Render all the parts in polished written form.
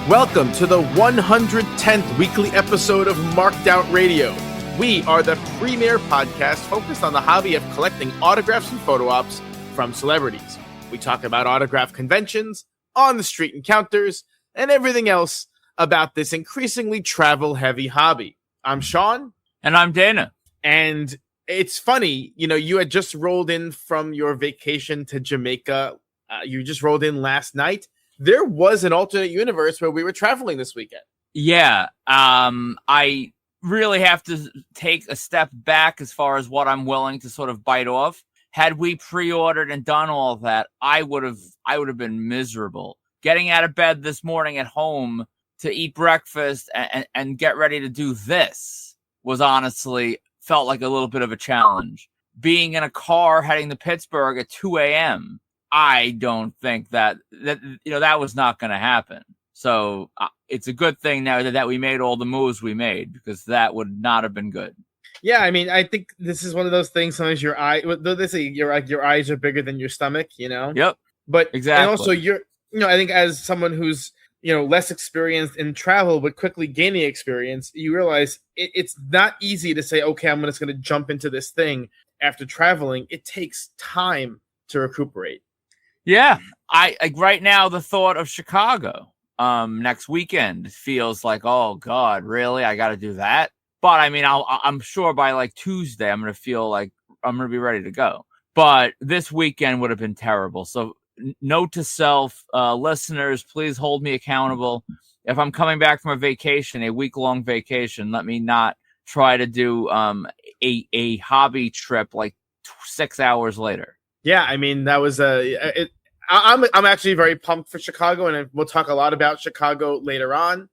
Welcome to the 110th weekly episode of Marked Out Radio. We are the premier podcast focused on the hobby of collecting autographs and photo ops from celebrities. We talk about autograph conventions, on-the-street encounters, and everything else about this increasingly travel-heavy hobby. I'm Sean. And I'm Dana. And it's funny, you had just rolled in from your vacation to Jamaica. You just rolled in last night. There was an alternate universe where we were traveling this weekend. Yeah, I really have to take a step back as far as what I'm willing to sort of bite off. Had we pre-ordered and done all of that, I would have been miserable. Getting out of bed this morning at home to eat breakfast and get ready to do this was honestly felt like a little bit of a challenge. Being in a car heading to Pittsburgh at 2 a.m., I don't think that was not going to happen. So it's a good thing now that we made all the moves we made, because that would not have been good. Yeah, I mean, I think this is one of those things. Sometimes your eyes are bigger than your stomach, Yep. But exactly. And also I think as someone who's less experienced in travel but quickly gaining experience, you realize it's not easy to say, okay, I'm just going to jump into this thing after traveling. It takes time to recuperate. Yeah, I right now the thought of Chicago next weekend feels like, oh God, really? I got to do that? But I mean, I'm sure by like Tuesday I'm going to feel like I'm going to be ready to go. But this weekend would have been terrible. So note to self, listeners, please hold me accountable. If I'm coming back from a vacation, a week-long vacation, let me not try to do a hobby trip like 6 hours later. Yeah, I mean, that was I'm actually very pumped for Chicago, and we'll talk a lot about Chicago later on.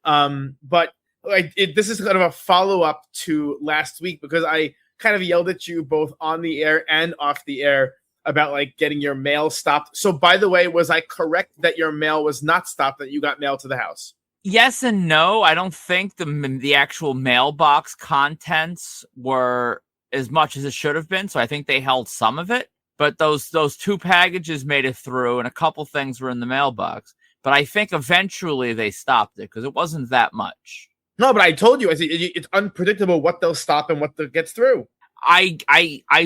But this is kind of a follow-up to last week, because I kind of yelled at you both on the air and off the air about like getting your mail stopped. So, by the way, was I correct that your mail was not stopped, that you got mail to the house? Yes and no. I don't think the actual mailbox contents were as much as it should have been. So I think they held some of it. But those two packages made it through, and a couple things were in the mailbox. But I think eventually they stopped it, because it wasn't that much. No, but I told you, it's unpredictable what they'll stop and what gets through. I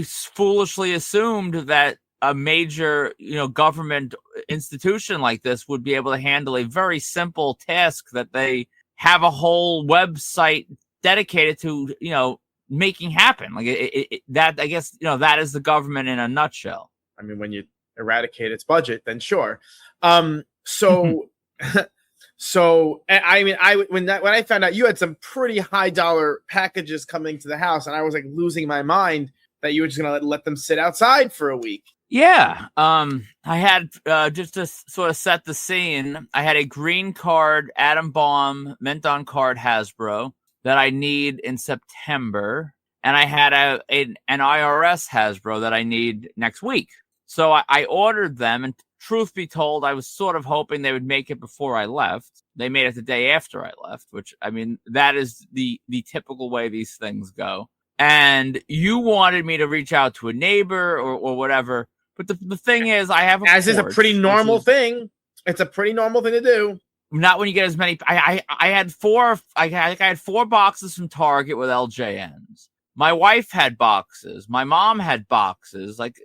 foolishly assumed that a major government institution like this would be able to handle a very simple task, that they have a whole website dedicated to making happen. Like that, I guess, that is the government in a nutshell. I mean, when you eradicate its budget, then sure. So I mean, when I found out you had some pretty high dollar packages coming to the house, and I was like losing my mind that you were just gonna let them sit outside for a week. Yeah. I had just to sort of set the scene, I had a green card Atom Bomb mint on card Hasbro that I need in September, and I had an IRS Hasbro that I need next week. So I ordered them, and truth be told, I was sort of hoping they would make it before I left. They made it the day after I left, which, I mean, that is the typical way these things go. And you wanted me to reach out to a neighbor or whatever, but the thing is, I have a porch, is a pretty normal thing. It's a pretty normal thing to do. Not when you get as many. I had four. I had 4 boxes from Target with LJNs. My wife had boxes. My mom had boxes. Like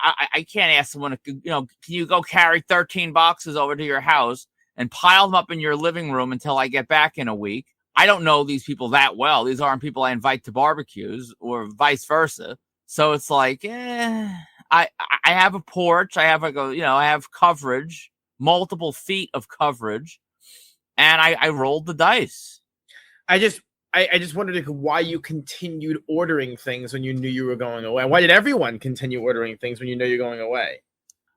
I can't ask someone to, can you go carry 13 boxes over to your house and pile them up in your living room until I get back in a week? I don't know these people that well. These aren't people I invite to barbecues or vice versa. So it's like, I have a porch. I have I have coverage, multiple feet of coverage. And I rolled the dice. I just wondered why you continued ordering things when you knew you were going away. Why did everyone continue ordering things when you know you're going away?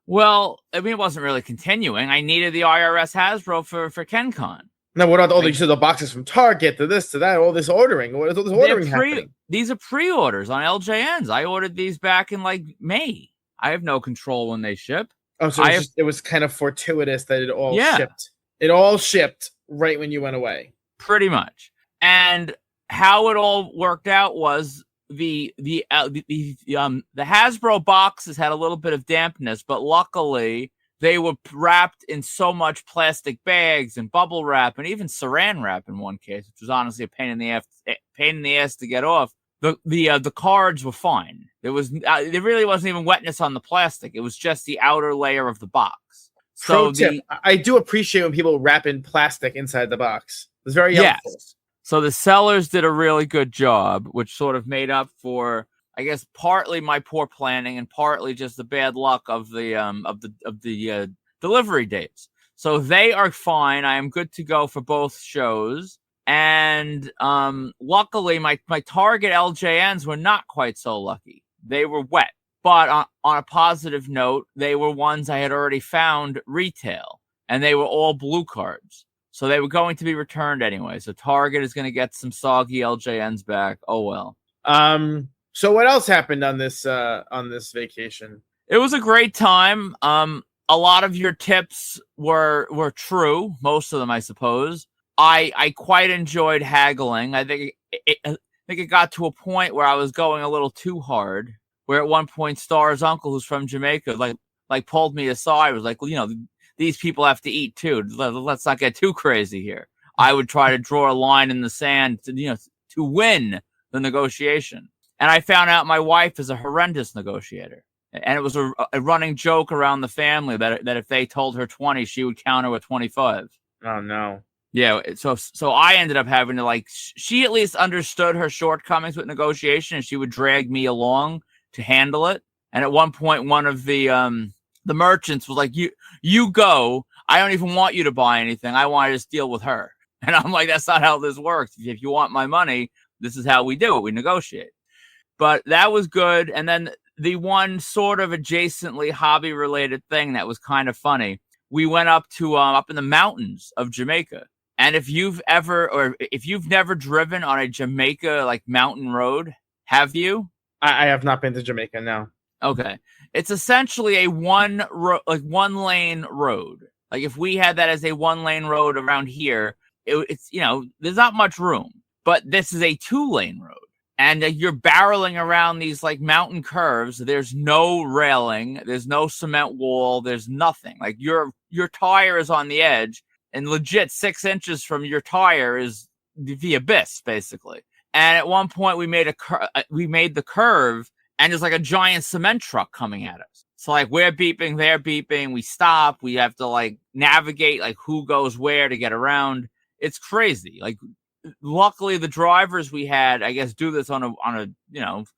Well, I mean, it wasn't really continuing. I needed the IRS Hasbro for KenCon. Now, what about the boxes from Target to this to that? All this ordering. What is all this ordering happening? These are pre-orders on LJNs. I ordered these back in like May. I have no control when they ship. Oh, so it was kind of fortuitous that it all shipped. It all shipped right when you went away. Pretty much. And how it all worked out was the Hasbro boxes had a little bit of dampness, but luckily they were wrapped in so much plastic bags and bubble wrap and even saran wrap in one case, which was honestly a pain in the ass to get off. The cards were fine. There really wasn't even wetness on the plastic. It was just the outer layer of the box. Pro tip: I do appreciate when people wrap in plastic inside the box. It's very helpful. Yes. So the sellers did a really good job, which sort of made up for, I guess, partly my poor planning and partly just the bad luck of the delivery dates. So they are fine. I am good to go for both shows. And luckily, my Target LJNs were not quite so lucky. They were wet. But on a positive note, they were ones I had already found retail. And they were all blue cards. So they were going to be returned anyway. So Target is going to get some soggy LJNs back. Oh, well. So what else happened on this vacation? It was a great time. A lot of your tips were true. Most of them, I suppose. I quite enjoyed haggling. I think it got to a point where I was going a little too hard. Where at one point, Star's uncle, who's from Jamaica, like pulled me aside. Was like, these people have to eat too. Let's not get too crazy here. I would try to draw a line in the sand to win the negotiation. And I found out my wife is a horrendous negotiator. And it was a running joke around the family that if they told her 20, she would counter with 25. Oh, no. Yeah. So I ended up having to, she at least understood her shortcomings with negotiation, and she would drag me along to handle it. And at one point, one of the merchants was like, you go. I don't even want you to buy anything. I want to just deal with her. And I'm like, that's not how this works. If you want my money, this is how we do it. We negotiate. But that was good. And then the one sort of adjacently hobby related thing that was kind of funny, we went up to up in the mountains of Jamaica. And if you've never driven on a Jamaica mountain road, have you? I have not been to Jamaica, no. Okay. It's essentially a one lane road. Like if we had that as a 1-lane road around here, it's there's not much room. But this is a 2-lane road. And you're barreling around these mountain curves. There's no railing. There's no cement wall. There's nothing. Like your tire is on the edge, and legit 6 inches from your tire is the abyss, basically. And at one point, we made the curve, and there's a giant cement truck coming at us. So we're beeping, they're beeping. We stop. We have to navigate who goes where to get around. It's crazy. Luckily, the drivers we had, I guess, do this on a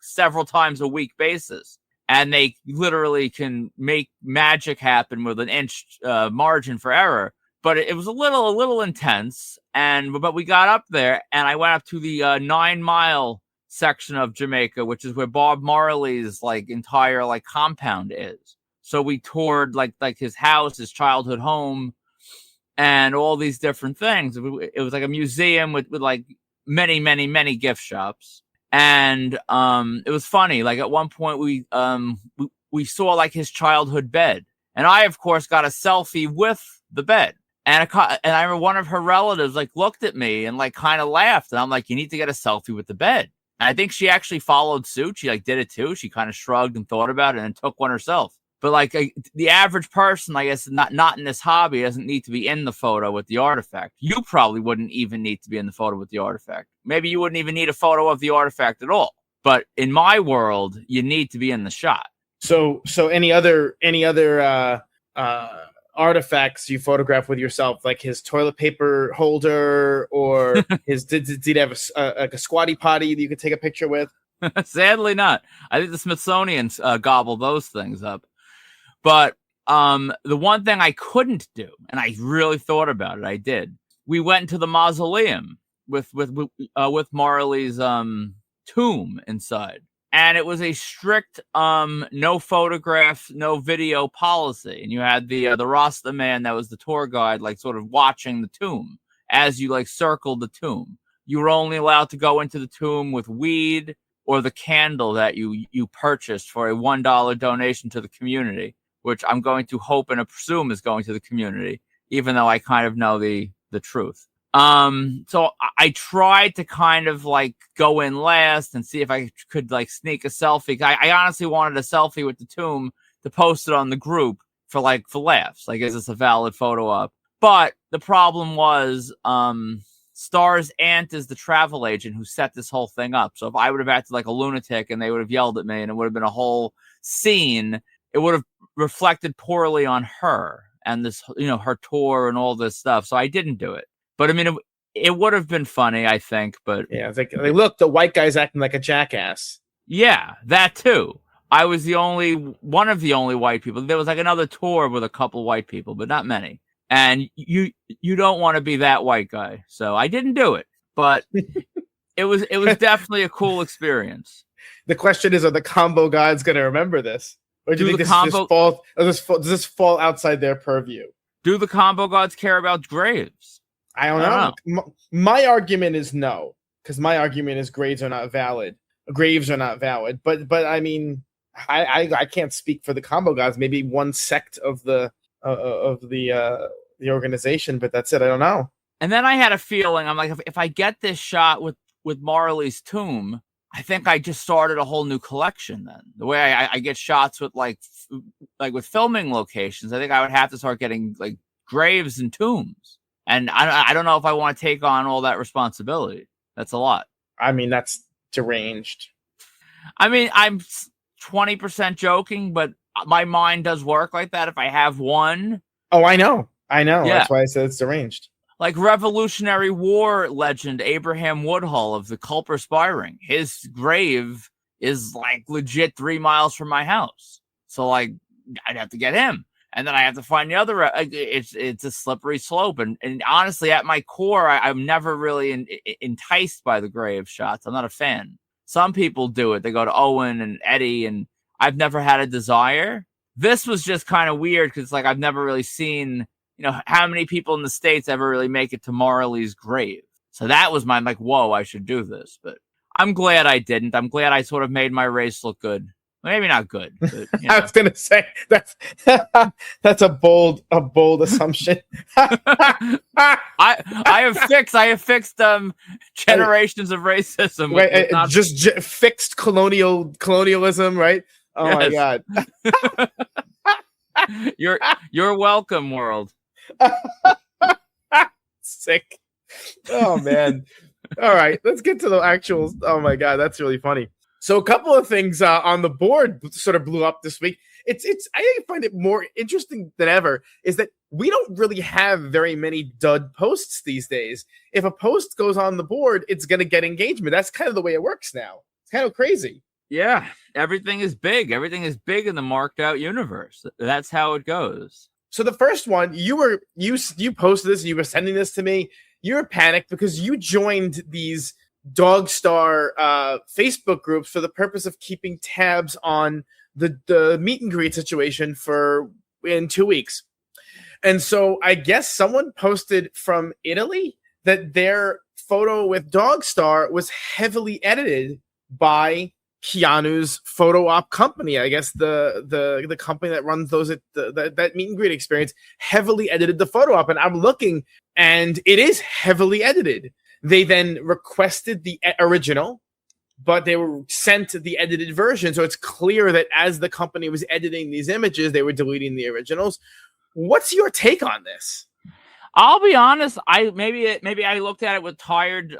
several times a week basis, and they literally can make magic happen with an inch margin for error. But it was a little intense, but we got up there, and I went up to the 9-mile section of Jamaica, which is where Bob Marley's entire compound is. So we toured his house, his childhood home, and all these different things. It was a museum with many, many, many gift shops. And it was funny. At one point we saw his childhood bed. And I, of course, got a selfie with the bed. And I remember one of her relatives looked at me and kind of laughed. And I'm like, you need to get a selfie with the bed. And I think she actually followed suit. She did it too. She kind of shrugged and thought about it and took one herself. But the average person, I guess, not in this hobby, doesn't need to be in the photo with the artifact. You probably wouldn't even need to be in the photo with the artifact. Maybe you wouldn't even need a photo of the artifact at all. But in my world, you need to be in the shot. So any other artifacts you photograph with yourself, like his toilet paper holder, or did he have a squatty potty that you could take a picture with? Sadly, not. I think the Smithsonian gobbled those things up. But the one thing I couldn't do, and I really thought about it, I did. We went into the mausoleum with Marley's tomb inside, and it was a strict no photograph, no video policy. And you had the Rasta man that was the tour guide, sort of watching the tomb as you circled the tomb. You were only allowed to go into the tomb with weed or the candle that you purchased for a $1 donation to the community, which I'm going to hope and presume is going to the community, even though I kind of know the truth. So I tried to kind of go in last and see if I could sneak a selfie. I honestly wanted a selfie with the tomb to post it on the group for laughs. Like, is this a valid photo op? But the problem was, Star's aunt is the travel agent who set this whole thing up. So if I would have acted like a lunatic and they would have yelled at me and it would have been a whole scene, it would have reflected poorly on her and this, her tour and all this stuff. So I didn't do it. But I mean, it would have been funny, I think. But yeah, it's like, look, the white guy's acting like a jackass. Yeah, that too. I was one of the only white people. There was like another tour with a couple white people, but not many. And you don't want to be that white guy. So I didn't do it, but it was definitely a cool experience. The question is, are the combo gods going to remember this? Or do you think does this fall outside their purview? Do the combo gods care about graves? I don't know. My argument is no, because my argument is graves are not valid. Graves are not valid. But I mean, I can't speak for the combo gods. Maybe one sect of the organization, but that's it. I don't know. And then I had a feeling, I'm like, if I get this shot with Marley's tomb, I think I just started a whole new collection. Then the way I get shots with like with filming locations, I think I would have to start getting like graves and tombs. And I don't know if I want to take on all that responsibility. That's a lot. I mean, that's deranged. I mean, I'm 20% joking, but my mind does work like that. If I have one. Oh, I know. Yeah. That's why I said it's deranged. Like Revolutionary War legend Abraham Woodhull of the Culper Spy Ring. His grave is like legit 3 miles from my house. So like I'd have to get him. And then I have to find the other. It's a slippery slope. And honestly, at my core, I'm never really enticed by the grave shots. I'm not a fan. Some people do it. They go to Owen and Eddie, and I've never had a desire. This was just kind of weird because like I've never really seen, how many people in the States ever really make it to Marley's grave. So that was my like, whoa, I should do this. But I'm glad I didn't. I'm glad I sort of made my race look good. Maybe not good. But, I was gonna say that's a bold assumption. I have fixed generations of racism. Right, just fixed colonialism, right? Oh yes. My God. You're welcome, world. Sick. Oh man. All right, let's get to the actual. Oh my God, that's really funny. So a couple of things on the board sort of blew up this week. I find it more interesting than ever is that we don't really have very many dud posts these days. If a post goes on the board, it's going to get engagement. That's kind of the way it works now. It's kind of crazy. Yeah, everything is big. Everything is big in the marked out universe. That's how it goes. So the first one, you posted this, you were sending this to me. You were panicked because you joined these Dogstar Facebook groups for the purpose of keeping tabs on the meet and greet situation in 2 weeks. And so I guess someone posted from Italy that their photo with Dogstar was heavily edited by Keanu's photo op company. I guess the company that runs that meet and greet experience heavily edited the photo op, and I'm looking and it is heavily edited. They then requested the original, but they were sent the edited version. So it's clear that as the company was editing these images, they were deleting the originals. What's your take on this? I'll be honest. Maybe I looked at it with tired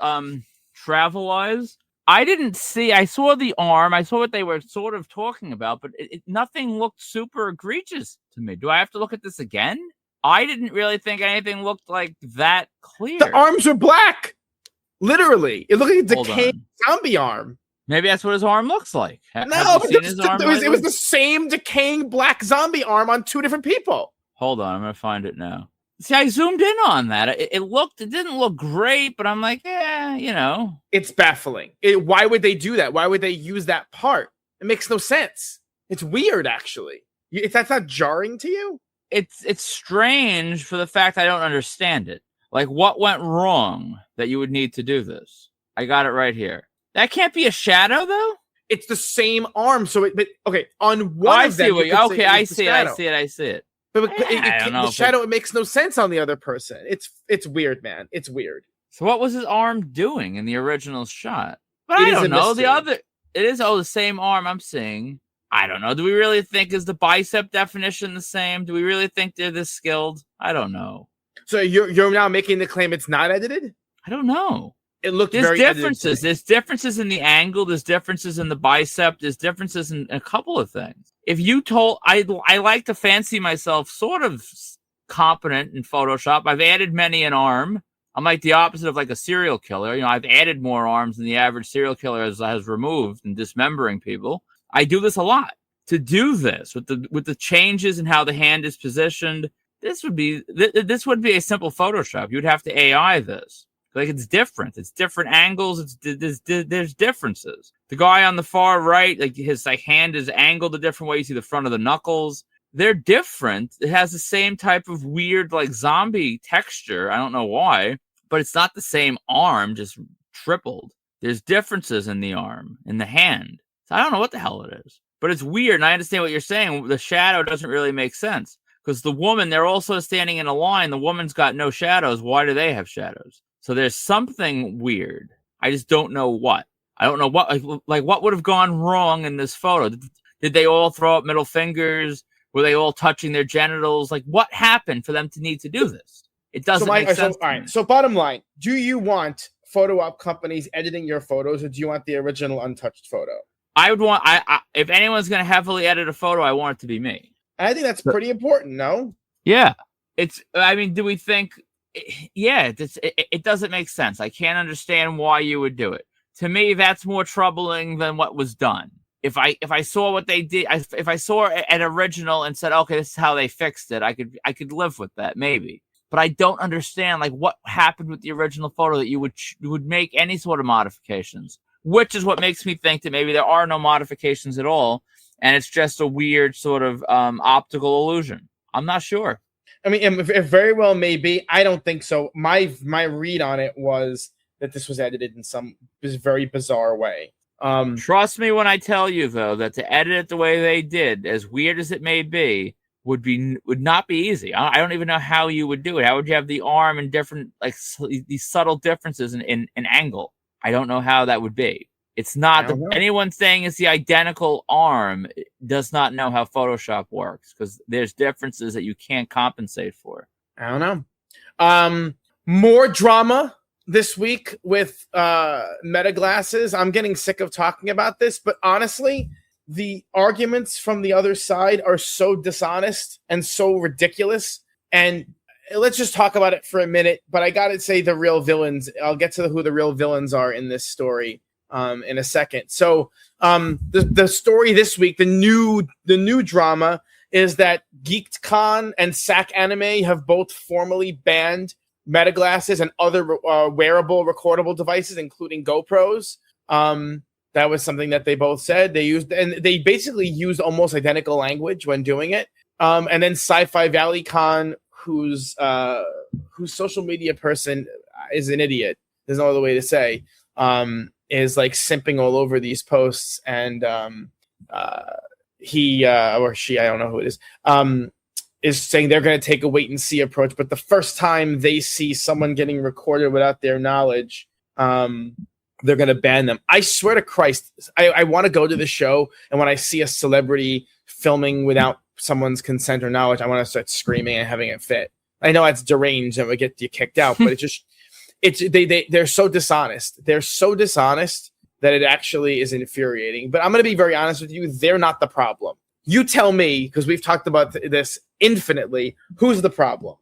travel eyes. I saw the arm. I saw what they were sort of talking about, but nothing looked super egregious to me. Do I have to look at this again? I didn't really think anything looked like that clear. The arms were black. Literally, it looked like a decaying zombie arm. Maybe that's what his arm looks like. No, it was the same decaying black zombie arm on two different people. Hold on, I'm gonna find it now. See, I zoomed in on that. It didn't look great, but I'm like, it's baffling. Why would they do that? Why would they use that part? It makes no sense. It's weird, actually. If that's not jarring to you, it's strange for the fact I don't understand it. Like, what went wrong that you would need to do this? I got it right here. That can't be a shadow, though? It's the same arm. On one of them... I see it. But the shadow, it makes no sense on the other person. It's weird, man. It's weird. So what was his arm doing in the original shot? But I don't know. The same arm I'm seeing. I don't know. Do we really think is the bicep definition the same? Do we really think they're this skilled? I don't know. So you're now making the claim it's not edited? I don't know. It looked There's very differences. There's differences in the angle. There's differences in the bicep. There's differences in a couple of things. If you told, I like to fancy myself sort of competent in Photoshop. I've added many an arm. I'm like the opposite of like a serial killer. You know, I've added more arms than the average serial killer has removed and dismembering people. I do this a lot. To do this with the changes in how the hand is positioned, this would be a simple Photoshop. You'd have to AI this. Like, it's different. It's different angles. There's differences. The guy on the far right, like his hand is angled a different way. You see the front of the knuckles. They're different. It has the same type of weird like zombie texture. I don't know why, but it's not the same arm, just tripled. There's differences in the arm, in the hand. So I don't know what the hell it is, but it's weird. And I understand what you're saying. The shadow doesn't really make sense because the woman, they're also standing in a line. The woman's got no shadows. Why do they have shadows? So there's something weird. I just don't know what. I don't know what, like what would have gone wrong in this photo. Did they all throw up middle fingers? Were they all touching their genitals? Like, what happened for them to need to do this? It doesn't make sense. All right. So bottom line, do you want photo op companies editing your photos, or do you want the original untouched photo? I would want, if anyone's going to heavily edit a photo, I want it to be me. I think that's pretty important, no? Yeah. I mean, do we think, yeah, it doesn't make sense. I can't understand why you would do it. To me, that's more troubling than what was done. If I saw what they did, if I saw an original and said, okay, this is how they fixed it, I could live with that, maybe. But I don't understand like what happened with the original photo that you would make any sort of modifications, which is what makes me think that maybe there are no modifications at all, and it's just a weird sort of optical illusion. I'm not sure. I mean, it very well may be. I don't think so. My read on it was that this was edited in some very bizarre way. Trust me when I tell you, though, that to edit it the way they did, as weird as it may be, would not be easy. I don't even know how you would do it. How would you have the arm in different, like these subtle differences in angle? I don't know how that would be. It's not anyone saying it's the identical arm does not know how Photoshop works because there's differences that you can't compensate for. I don't know. More drama this week with Meta glasses. I'm getting sick of talking about this, but honestly, the arguments from the other side are so dishonest and so ridiculous. And let's just talk about it for a minute. But I got to say the real villains. I'll get to who the real villains are in this story in a second. So the story this week, the new drama is that GeekedCon and SAC Anime have both formally banned Meta glasses and other wearable recordable devices, including GoPros. That was something that they both said they used, and they basically used almost identical language when doing it. And then Sci-Fi Valley Con, whose social media person is an idiot. There's no other way to say. Is like simping all over these posts, and he or she, I don't know who it is saying they're going to take a wait and see approach. But the first time they see someone getting recorded without their knowledge, they're going to ban them. I swear to Christ, I want to go to the show, and when I see a celebrity filming without someone's consent or knowledge, I want to start screaming and having it fit. I know it's deranged and would get you kicked out, but they're so dishonest. They're so dishonest that it actually is infuriating. But I'm going to be very honest with you. They're not the problem. You tell me, because we've talked about this infinitely, who's the problem?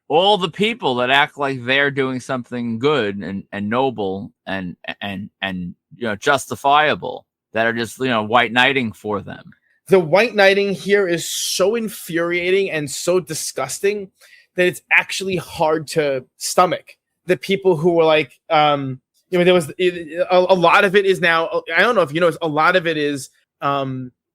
All the people that act like they're doing something good and noble and justifiable, that are just white knighting for them. The white knighting here is so infuriating and so disgusting that it's actually hard to stomach. The people who were like, there was a lot of it is now. I don't know if you know, a lot of it is,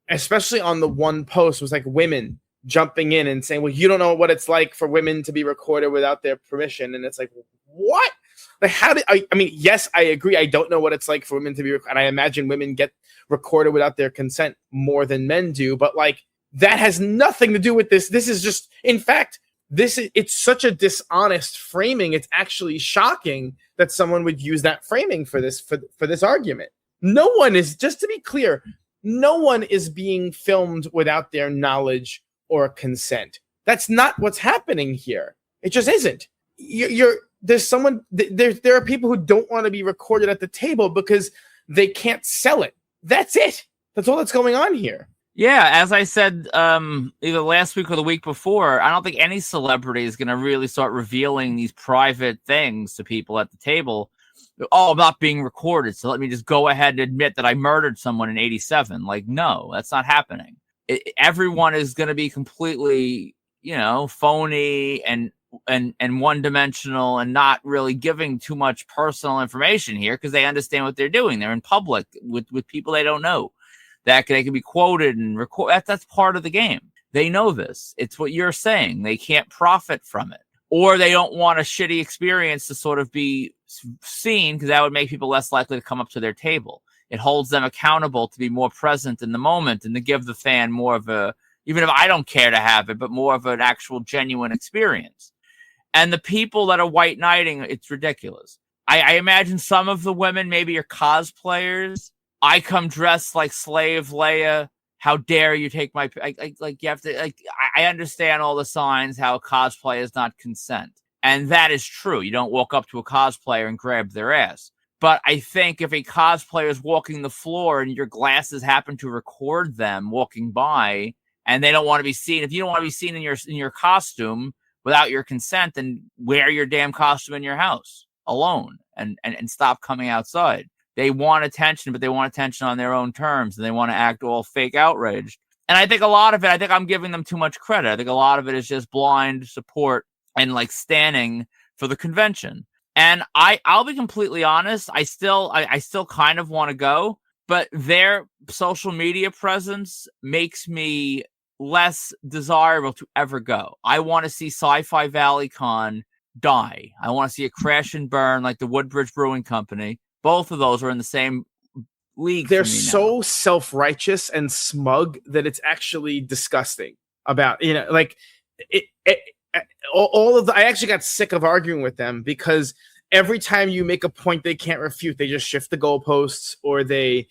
especially on the one post, was like women jumping in and saying, well, you don't know what it's like for women to be recorded without their permission. And it's like, what? Like, how did I mean, yes, I agree. I don't know what it's like for women to be recorded. And I imagine women get recorded without their consent more than men do. But like, that has nothing to do with this. This is just, in fact, it's such a dishonest framing. It's actually shocking that someone would use that framing for this argument. No one is, just to be clear, No one is being filmed without their knowledge or consent. That's not what's happening here. It just isn't. There are people who don't want to be recorded at the table because they can't sell it. That's it. That's all that's going on here. Yeah, as I said, either last week or the week before, I don't think any celebrity is going to really start revealing these private things to people at the table. Oh, I'm not being recorded, so let me just go ahead and admit that I murdered someone in '87. Like, no, that's not happening. Everyone is going to be completely, phony and one-dimensional and not really giving too much personal information here because they understand what they're doing. They're in public with people they don't know. That they can be quoted and record. That's part of the game. They know this. It's what you're saying. They can't profit from it. Or they don't want a shitty experience to sort of be seen because that would make people less likely to come up to their table. It holds them accountable to be more present in the moment and to give the fan more of a, even if I don't care to have it, but more of an actual genuine experience. And the people that are white knighting, it's ridiculous. I imagine some of the women maybe are cosplayers. I come dressed like Slave Leia. How dare you take my... you have to... I understand all the signs, how cosplay is not consent. And that is true. You don't walk up to a cosplayer and grab their ass. But I think if a cosplayer is walking the floor and your glasses happen to record them walking by and they don't want to be seen, if you don't want to be seen in your costume without your consent, then wear your damn costume in your house alone and stop coming outside. They want attention, but they want attention on their own terms, and they want to act all fake outraged. And I think a lot of it, I think I'm giving them too much credit. I think a lot of it is just blind support and standing for the convention. And I'll be completely honest, I still kind of want to go, but their social media presence makes me less desirable to ever go. I want to see Sci-Fi Valley Con die. I want to see it crash and burn like the Woodbridge Brewing Company. Both of those are in the same league. They're so self-righteous and smug that it's actually disgusting. About all of the. I actually got sick of arguing with them because every time you make a point they can't refute, they just shift the goalposts or they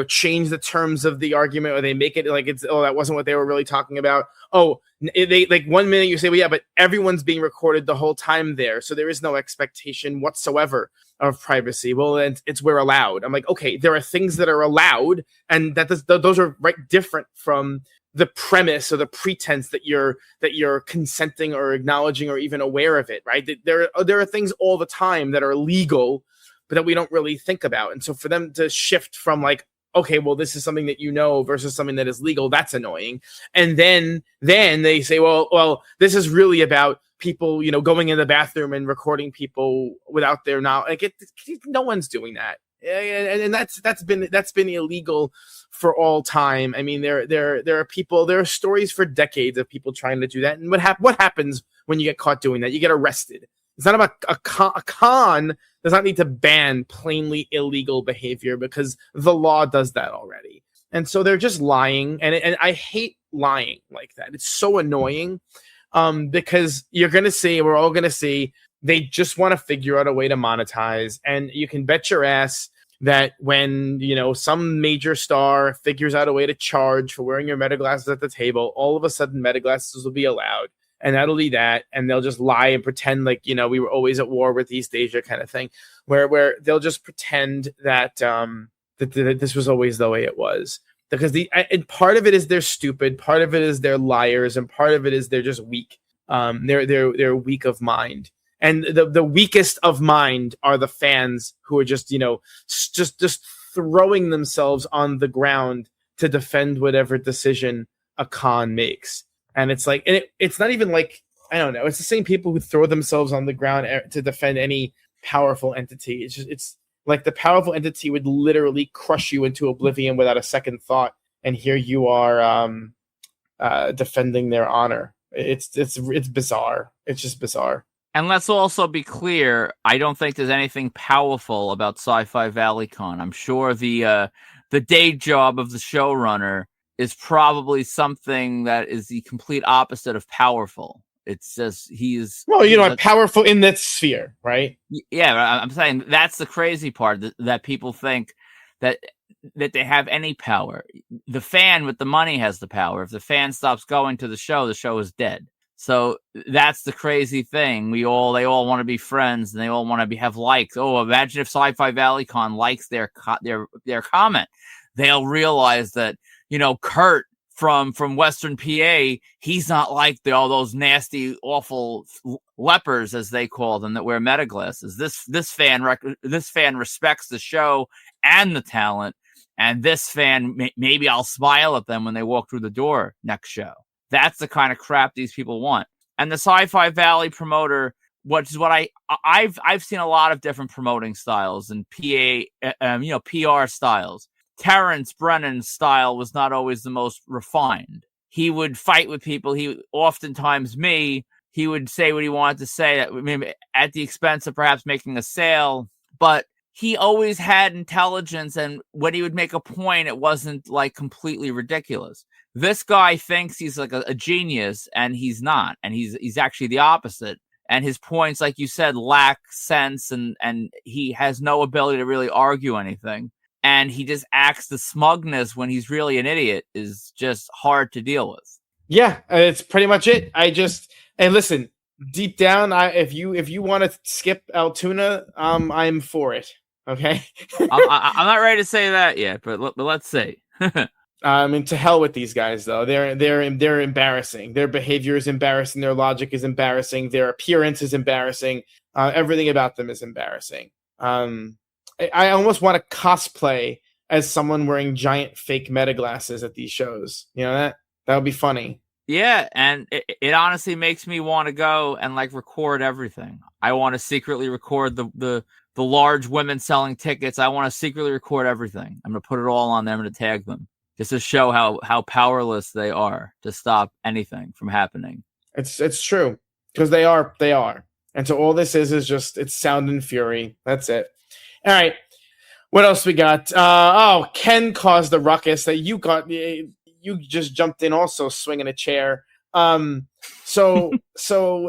change the terms of the argument or they make it like it's that wasn't what they were really talking about. They 1 minute you say, well, yeah, but everyone's being recorded the whole time there, so there is no expectation whatsoever of privacy. Well, it's we're allowed. I'm like, okay, there are things that are allowed, and those are different from the premise or the pretense that you're consenting or acknowledging or even aware of it, right? There are things all the time that are legal, but that we don't really think about. And so for them to shift from okay, well, this is something that versus something that is legal, that's annoying. And then they say, well, this is really about people, going in the bathroom and recording people without their knowledge. No one's doing that. And that's been illegal for all time. I mean, there are stories for decades of people trying to do that. And what happens when you get caught doing that? You get arrested. It's not about a con does not need to ban plainly illegal behavior because the law does that already. And so they're just lying. And I hate lying like that. It's so annoying because we're all going to see, they just want to figure out a way to monetize. And you can bet your ass that when, some major star figures out a way to charge for wearing your meta glasses at the table, all of a sudden meta glasses will be allowed. And that'll be that. And they'll just lie and pretend like, we were always at war with East Asia kind of thing, where they'll just pretend that, that this was always the way it was. Because and part of it is they're stupid, part of it is they're liars, and part of it is they're just weak. They're weak of mind. And the weakest of mind are the fans who are just throwing themselves on the ground to defend whatever decision a con makes. And it's it's not even I don't know. It's the same people who throw themselves on the ground to defend any powerful entity. It's like the powerful entity would literally crush you into oblivion without a second thought. And here you are defending their honor. It's bizarre. It's just bizarre. And let's also be clear, I don't think there's anything powerful about Sci-Fi Valley Con. I'm sure the day job of the showrunner is probably something that is the complete opposite of powerful. It's just powerful in that sphere, right? Yeah, I'm saying that's the crazy part, that people think that that they have any power. The fan with the money has the power. If the fan stops going to the show is dead. So that's the crazy thing. They all want to be friends, and they all want to have likes. Oh, imagine if Sci-Fi Valley Con likes their comment. They'll realize that, Kurt from Western PA, he's not like all those nasty, awful lepers, as they call them, that wear meta glasses. This fan respects the show and the talent, and this fan, maybe I'll smile at them when they walk through the door next show. That's the kind of crap these people want. And the Sci-Fi Valley promoter, which is what I've seen a lot of different promoting styles and PR styles. Terrence Brennan's style was not always the most refined. He would fight with people. He would say what he wanted to say at the expense of perhaps making a sale, but he always had intelligence, and when he would make a point, it wasn't like completely ridiculous. This guy thinks he's like a genius, and he's not, and he's actually the opposite. And his points, like you said, lack sense, and he has no ability to really argue anything. And he just acts the smugness when he's really an idiot is just hard to deal with. Yeah, it's pretty much it. And listen, deep down, if you want to skip Altoona, I'm for it. Okay. I'm not ready to say that yet, but let's see. To hell with these guys, though. They're embarrassing. Their behavior is embarrassing. Their logic is embarrassing. Their appearance is embarrassing. Everything about them is embarrassing. I almost want to cosplay as someone wearing giant fake meta glasses at these shows. That would be funny. Yeah, and it honestly makes me want to go and record everything. I want to secretly record the large women selling tickets. I want to secretly record everything. I'm going to put it all on them and to tag them, just to show how powerless they are to stop anything from happening. It's true, because they are. And so all this is just, it's sound and fury. That's it. All right. What else we got? Ken caused the ruckus that you got. You just jumped in also swinging a chair. So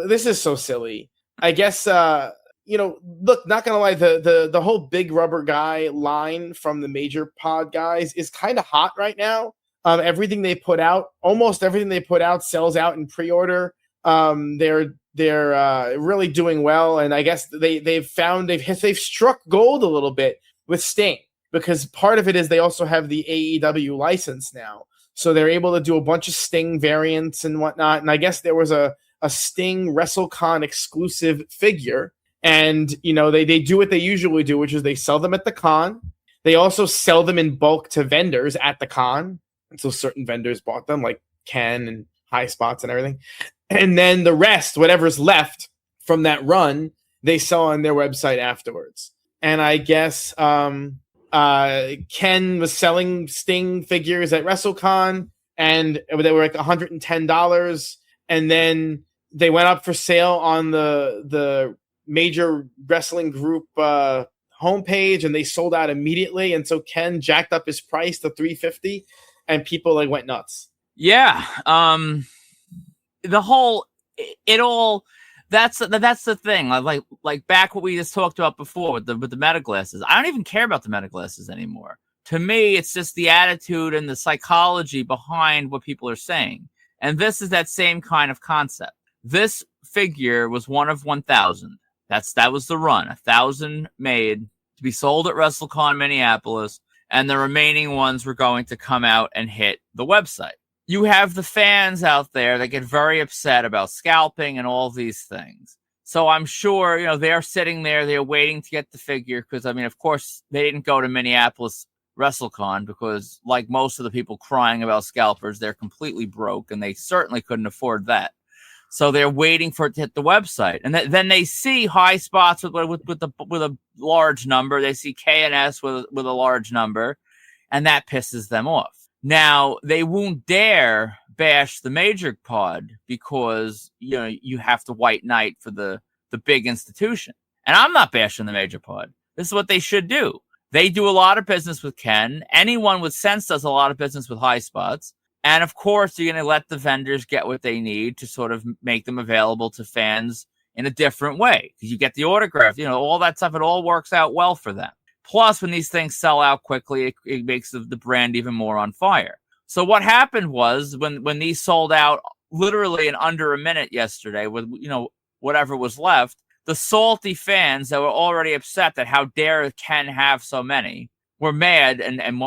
this is so silly. I guess, look, not going to lie, the whole big rubber guy line from the major pod guys is kind of hot right now. Everything they put out, almost everything they put out sells out in pre-order. They're really doing well, and I guess they've struck gold a little bit with Sting, because part of it is they also have the AEW license now, so they're able to do a bunch of Sting variants and whatnot. And I guess there was a Sting WrestleCon exclusive figure, and they do what they usually do, which is they sell them at the con. They also sell them in bulk to vendors at the con, and so certain vendors bought them, like Ken and High Spots and everything. And then the rest, whatever's left from that run, they sell on their website afterwards. And I guess Ken was selling Sting figures at WrestleCon, and they were like $110. And then they went up for sale on the major wrestling group homepage, and they sold out immediately. And so Ken jacked up his price to $350, and people went nuts. Yeah. That's the thing. Like back what we just talked about before with the meta glasses. I don't even care about the meta glasses anymore. To me, it's just the attitude and the psychology behind what people are saying. And this is that same kind of concept. This figure was one of 1,000. That was the run. 1,000 made to be sold at WrestleCon Minneapolis, and the remaining ones were going to come out and hit the website. You have the fans out there that get very upset about scalping and all these things. So I'm sure, they're sitting there, they're waiting to get the figure, because, of course, they didn't go to Minneapolis WrestleCon because, like most of the people crying about scalpers, they're completely broke, and they certainly couldn't afford that. So they're waiting for it to hit the website. And then they see High Spots with a large number. They see K&S with a large number, and that pisses them off. Now, they won't dare bash the major pod because, you have to white knight for the big institution. And I'm not bashing the major pod. This is what they should do. They do a lot of business with Ken. Anyone with sense does a lot of business with High Spots. And, of course, you're going to let the vendors get what they need to sort of make them available to fans in a different way. Because you get the autograph, all that stuff. It all works out well for them. Plus, when these things sell out quickly, it makes the brand even more on fire. So what happened was when these sold out literally in under a minute yesterday with, whatever was left, the salty fans that were already upset that how dare Ken have so many were mad. And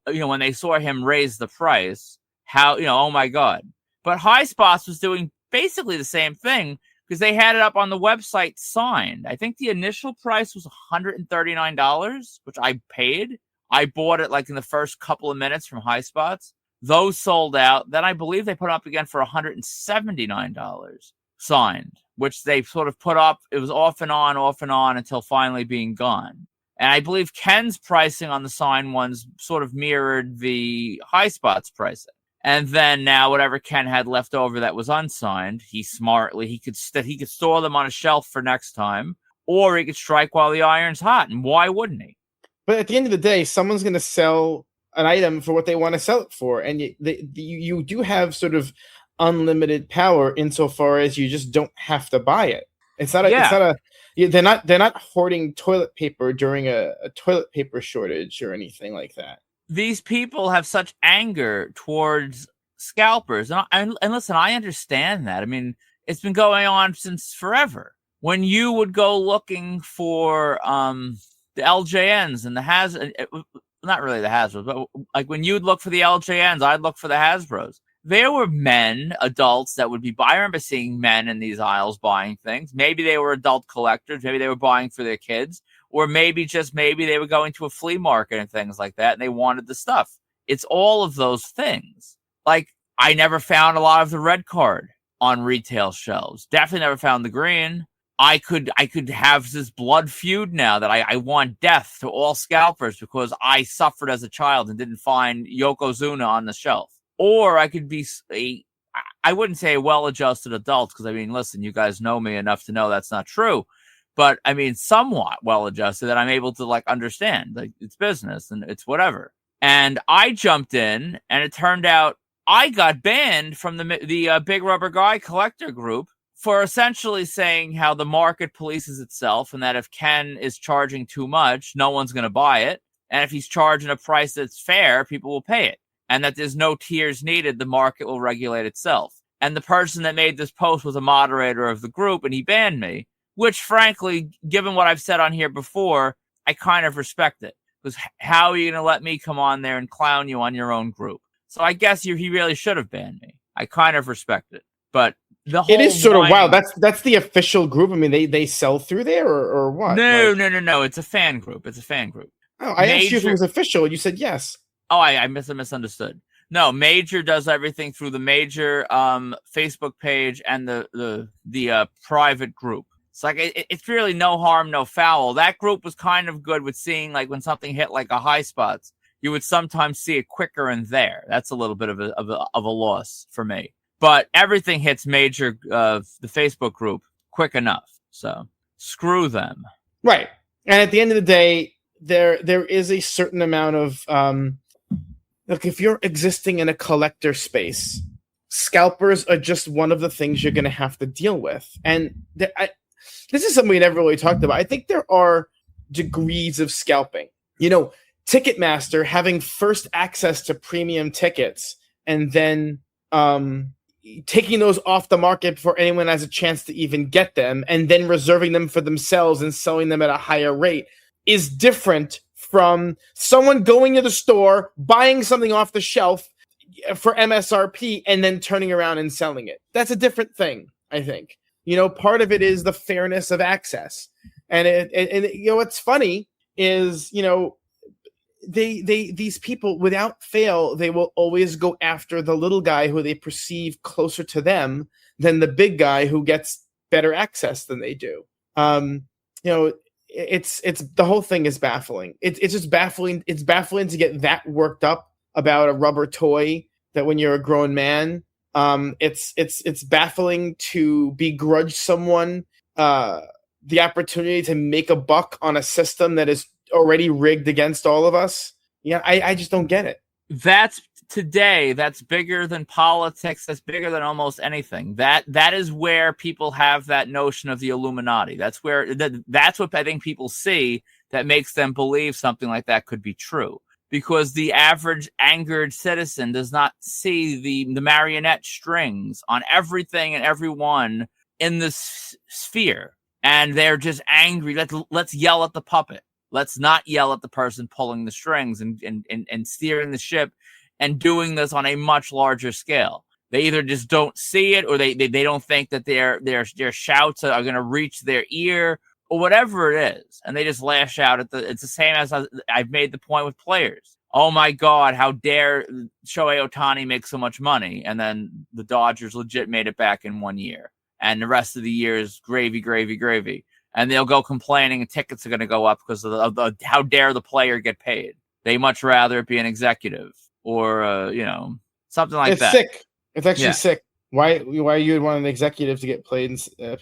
when they saw him raise the price, oh my God. But High Spots was doing basically the same thing because they had it up on the website signed. I think the initial price was $139, which I paid. I bought it like in the first couple of minutes from High Spots. Those sold out. Then I believe they put it up again for $179 signed, which they sort of put up. It was off and on until finally being gone. And I believe Ken's pricing on the signed ones sort of mirrored the High Spots pricing. And then now whatever Ken had left over that was unsigned, he could store them on a shelf for next time, or he could strike while the iron's hot. And why wouldn't he? But at the end of the day, someone's going to sell an item for what they want to sell it for, and you do have sort of unlimited power insofar as you just don't have to buy it. They're not hoarding toilet paper during a toilet paper shortage or anything like that. These people have such anger towards scalpers. And listen, I understand that. I mean, it's been going on since forever. When you would go looking for the LJNs and not really the Hasbros, but like when you'd look for the LJNs, I'd look for the Hasbros. There were adults that would be buying. I remember seeing men in these aisles buying things. Maybe they were adult collectors. Maybe they were buying for their kids. Or maybe they were going to a flea market and things like that, and they wanted the stuff. It's all of those things. Like, I never found a lot of the red card on retail shelves. Definitely never found the green. I could have this blood feud now that I want death to all scalpers because I suffered as a child and didn't find Yokozuna on the shelf. Or I could be I wouldn't say a well-adjusted adult because, I mean, listen, you guys know me enough to know that's not true. But I mean, somewhat well-adjusted that I'm able to understand, it's business and it's whatever. And I jumped in, and it turned out I got banned from the Big Rubber Guy collector group for essentially saying how the market polices itself, and that if Ken is charging too much, no one's going to buy it, and if he's charging a price that's fair, people will pay it, and that there's no tiers needed. The market will regulate itself. And the person that made this post was a moderator of the group, and he banned me. Which, frankly, given what I've said on here before, I kind of respect it. Because how are you going to let me come on there and clown you on your own group? So I guess he really should have banned me. I kind of respect it. But it is sort of wow. That's the official group. I mean, they sell through there or what? No. It's a fan group. Oh, I asked you if it was official. You said yes. Oh, I misunderstood. No, Major does everything through the Major Facebook page and the private group. It's like it's really no harm, no foul. That group was kind of good with seeing when something hit like a High Spots, you would sometimes see it quicker in there. That's a little bit of a loss for me. But everything hits Major, the Facebook group, quick enough. So screw them. Right. And at the end of the day, there is a certain amount of look, if you're existing in a collector space, scalpers are just one of the things you're going to have to deal with. And this is something we never really talked about. I think there are degrees of scalping. Ticketmaster having first access to premium tickets and then taking those off the market before anyone has a chance to even get them and then reserving them for themselves and selling them at a higher rate is different from someone going to the store, buying something off the shelf for MSRP and then turning around and selling it. That's a different thing, I think. Part of it is the fairness of access. And what's funny is, these people, without fail, they will always go after the little guy who they perceive closer to them than the big guy who gets better access than they do. It's the whole thing is baffling. It's just baffling. It's baffling to get that worked up about a rubber toy that when you're a grown man. It's baffling to begrudge someone the opportunity to make a buck on a system that is already rigged against all of us. Yeah, I just don't get it. That's today, that's bigger than politics. That's bigger than almost anything. That is where people have that notion of the Illuminati. That's what I think people see that makes them believe something like that could be true. Because the average angered citizen does not see the marionette strings on everything and everyone in this sphere. And they're just angry. Let's yell at the puppet. Let's not yell at the person pulling the strings and steering the ship and doing this on a much larger scale. They either just don't see it, or they don't think that their shouts are going to reach their ear, or whatever it is, and they just lash out at it's the same as I've made the point with players. Oh my God, how dare Shohei Ohtani make so much money? And then the Dodgers legit made it back in 1 year, and the rest of the year is gravy, gravy, gravy. And they'll go complaining, and tickets are going to go up because of the how dare the player get paid. They much rather it be an executive or something like that. It's sick. It's actually sick. Why you would want an executive to get paid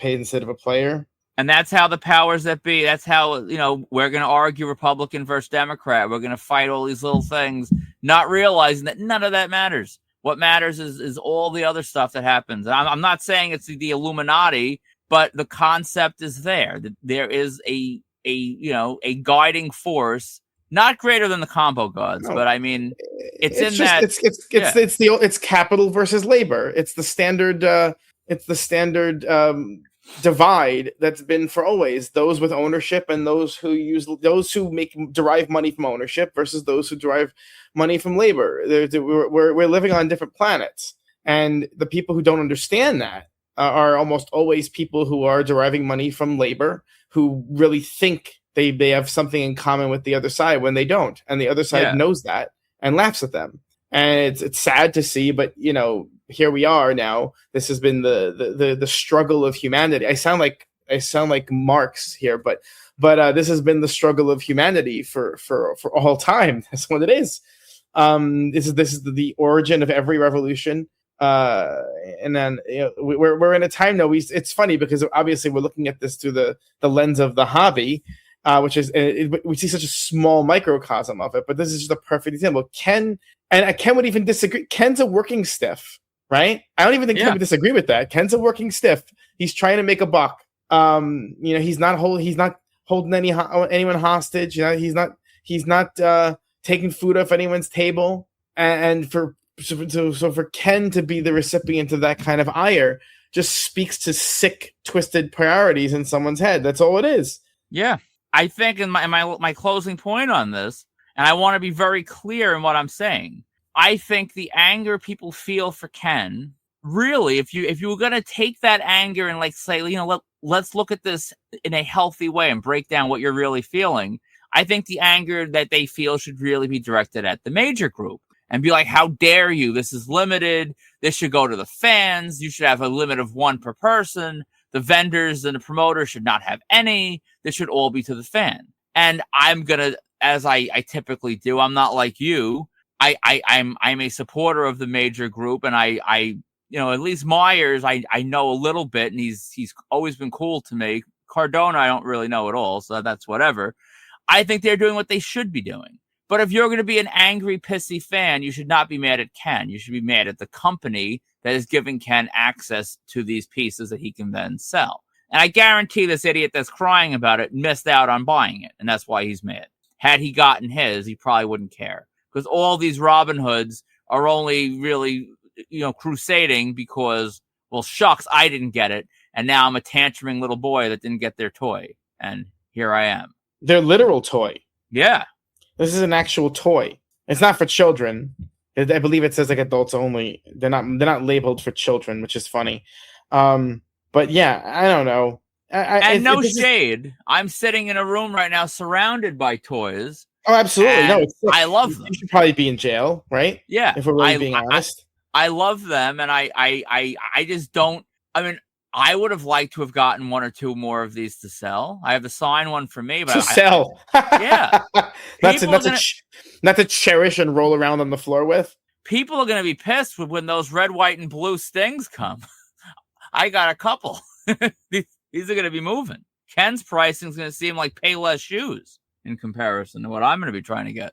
instead of a player? And that's how the powers that be, that's how, we're going to argue Republican versus Democrat. We're going to fight all these little things, not realizing that none of that matters. What matters is all the other stuff that happens. And I'm not saying it's the Illuminati, but the concept is there. There is a guiding force, not greater than the combo gods, but I mean, it's capital versus labor. It's the standard divide that's been for always. Those with ownership and those who derive money from ownership versus those who derive money from labor. We're living on different planets, and the people who don't understand that are almost always people who are deriving money from labor, who really think they have something in common with the other side when they don't, and the other side knows that and laughs at them. And it's sad to see, but here we are now. This has been the struggle of humanity. I sound like Marx here, but this has been the struggle of humanity for all time. That's what it is. This is the origin of every revolution. And then we're in a time now. It's funny because obviously we're looking at this through the lens of the hobby, which is we see such a small microcosm of it. But this is just a perfect example. Ken would even disagree. Ken's a working stiff, right? I don't even think Ken would disagree with that. Ken's a working stiff. He's trying to make a buck. He's not holding anyone hostage. He's not taking food off anyone's table. And for Ken to be the recipient of that kind of ire just speaks to sick, twisted priorities in someone's head. That's all it is. Yeah. I think in my closing point on this, and I want to be very clear in what I'm saying, I think the anger people feel for Ken, really, if you were going to take that anger and say, let's look at this in a healthy way and break down what you're really feeling, I think the anger that they feel should really be directed at the major group and be like, how dare you? This is limited. This should go to the fans. You should have a limit of one per person. The vendors and the promoters should not have any. This should all be to the fan. And I'm going to, as I typically do, I'm not like you. I'm a supporter of the major group, and I at least Myers, I know a little bit, and he's always been cool to me. Cardona, I don't really know at all, so that's whatever. I think they're doing what they should be doing. But if you're going to be an angry, pissy fan, you should not be mad at Ken. You should be mad at the company that is giving Ken access to these pieces that he can then sell. And I guarantee this idiot that's crying about it missed out on buying it, and that's why he's mad. Had he gotten his, he probably wouldn't care. Because all these Robin Hoods are only really, crusading because, well, shucks, I didn't get it, and now I'm a tantruming little boy that didn't get their toy, and here I am. Their literal toy. Yeah. This is an actual toy. It's not for children. I believe it says adults only. They're not labeled for children, which is funny. But yeah, I don't know. No shade. I'm sitting in a room right now surrounded by toys. Oh, absolutely. No, I love them. You should probably be in jail, right? Yeah. If we're really being honest. I love them, and I just don't. I mean, I would have liked to have gotten one or two more of these to sell. I have a signed one for me, but sell. Yeah. Not to cherish and roll around on the floor with. People are going to be pissed when those red, white, and blue stings come. I got a couple. These are going to be moving. Ken's pricing is going to seem like Payless shoes in comparison to what I'm going to be trying to get.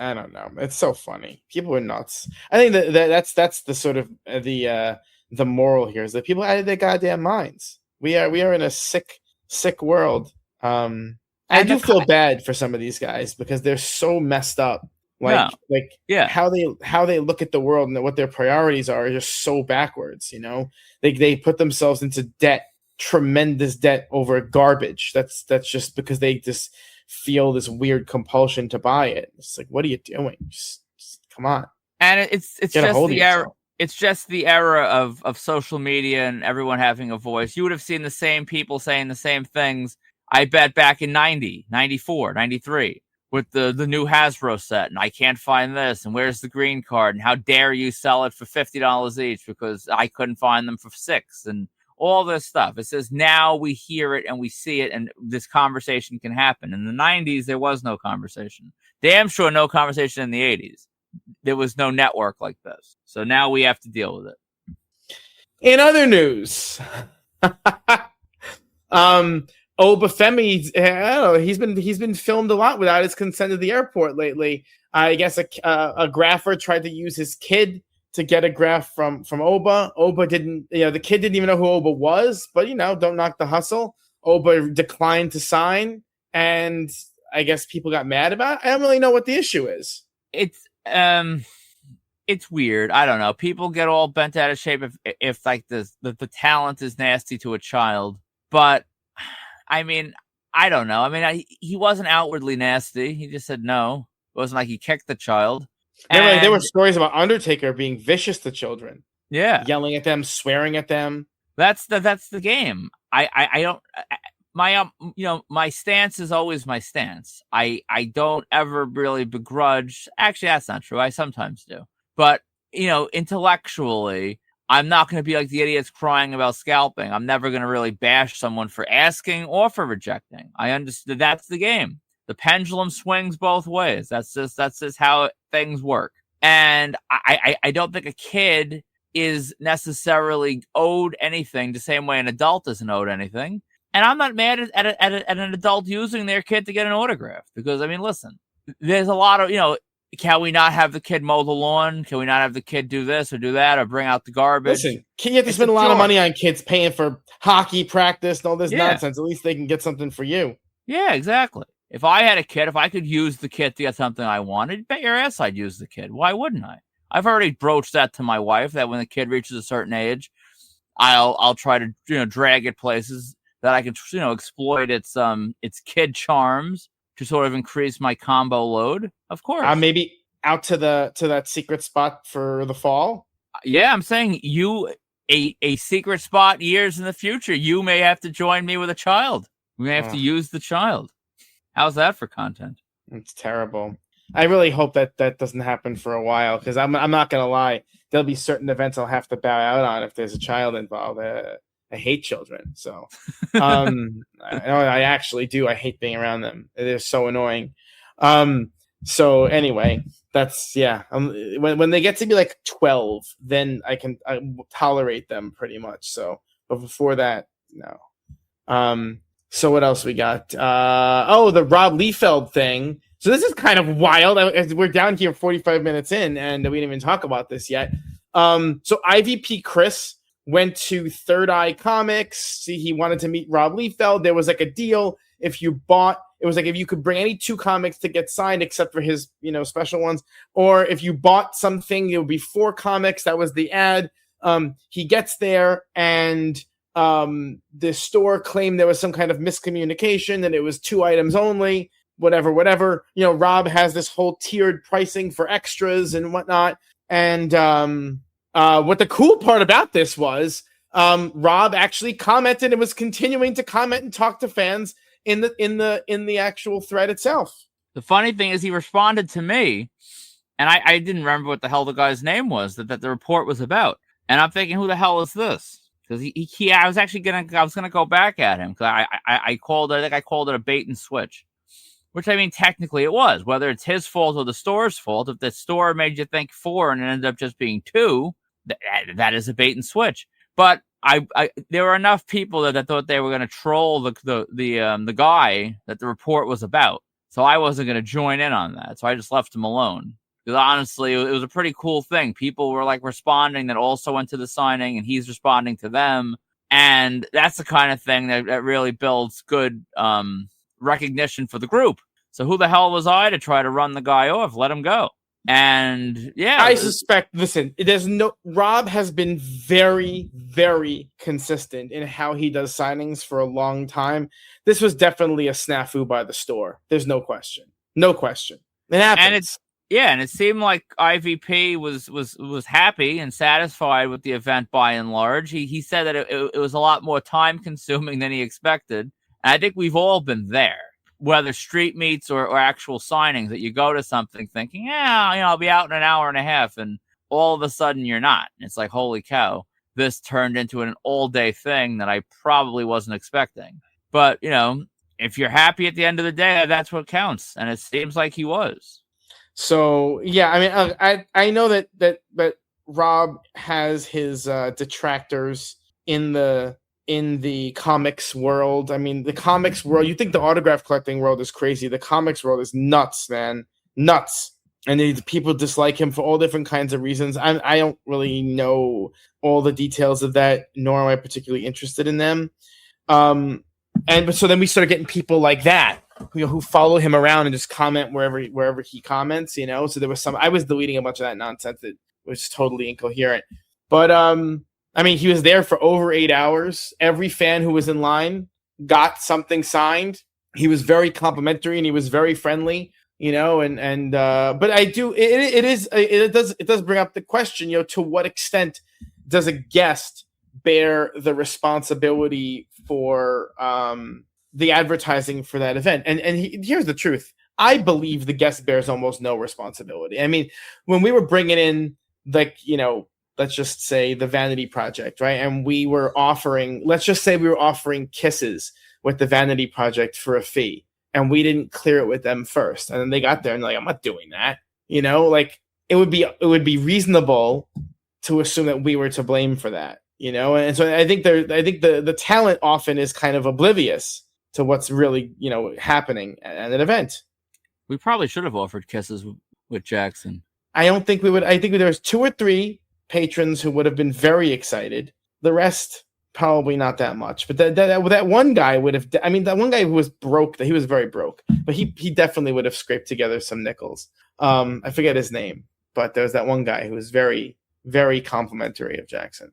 I don't know. It's so funny. People are nuts. I think that's the sort of the moral here is that people out of their goddamn minds. We are in a sick world. I do feel bad for some of these guys because they're so messed up. Like how they look at the world and what their priorities are just so backwards. You know, they put themselves into debt, tremendous debt over garbage. That's just because they just feel this weird compulsion to buy it. It's like, what are you doing? Just come on. And it's just the era. It's just the era of social media and everyone having a voice. You would have seen the same people saying the same things, I bet, back in 90, 94, 93 with the new Hasbro set. And I can't find this. And where's the green card? And how dare you sell it for $50 each because I couldn't find them for $6 and all this stuff. It says now we hear it and we see it and this conversation can happen. In the 90s, there was no conversation. Damn sure no conversation in the 80s. There was no network like this. So now we have to deal with it. In other news, Obafemi, I don't know, he's been filmed a lot without his consent at the airport lately. I guess a grapher tried to use his kid to get a graph from Oba. Oba didn't, the kid didn't even know who Oba was, but don't knock the hustle. Oba declined to sign, and I guess people got mad about it. I don't really know what the issue is. It's weird. I don't know. People get all bent out of shape if like the talent is nasty to a child. But I mean, I don't know. I mean, he wasn't outwardly nasty. He just said no. It wasn't like he kicked the child. There were stories about Undertaker being vicious to children. Yeah, yelling at them, swearing at them. That's the game. I don't. My stance is always my stance. I don't ever really begrudge. Actually, that's not true. I sometimes do. But, intellectually, I'm not going to be like the idiots crying about scalping. I'm never going to really bash someone for asking or for rejecting. I understand that's the game. The pendulum swings both ways. That's just how things work. And I don't think a kid is necessarily owed anything the same way an adult isn't owed anything. And I'm not mad at an adult using their kid to get an autograph because, I mean, listen, there's a lot of, can we not have the kid mow the lawn? Can we not have the kid do this or do that or bring out the garbage? Listen, you have to spend a lot of money on kids paying for hockey practice and all this nonsense. At least they can get something for you. Yeah, exactly. If I had a kid, if I could use the kid to get something I wanted, bet your ass I'd use the kid. Why wouldn't I? I've already broached that to my wife that when the kid reaches a certain age, I'll try to drag it places that I can exploit its kid charms to sort of increase my combo load. Of course, maybe out to that secret spot for the fall. Yeah, I'm saying a secret spot years in the future. You may have to join me with a child. We may have to use the child. How's that for content? It's terrible. I really hope that doesn't happen for a while because I'm not gonna lie. There'll be certain events I'll have to bow out on if there's a child involved. I hate children, so I actually do. I hate being around them. They're so annoying. So anyway, that's when they get to be like 12, then I tolerate them pretty much. So, but before that, no. So what else we got? The Rob Liefeld thing. So this is kind of wild. We're down here 45 minutes in, and we didn't even talk about this yet. So IVP Chris went to Third Eye Comics. See, he wanted to meet Rob Liefeld. There was like a deal. If you could bring any 2 comics to get signed except for his, special ones, or if you bought something, it would be 4 comics. That was the ad. He gets there and the store claimed there was some kind of miscommunication and it was 2 items only, whatever. Rob has this whole tiered pricing for extras and whatnot. And what the cool part about this was, Rob actually commented and was continuing to comment and talk to fans in the actual thread itself. The funny thing is he responded to me, and I didn't remember what the hell the guy's name was that the report was about. And I'm thinking, who the hell is this? Because I was gonna go back at him because I called it a bait and switch, which I mean technically it was. Whether it's his fault or the store's fault, if the store made you think 4 and it ended up just being 2, that is a bait and switch. But there were enough people that thought they were going to troll the guy that the report was about. So I wasn't going to join in on that. So I just left him alone. Because honestly, it was a pretty cool thing. People were like responding that also went to the signing, and he's responding to them. And that's the kind of thing that really builds good recognition for the group. So who the hell was I to try to run the guy off? Let him go. And yeah, I suspect, listen, Rob has been very, very consistent in how he does signings for a long time. This was definitely a snafu by the store. There's no question. No question. It happens. And it seemed like IVP was happy and satisfied with the event by and large. He said that it was a lot more time consuming than he expected. And I think we've all been there. Whether street meets or actual signings, that you go to something thinking, I'll be out in an hour and a half, and all of a sudden you're not. And it's like, holy cow, this turned into an all-day thing that I probably wasn't expecting. But, if you're happy at the end of the day, that's what counts. And it seems like he was. So, yeah, I mean, I know that Rob has his detractors in the comics world. I mean, the comics world, you think the autograph collecting world is crazy. The comics world is nuts, man. Nuts. And people dislike him for all different kinds of reasons. I don't really know all the details of that, nor am I particularly interested in them. But so then we started getting people like that, who follow him around and just comment wherever he comments, So there was I was deleting a bunch of that nonsense that was totally incoherent. But I mean, he was there for over 8 hours. Every fan who was in line got something signed. He was very complimentary and he was very friendly, but I do, it does bring up the question, to what extent does a guest bear the responsibility for the advertising for that event? And here's the truth. I believe the guest bears almost no responsibility. I mean, when we were bringing in, let's just say the Vanity Project, right? And let's just say we were offering kisses with the Vanity Project for a fee, and we didn't clear it with them first. And then they got there and I'm not doing that. It would be reasonable to assume that we were to blame for that, And so I think the talent often is kind of oblivious to what's really, happening at an event. We probably should have offered kisses with Jackson. I don't think we would. I think there was 2 or 3 patrons who would have been very excited. The rest, probably not that much. But that one guy would have. I mean, that one guy who was broke. He was very broke, but he definitely would have scraped together some nickels. I forget his name, but there was that one guy who was very, very complimentary of Jackson.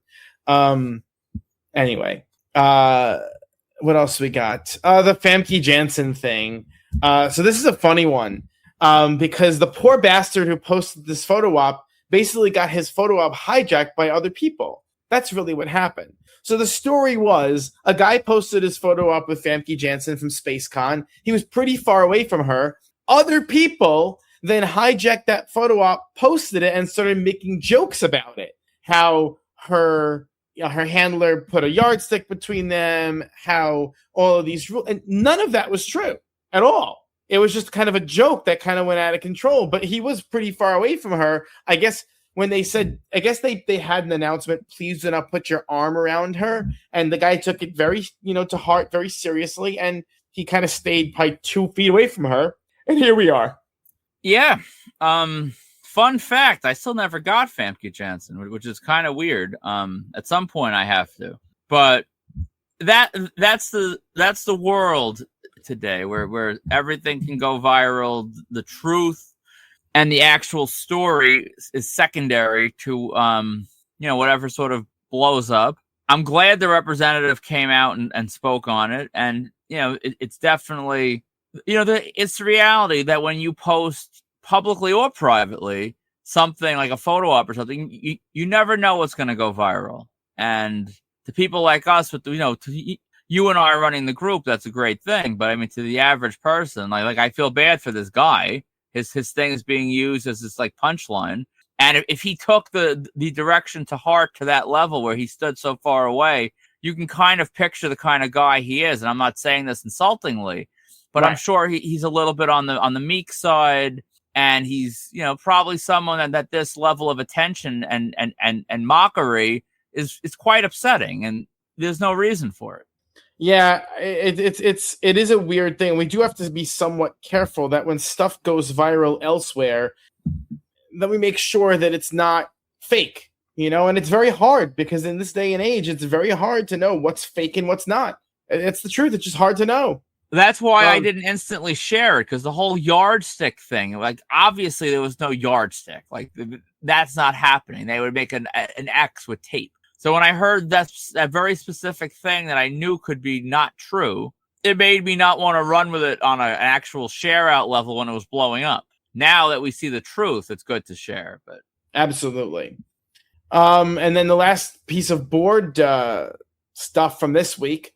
Anyway, what else we got? The Famke Janssen thing. So this is a funny one because the poor bastard who posted this photo op basically got his photo op hijacked by other people. That's really what happened. So the story was a guy posted his photo op with Famke Janssen from SpaceCon. He was pretty far away from her. Other people then hijacked that photo op, posted it, and started making jokes about it. How her handler put a yardstick between them, how all of these rules, and none of that was true at all. It was just kind of a joke that kind of went out of control, but he was pretty far away from her. I guess when they said, they had an announcement, please do not put your arm around her. And the guy took it very, to heart, very seriously. And he kind of stayed probably 2 feet away from her. And here we are. Yeah. Fun fact, I still never got Famke Janssen, which is kind of weird. At some point I have to, but that's the world today where everything can go viral. The truth and the actual story is secondary to whatever sort of blows up. I'm glad the representative came out and spoke on it, and it's definitely it's the reality that when you post publicly or privately something like a photo op or something, you never know what's going to go viral. And to people like us, with you and I running the group, that's a great thing. But I mean, to the average person, like I feel bad for this guy. His thing is being used as this like punchline. And if he took the direction to heart to that level where he stood so far away, you can kind of picture the kind of guy he is. And I'm not saying this insultingly, but right. I'm sure he's a little bit on the meek side, and he's probably someone that this level of attention and mockery is quite upsetting, and there's no reason for it. Yeah, it is a weird thing. We do have to be somewhat careful that when stuff goes viral elsewhere, that we make sure that it's not fake, and it's very hard because in this day and age, it's very hard to know what's fake and what's not. It's the truth. It's just hard to know. That's why I didn't instantly share it, because the whole yardstick thing, like, obviously there was no yardstick. Like, that's not happening. They would make an X with tape. So when I heard that very specific thing that I knew could be not true, it made me not want to run with it on an actual share out level when it was blowing up. Now that we see the truth, it's good to share. But absolutely. And then the last piece of board stuff from this week,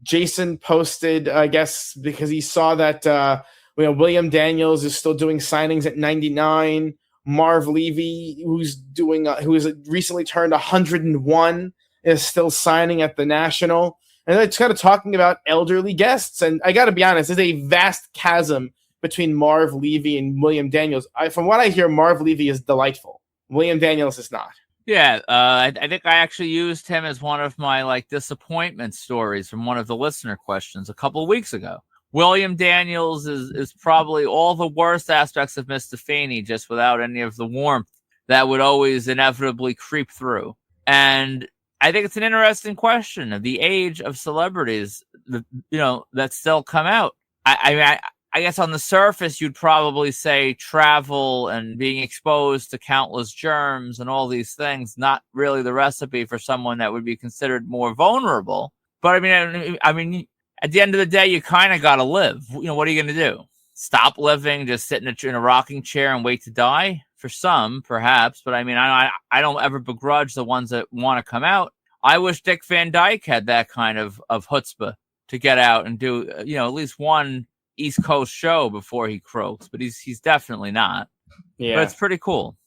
Jason posted, I guess, because he saw that William Daniels is still doing signings at 99. Marv Levy, who has recently turned 101, is still signing at the National. And it's kind of talking about elderly guests. And I got to be honest, there's a vast chasm between Marv Levy and William Daniels. From what I hear, Marv Levy is delightful. William Daniels is not. Yeah, I think I actually used him as one of my disappointment stories from one of the listener questions a couple of weeks ago. William Daniels is probably all the worst aspects of Mr. Feeney, just without any of the warmth that would always inevitably creep through. And I think it's an interesting question of the age of celebrities, that still come out. I guess on the surface, you'd probably say travel and being exposed to countless germs and all these things, not really the recipe for someone that would be considered more vulnerable. But I mean, at the end of the day, you kind of got to live. What are you going to do? Stop living, just sit in a rocking chair and wait to die? For some, perhaps. But I mean, I don't ever begrudge the ones that want to come out. I wish Dick Van Dyke had that kind of chutzpah to get out and do, at least one East Coast show before he croaks, but he's definitely not. Yeah, but it's pretty cool.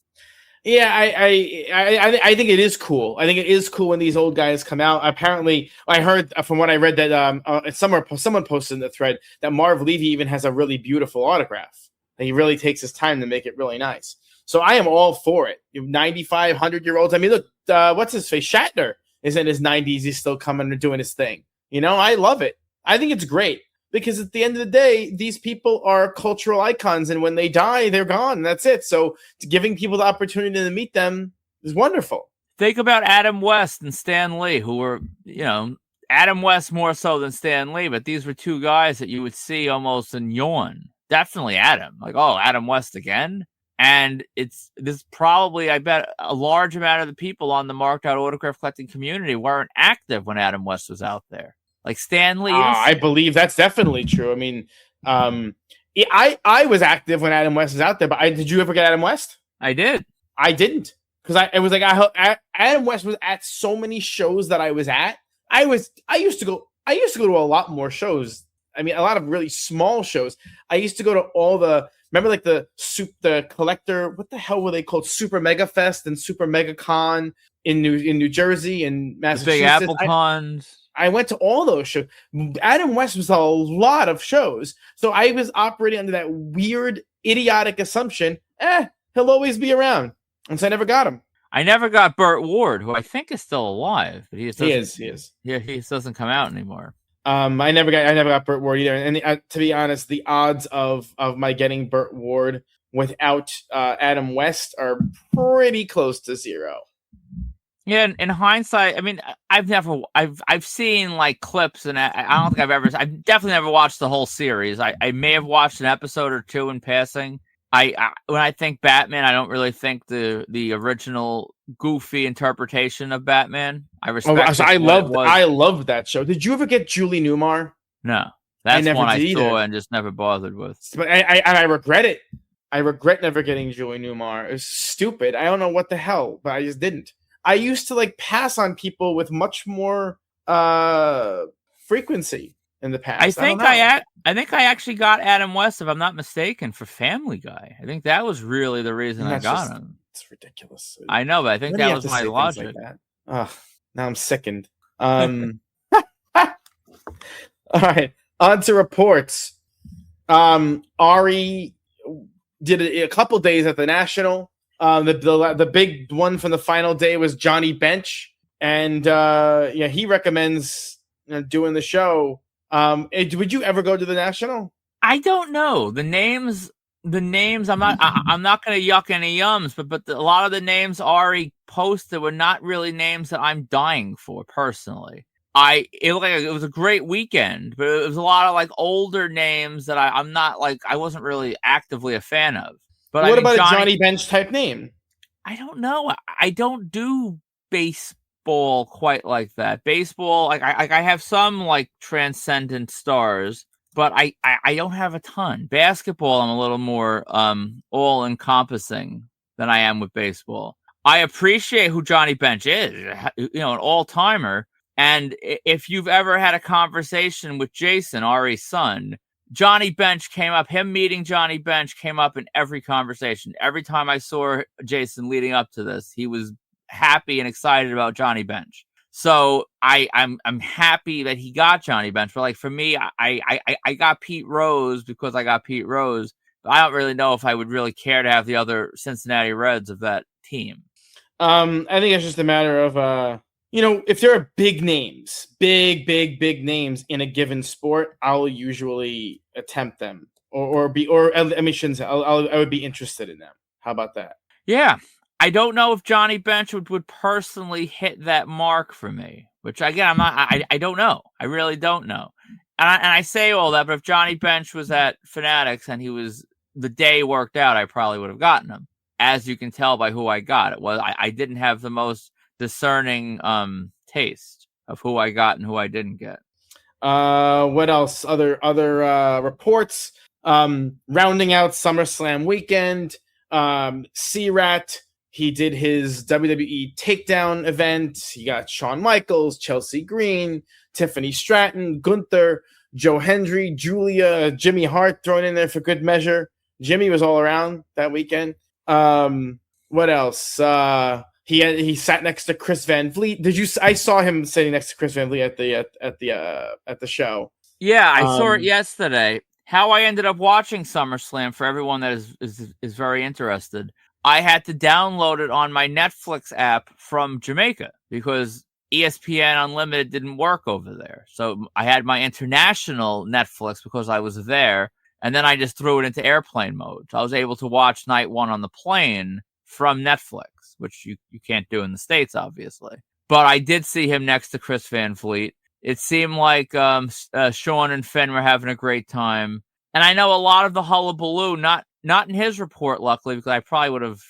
Yeah, I think it is cool. I think it is cool when these old guys come out. Apparently, I heard from what I read that someone posted in the thread that Marv Levy even has a really beautiful autograph. And he really takes his time to make it really nice. So I am all for it. 95, 100-year-olds. I mean, look, what's his face? Shatner is in his 90s. He's still coming and doing his thing. I love it. I think it's great. Because at the end of the day, these people are cultural icons, and when they die, they're gone. That's it. So giving people the opportunity to meet them is wonderful. Think about Adam West and Stan Lee, who were, Adam West more so than Stan Lee, but these were two guys that you would see almost and yawn. Definitely Adam. Adam West again? And this probably, I bet, a large amount of the people on the marked out autograph collecting community weren't active when Adam West was out there. Like Stan Lee. I believe that's definitely true. I mean, I was active when Adam West was out there, but did you ever get Adam West? I did. I didn't, because Adam West was at so many shows that I was at. I used to go to a lot more shows. I mean, a lot of really small shows. I used to go to all remember the collector, what the hell were they called? Super Mega Fest and Super Mega Con in New Jersey and Massachusetts. The Big Apple Cons. I went to all those shows. Adam West was a lot of shows. So I was operating under that weird, idiotic assumption, he'll always be around. And so I never got him. I never got Burt Ward, who I think is still alive. But he is. Yeah, he doesn't come out anymore. I never got Burt Ward either. And to be honest, the odds of my getting Burt Ward without Adam West are pretty close to zero. Yeah, in hindsight, I mean, I've seen clips, and I don't think I've definitely never watched the whole series. I may have watched an episode or two in passing. When I think Batman, I don't really think the original goofy interpretation of Batman. I respect. I loved that show. Did you ever get Julie Newmar? No, that's one I saw and just never bothered with. But I regret it. I regret never getting Julie Newmar. It was stupid. I don't know what the hell, but I just didn't. I used to pass on people with much more frequency in the past. I think I actually got Adam West, if I'm not mistaken, for Family Guy. I think that was really the reason I got him. It's ridiculous. I know, but I think that was my logic. Now I'm sickened. All right, on to reports. Ari did a couple days at the National. The big one from the final day was Johnny Bench, and he recommends doing the show. Would you ever go to the National? I don't know the names. The names, I'm not going to yuck any yums, but a lot of the names Ari posted were not really names that I'm dying for personally. It looked like it was a great weekend, but it was a lot of like older names that I'm not like, I wasn't really actively a fan of. But what about a Johnny Bench type name? I don't know. I don't do baseball quite like that. Baseball, like I have some like transcendent stars, but I don't have a ton. Basketball, I'm a little more all encompassing than I am with baseball. I appreciate who Johnny Bench is, an all timer. And if you've ever had a conversation with Jason, Ari's son, Johnny Bench came up. Him meeting Johnny Bench came up in every conversation. Every time I saw Jason leading up to this, he was happy and excited about Johnny Bench. So I'm happy that he got Johnny Bench. But like for me, I got Pete Rose because I got Pete Rose. But I don't really know if I would really care to have the other Cincinnati Reds of that team. I think it's just a matter of if there are big names, big names in a given sport, I'll usually attempt them I would be interested in them. How about that? Yeah. I don't know if Johnny Bench would personally hit that mark for me, which again, I don't know. I really don't know. And I say all that, but if Johnny Bench was at Fanatics and the day worked out, I probably would have gotten him. As you can tell by who I got. It was I didn't have the most discerning taste of who I got and who I didn't get. What else? Other reports. Rounding out SummerSlam weekend. C-Rat. He did his WWE takedown event. He got Shawn Michaels, Chelsea Green, Tiffany Stratton, Gunther, Joe Hendry, Julia, Jimmy Hart thrown in there for good measure. Jimmy was all around that weekend. What else? He sat next to Chris Van Vliet. I saw him sitting next to Chris Van Vliet at the show. Yeah, I saw it yesterday. How I ended up watching SummerSlam for everyone that is very interested. I had to download it on my Netflix app from Jamaica because ESPN Unlimited didn't work over there. So I had my international Netflix because I was there, and then I just threw it into airplane mode. So I was able to watch night one on the plane from Netflix, which you can't do in the States, obviously. But I did see him next to Chris Van Vliet. It seemed like Sean and Finn were having a great time. And I know a lot of the hullabaloo, not in his report, luckily, because I probably would have,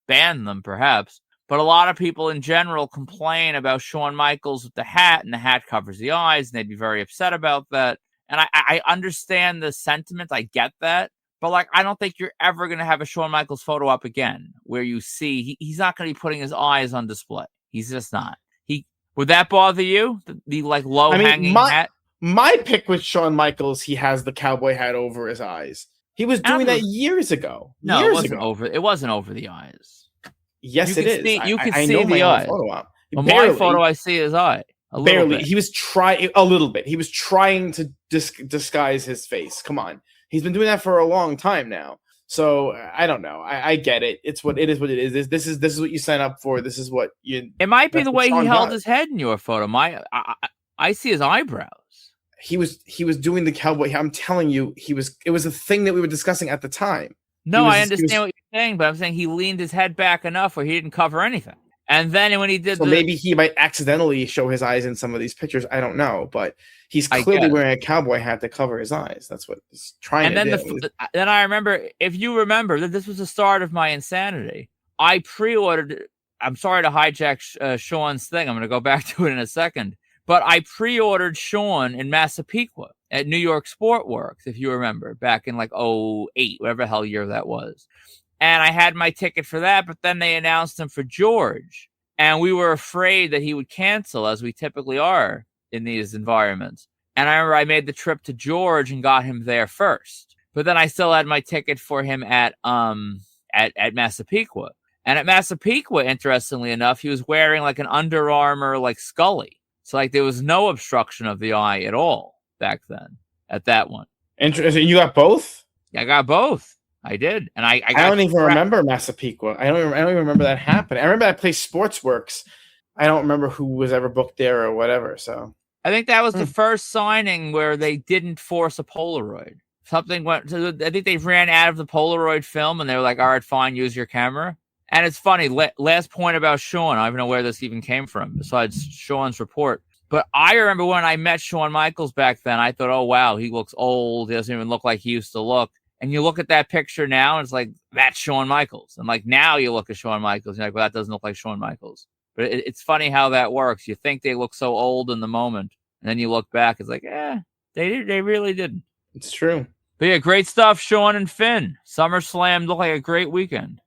banned them perhaps. But a lot of people in general complain about Shawn Michaels with the hat, and the hat covers the eyes, and they'd be very upset about that. And I understand the sentiment. I get that. But, I don't think you're ever going to have a Shawn Michaels photo up again where you see he's not going to be putting his eyes on display. He's just not. Would that bother you? The low-hanging hat? My pick with Shawn Michaels, he has the cowboy hat over his eyes. He was doing that years ago. No, it wasn't over the eyes. Yes, it is. You can see the eye. On my photo, I see his eye. Barely. He was trying a little bit. He was trying to disguise his face. Come on. He's been doing that for a long time now. So I don't know. I get it. It's what it is. What it is. This is what you sign up for. This is what you. It might be the way he held his head in your photo. I see his eyebrows. He was doing the cowboy. I'm telling you, it was a thing that we were discussing at the time. No, I understand what you're saying, but I'm saying he leaned his head back enough where he didn't cover anything. And then when he did, maybe he might accidentally show his eyes in some of these pictures. I don't know, but he's clearly wearing a cowboy hat to cover his eyes. That's what he's trying to do. Then I remember, if you remember, that this was the start of my insanity. I pre-ordered. I'm sorry to hijack Sean's thing. I'm going to go back to it in a second. But I pre-ordered Sean in Massapequa at New York Sport Works, if you remember, back in 2008, whatever the hell year that was. And I had my ticket for that, but then they announced him for George. And we were afraid that he would cancel, as we typically are in these environments. And I remember I made the trip to George and got him there first. But then I still had my ticket for him at Massapequa. And at Massapequa, interestingly enough, he was wearing an Under Armour Scully. So there was no obstruction of the eye at all back then at that one. Interesting. You got both? I got both. I did. And I don't even remember Massapequa. I don't even remember that happening. I remember I played Sportsworks. I don't remember who was ever booked there or whatever. So I think that was the first signing where they didn't force a Polaroid. Something went. I think they ran out of the Polaroid film, and they were like, "All right, fine, use your camera." And it's funny. Last point about Shawn. I don't even know where this even came from, besides Shawn's report. But I remember when I met Shawn Michaels back then, I thought, "Oh wow, he looks old. He doesn't even look like he used to look." And you look at that picture now, and it's like, that's Shawn Michaels. And like now, you look at Shawn Michaels, and you're like, "Well, that doesn't look like Shawn Michaels." But it's funny how that works. You think they look so old in the moment, and then you look back, it's like, they really didn't. It's true. But yeah, great stuff, Shawn and Finn. SummerSlam looked like a great weekend.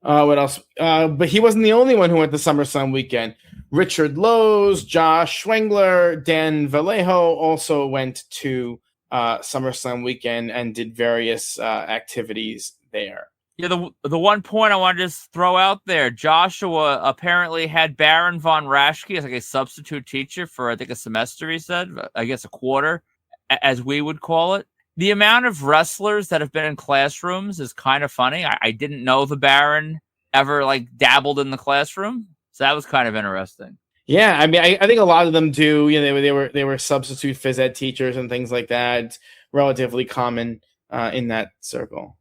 What else? But he wasn't the only one who went to SummerSlam weekend. Richard Lowe's, Josh Schwengler, Dan Vallejo also went to SummerSlam weekend and did various activities there. Yeah, the one point I want to just throw out there, Joshua apparently had Baron Von Raschke as like a substitute teacher for, I think, a semester, he said. I guess a quarter, as we would call it. The amount of wrestlers that have been in classrooms is kind of funny. I didn't know the Baron ever like dabbled in the classroom, so that was kind of interesting. Yeah, I mean, I think a lot of them do. You know, they were substitute phys ed teachers and things like that. It's relatively common in that circle.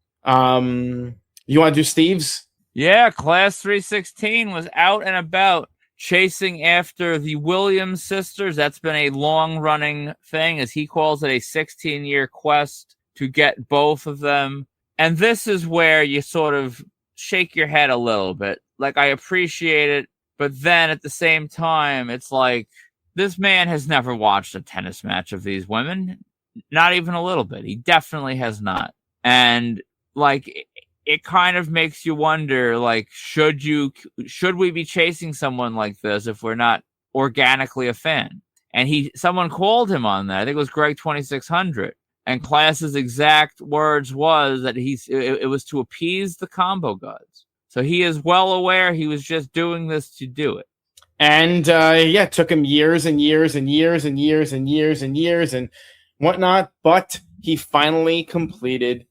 You want to do Steve's? Yeah, Class 316 was out and about chasing after the Williams sisters. That's been a long-running thing, as he calls it, a 16-year quest to get both of them. And this is where you sort of shake your head a little bit. Like, I appreciate it, but then at the same time, it's like, this man has never watched a tennis match of these women. Not even a little bit. He definitely has not. And, like, it kind of makes you wonder, like, should we be chasing someone like this if we're not organically a fan? And someone called him on that. I think it was Greg 2600. And Class's exact words was that it was to appease the combo gods. So he is well aware he was just doing this to do it. And it took him years and years and years and years and years and years and whatnot, but he finally completed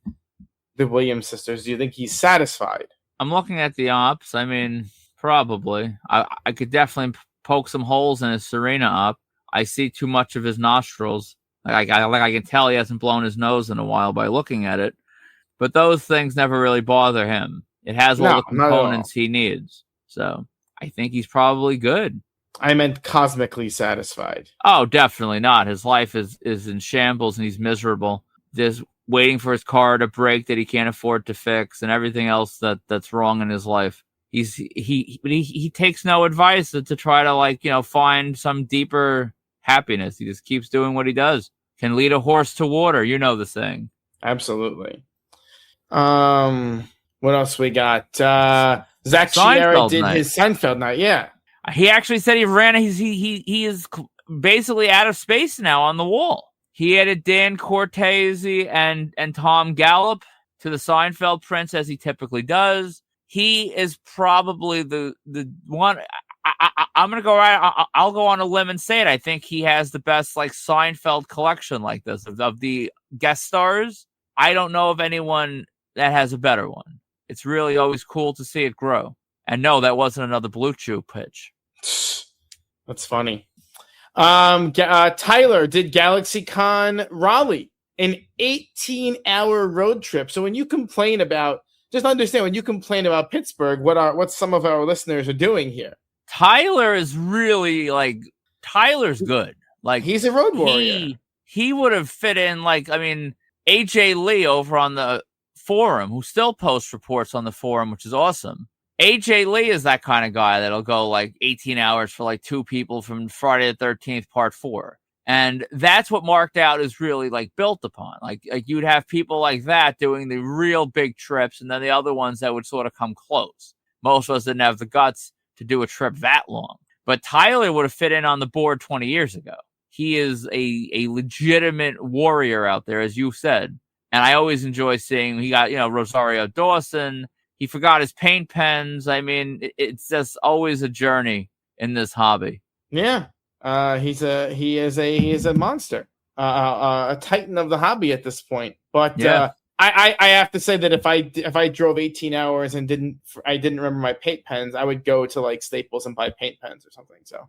the Williams sisters. Do you think he's satisfied? I'm looking at the ops. I mean, probably. I could definitely poke some holes in his Serena op. I see too much of his nostrils. I can tell he hasn't blown his nose in a while by looking at it. But those things never really bother him. It has all the components he needs. So I think he's probably good. I meant cosmically satisfied. Oh, definitely not. His life is in shambles and he's miserable. Just waiting for his car to break that he can't afford to fix and everything else that's wrong in his life. He takes no advice to try to find some deeper happiness. He just keeps doing what he does. Can lead a horse to water. You know the saying. Absolutely. What else we got? Zach Sierra did his Seinfeld night. Yeah. He actually said he is basically out of space now on the wall. He added Dan Cortese and Tom Gallup to the Seinfeld Prince, as he typically does. He is probably the one. I'm gonna go right. I'll go on a limb and say it. I think he has the best Seinfeld collection like this of the guest stars. I don't know of anyone that has a better one. It's really always cool to see it grow. And no, that wasn't another Blue Chew pitch. That's funny. Tyler did GalaxyCon Raleigh, an 18-hour road trip. So when you complain about, just understand, when you complain about Pittsburgh, what some of our listeners are doing here. Tyler is really Tyler's good. He's a road warrior. He would have fit in AJ Lee over on the forum, who still posts reports on the forum, which is awesome. AJ Lee is that kind of guy that'll go 18 hours for two people from Friday the 13th part 4. And that's what Marked Out is really built upon. You'd have people like that doing the real big trips, and then the other ones that would sort of come close. Most of us didn't have the guts to do a trip that long. But Tyler would have fit in on the board 20 years ago. He is a legitimate warrior out there, as you said. And I always enjoy seeing he got, Rosario Dawson. He forgot his paint pens. I mean, it's just always a journey in this hobby. Yeah. He is a monster, a titan of the hobby at this point. But yeah. I have to say that if I drove 18 hours and didn't remember my paint pens, I would go to Staples and buy paint pens or something. So,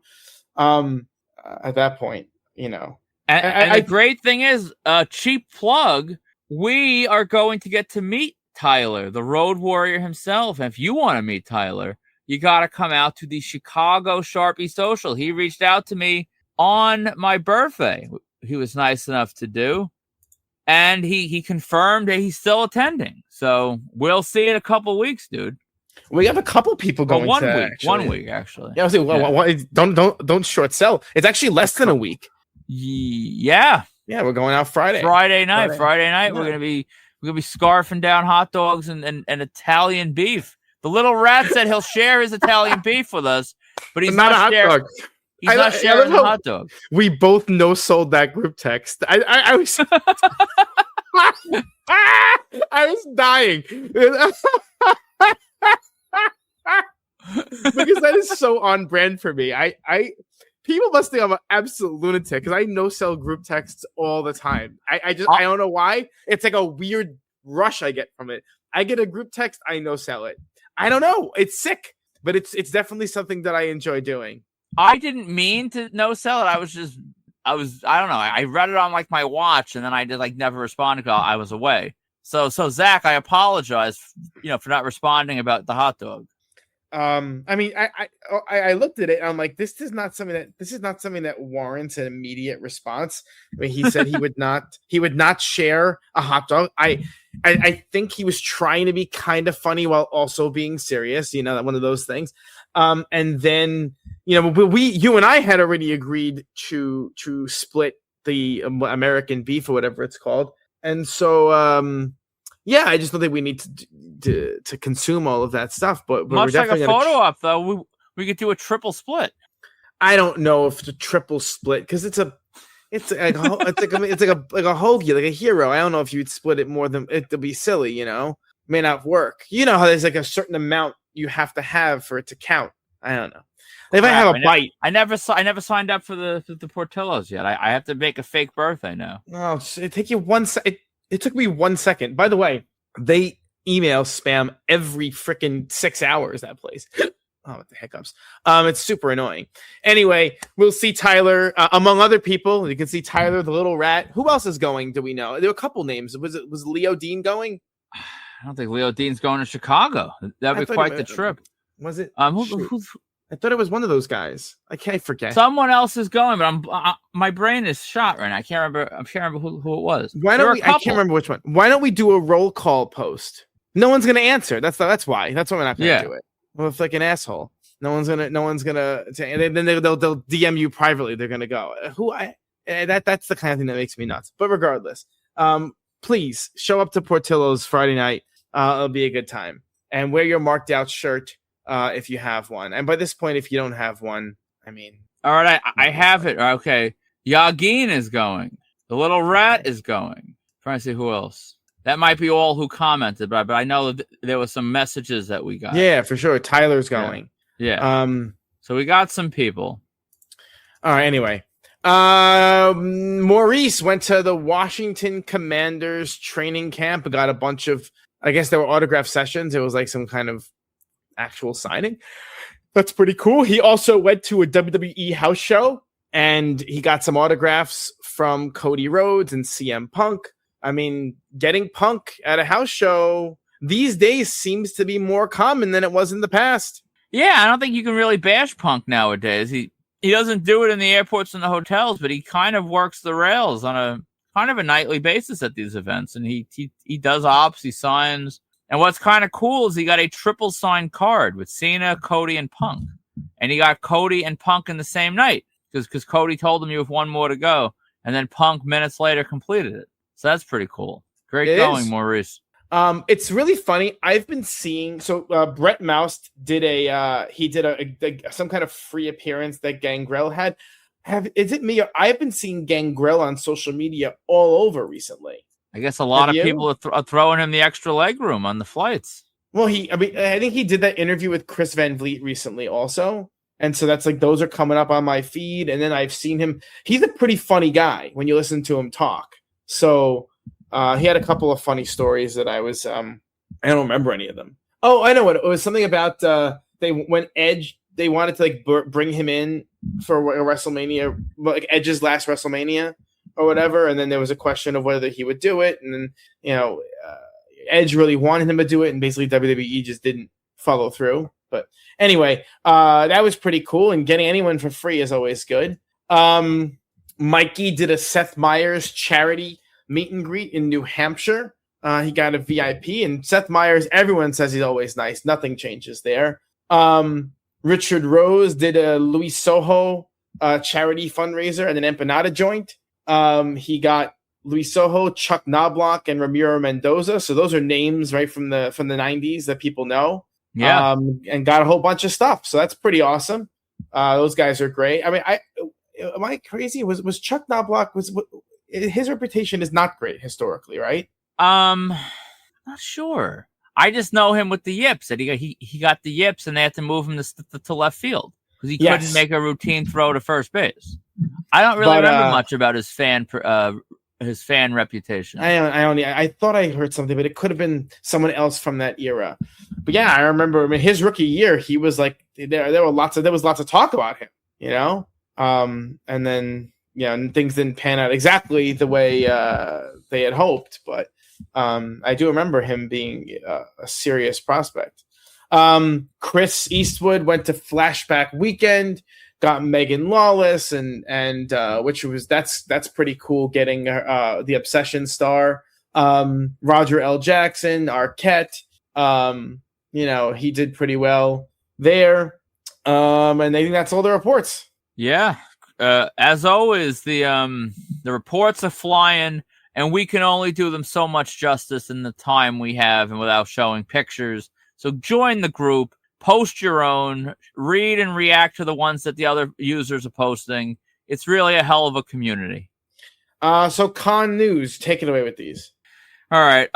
at that point, you know. And the great thing is, cheap plug, we are going to get to meet Tyler, the road warrior himself. And if you want to meet Tyler, you got to come out to the Chicago Sharpie Social. He reached out to me on my birthday. He was nice enough to do. And he confirmed that he's still attending. So we'll see in a couple weeks, dude. We have a couple people going. One week actually. Yeah, I was saying, don't short sell. It's actually less than a week. Yeah, we're going out Friday. Friday night. We're gonna be scarfing down hot dogs and Italian beef. The little rat said he'll share his Italian beef with us, but he's not sharing. Hot dog. He's not sharing the hot dog. We both no-sold that group text. I was I was dying. Because that is so on brand for me. People must think I'm an absolute lunatic because I no-sell group texts all the time. I don't know why. It's like a weird rush I get from it. I get a group text, I no-sell it. I don't know. It's sick, but it's definitely something that I enjoy doing. I didn't mean to no-sell it. I don't know. I read it on like my watch, and then I did like never respond because I was away. So Zach, I apologize, for not responding about the hot dog. I mean, I looked at it and I'm like, this is not something that warrants an immediate response. I mean, he said he would not share a hot dog. I think he was trying to be kind of funny while also being serious, one of those things. And then, you and I had already agreed to split the American beef or whatever it's called. And so, I just don't think we need to consume all of that stuff. But much like a photo op, though, we could do a triple split. I don't know if it's a triple split because it's like a hoagie, like a hero. I don't know if you'd split it more than it'll be silly. May not work. You know how there's like a certain amount you have to have for it to count. I don't know. If I have a bite, I never signed up for the Portillo's yet. I have to make a fake birthday now. Oh, it take you 1 second. It took me 1 second. By the way, they email spam every freaking 6 hours, that place. Oh, what the hiccups. It's super annoying. Anyway, we'll see Tyler, among other people. You can see Tyler, the little rat. Who else is going? Do we know? There were a couple names. Was Leo Dean going? I don't think Leo Dean's going to Chicago. That'd be quite the trip. Was it? I thought it was one of those guys. I can't forget. Someone else is going, but my brain is shot right now. I can't remember who it was. I can't remember which one. Why don't we do a roll call post? No one's gonna answer. That's why. That's why we're not gonna do it. Well, it's like an asshole. No one's gonna. And then they'll DM you privately. They're gonna go. That's the kind of thing that makes me nuts. But regardless, please show up to Portillo's Friday night. It'll be a good time. And wear your marked out shirt. If you have one, and by this point, if you don't have one, I mean, all right, I have it. Okay, Yagin is going. The little rat is going. Trying to see who else. That might be all who commented, but I know that there was some messages that we got. Yeah, for sure. Tyler's going. Yeah. So we got some people. All right. Anyway, Maurice went to the Washington Commanders training camp. Got a bunch of. I guess there were autograph sessions. It was like some kind of actual signing. That's pretty cool. He also went to a WWE house show and he got some autographs from Cody Rhodes and CM Punk. I mean, getting Punk at a house show these days seems to be more common than it was in the past. Yeah, I don't think you can really bash Punk nowadays. He doesn't do it in the airports and the hotels, but he kind of works the rails on a kind of a nightly basis at these events. And he does ops, he signs. And what's kind of cool is he got a triple signed card with Cena, Cody, and Punk. And he got Cody and Punk in the same night because Cody told him you have one more to go. And then Punk minutes later completed it. So that's pretty cool. Great going, Maurice. It's really funny. I've been seeing Brett Mouse did some kind of free appearance that Gangrel had. Is it me? I've been seeing Gangrel on social media all over recently. I guess a lot of people are throwing him the extra leg room on the flights. Well, I think he did that interview with Chris Van Vliet recently also. And so that's like, those are coming up on my feed. And then I've seen him. He's a pretty funny guy when you listen to him talk. So he had a couple of funny stories that I don't remember any of them. Oh, I know what it was. Something about when Edge, they wanted to like bring him in for a WrestleMania, like Edge's last WrestleMania or whatever, and then there was a question of whether he would do it, and then Edge really wanted him to do it, and basically WWE just didn't follow through. But anyway, that was pretty cool, and getting anyone for free is always good. Mikey did a Seth Meyers charity meet and greet in New Hampshire. He got a VIP, and Seth Meyers, everyone says he's always nice. Nothing changes there. Richard Rose did a Luis Soho charity fundraiser at an empanada joint. He got Luis Soho, Chuck Knobloch, and Ramiro Mendoza. So those are names right from the 90s that people know. Yeah. And got a whole bunch of stuff. So that's pretty awesome. Those guys are great. I mean, am I crazy? Was Chuck Knobloch his reputation is not great historically, right? Not sure. I just know him with the yips. That he got the yips, and they had to move him to left field because he couldn't make a routine throw to first base. I don't really remember much about his fan reputation. I thought I heard something, but it could have been someone else from that era. But yeah, I remember. I mean, his rookie year, he was like there was lots of talk about him, and then and things didn't pan out exactly the way they had hoped, but. I do remember him being a serious prospect. Chris Eastwood went to Flashback Weekend, got Megan Lawless, and that's pretty cool. Getting the Obsession star, Roger L. Jackson, Arquette. He did pretty well there. And I think that's all the reports. Yeah. As always, the reports are flying. And we can only do them so much justice in the time we have and without showing pictures. So join the group, post your own, read and react to the ones that the other users are posting. It's really a hell of a community. So con news, take it away with these. All right.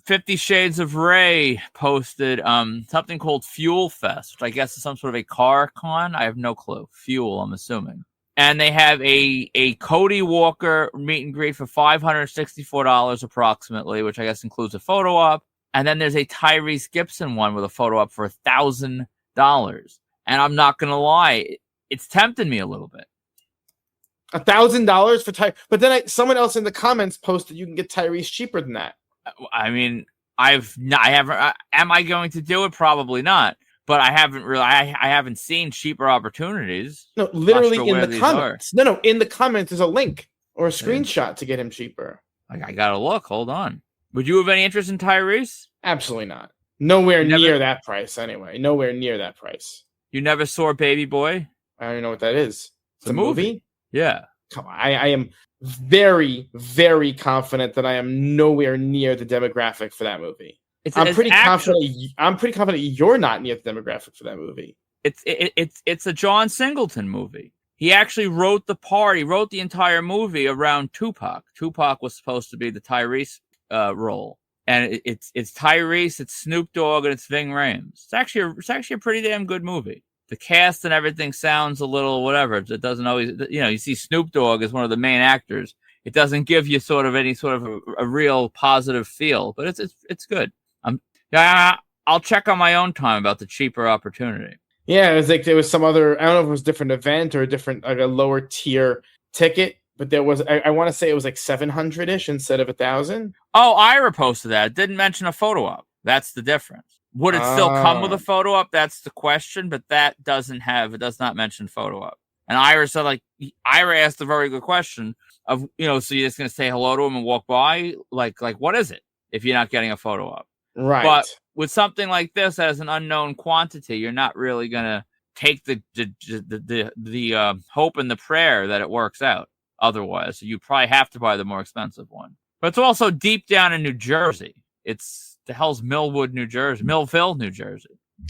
50 Shades of Ray posted something called Fuel Fest, which I guess is some sort of a car con. I have no clue. Fuel, I'm assuming. And they have a Cody Walker meet and greet for $564 approximately, which I guess includes a photo op. And then there's a Tyrese Gibson one with a photo op for $1,000. And I'm not going to lie, it's tempting me a little bit. $1,000 for Tyrese? But then someone else in the comments posted you can get Tyrese cheaper than that. I mean, am I going to do it? Probably not. But I haven't seen cheaper opportunities. No, literally in the comments. No, in the comments there's a link or a screenshot to get him cheaper. I gotta look. Hold on. Would you have any interest in Tyrese? Absolutely not. Nowhere near that price anyway. Nowhere near that price. You never saw Baby Boy? I don't even know what that is. It's a movie? Yeah. Come on. I am very, very confident that I am nowhere near the demographic for that movie. I'm pretty confident you're not near the demographic for that movie. It's a John Singleton movie. He actually wrote the part. He wrote the entire movie around Tupac. Tupac was supposed to be the Tyrese role, and it's Tyrese, it's Snoop Dogg, and it's Ving Rhames. It's actually a pretty damn good movie. The cast and everything sounds a little whatever. It doesn't always, you see Snoop Dogg as one of the main actors. It doesn't give you sort of any sort of a real positive feel, but it's good. I'll check on my own time about the cheaper opportunity. Yeah, it was like there was some other, I don't know if it was a different event or a lower tier ticket, but there was, I want to say it was like 700-ish instead of 1,000. Oh, Ira posted that. It didn't mention a photo op. That's the difference. Would it still come with a photo op? That's the question, but it does not mention photo op. And Ira said, Ira asked a very good question of, so you're just going to say hello to him and walk by? Like, what is it if you're not getting a photo op? Right. But with something like this as an unknown quantity, you're not really going to take the hope and the prayer that it works out. Otherwise, so you probably have to buy the more expensive one. But it's also deep down in New Jersey. It's the hell's Millville, New Jersey.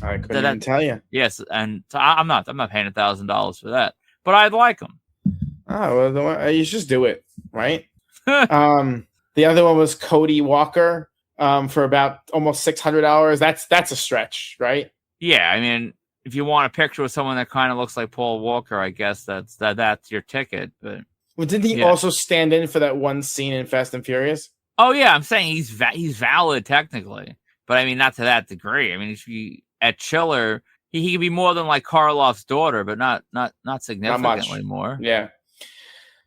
I couldn't even tell you. Yes, and so I'm not paying $1,000 for that. But I'd like them. Oh, well, you should just do it, right? The other one was Cody Walker. For about almost $600. That's a stretch, right? Yeah, I mean, if you want a picture with someone that kind of looks like Paul Walker, I guess that's your ticket. But didn't he also stand in for that one scene in Fast and Furious? Oh yeah, I'm saying he's valid technically, but I mean not to that degree. I mean, at Chiller, he could be more than like Karloff's daughter, but not significantly more. Yeah.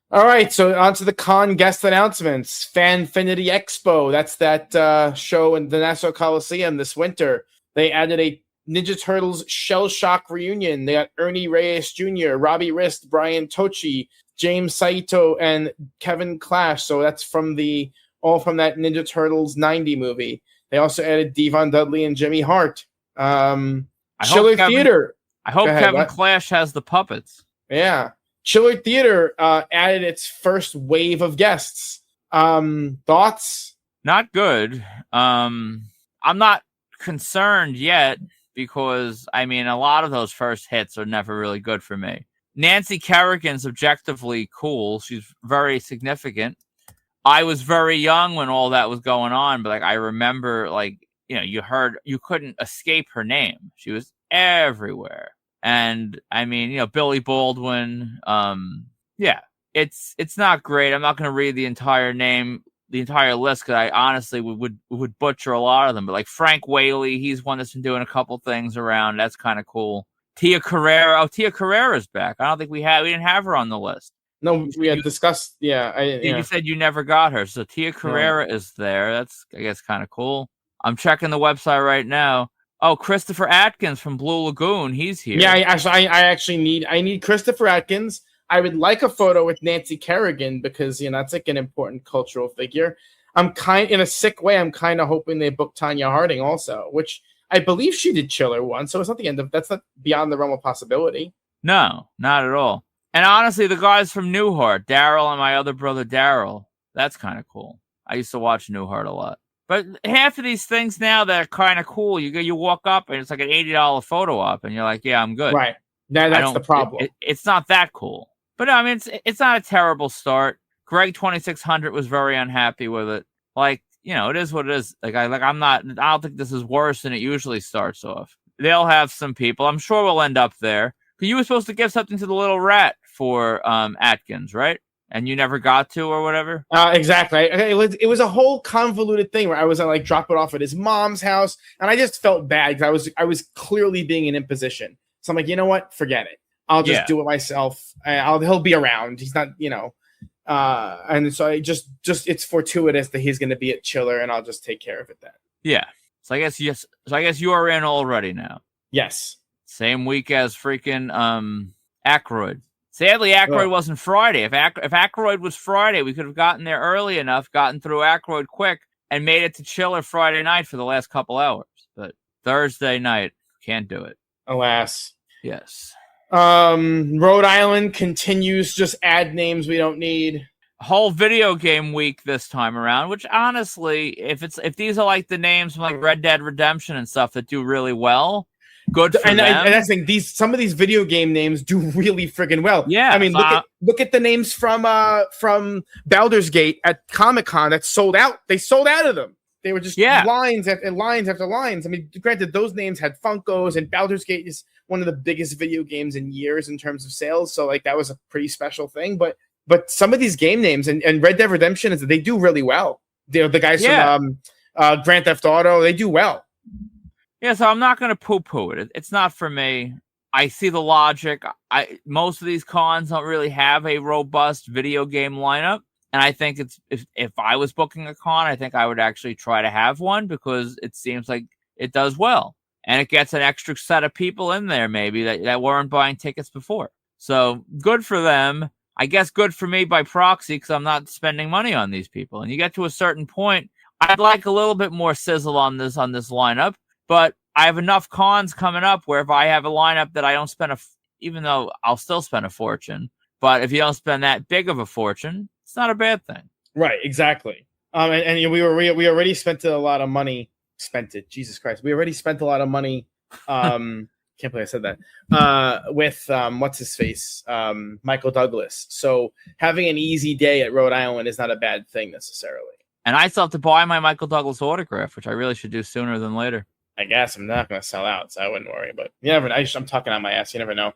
All right, so on to the con guest announcements. Fanfinity Expo. That's that show in the Nassau Coliseum this winter. They added a Ninja Turtles Shell Shock reunion. They got Ernie Reyes Jr., Robbie Rist, Brian Tochi, James Saito, and Kevin Clash. So that's all from that Ninja Turtles 90 movie. They also added Devon Dudley and Jimmy Hart. Chiller Theater. I hope Kevin Clash has the puppets. Yeah. Chiller Theater added its first wave of guests. Thoughts? Not good. I'm not concerned yet because, I mean, a lot of those first hits are never really good for me. Nancy Kerrigan's objectively cool. She's very significant. I was very young when all that was going on, but like I remember, like, you couldn't escape her name. She was everywhere. And I mean, Billy Baldwin, it's not great. I'm not going to read the entire list because I honestly would butcher a lot of them. But like Frank Whaley, he's one that's been doing a couple things around. That's kind of cool. Tia Carrera. Oh, Tia Carrera's back. I don't think we didn't have her on the list. No, we had discussed. Yeah, you said you never got her. So Tia Carrera is there. That's, I guess, kind of cool. I'm checking the website right now. Oh, Christopher Atkins from Blue Lagoon. He's here. Yeah, I need Christopher Atkins. I would like a photo with Nancy Kerrigan because, that's like an important cultural figure. In a sick way, I'm kind of hoping they book Tanya Harding also, which I believe she did Chiller once. So it's not the end of, that's not beyond the realm of possibility. No, not at all. And honestly, the guys from Newhart, Daryl and my other brother, Daryl, that's kind of cool. I used to watch Newhart a lot. But half of these things now that are kind of cool, you walk up and it's like an $80 photo op, and you're like, yeah, I'm good. Right. Now that's the problem. It's not that cool. But I mean, it's not a terrible start. Greg 2600 was very unhappy with it. Like, it is what it is. I don't think this is worse than it usually starts off. They'll have some people. I'm sure we'll end up there. You were supposed to give something to the little rat for Atkins, right? And you never got to, or whatever? Exactly. It was a whole convoluted thing where I was like drop it off at his mom's house, and I just felt bad because I was clearly being an imposition. So I'm like, you know what? Forget it. I'll just do it myself. He'll be around. He's not, and so I just it's fortuitous that he's going to be at Chiller, and I'll just take care of it then. Yeah. So I guess you are in already now. Yes. Same week as freaking Aykroyd. Sadly, Aykroyd wasn't Friday. If Aykroyd was Friday, we could have gotten there early enough, gotten through Aykroyd quick, and made it to Chiller Friday night for the last couple hours. But Thursday night, can't do it. Alas. Yes. Rhode Island continues just add names we don't need. Whole video game week this time around, which honestly, if these are like the names from like Red Dead Redemption and stuff that do really well, good for them. And that's the thing. Some of these video game names do really friggin' well. Yeah, I mean, look at the names from Baldur's Gate at Comic-Con that sold out. They sold out of them. They were just lines after lines after lines. I mean, granted, those names had Funkos, and Baldur's Gate is one of the biggest video games in years in terms of sales. So like that was a pretty special thing. But some of these game names and Red Dead Redemption they do really well. The guys from Grand Theft Auto, they do well. Yeah, so I'm not going to poo-poo it. It's not for me. I see the logic. Most of these cons don't really have a robust video game lineup. And I think if I was booking a con, I think I would actually try to have one because it seems like it does well. And it gets an extra set of people in there maybe that weren't buying tickets before. So good for them. I guess good for me by proxy because I'm not spending money on these people. And you get to a certain point, I'd like a little bit more sizzle on this lineup. But I have enough cons coming up where if I have a lineup that I don't spend even though I'll still spend a fortune, but if you don't spend that big of a fortune, it's not a bad thing. Right, exactly. And we already spent a lot of money. Jesus Christ. We already spent a lot of money. Can't believe I said that. With what's his face? Michael Douglas. So having an easy day at Rhode Island is not a bad thing necessarily. And I still have to buy my Michael Douglas autograph, which I really should do sooner than later. I guess I'm not going to sell out, so I wouldn't worry. But you never know. I'm talking on my ass. You never know.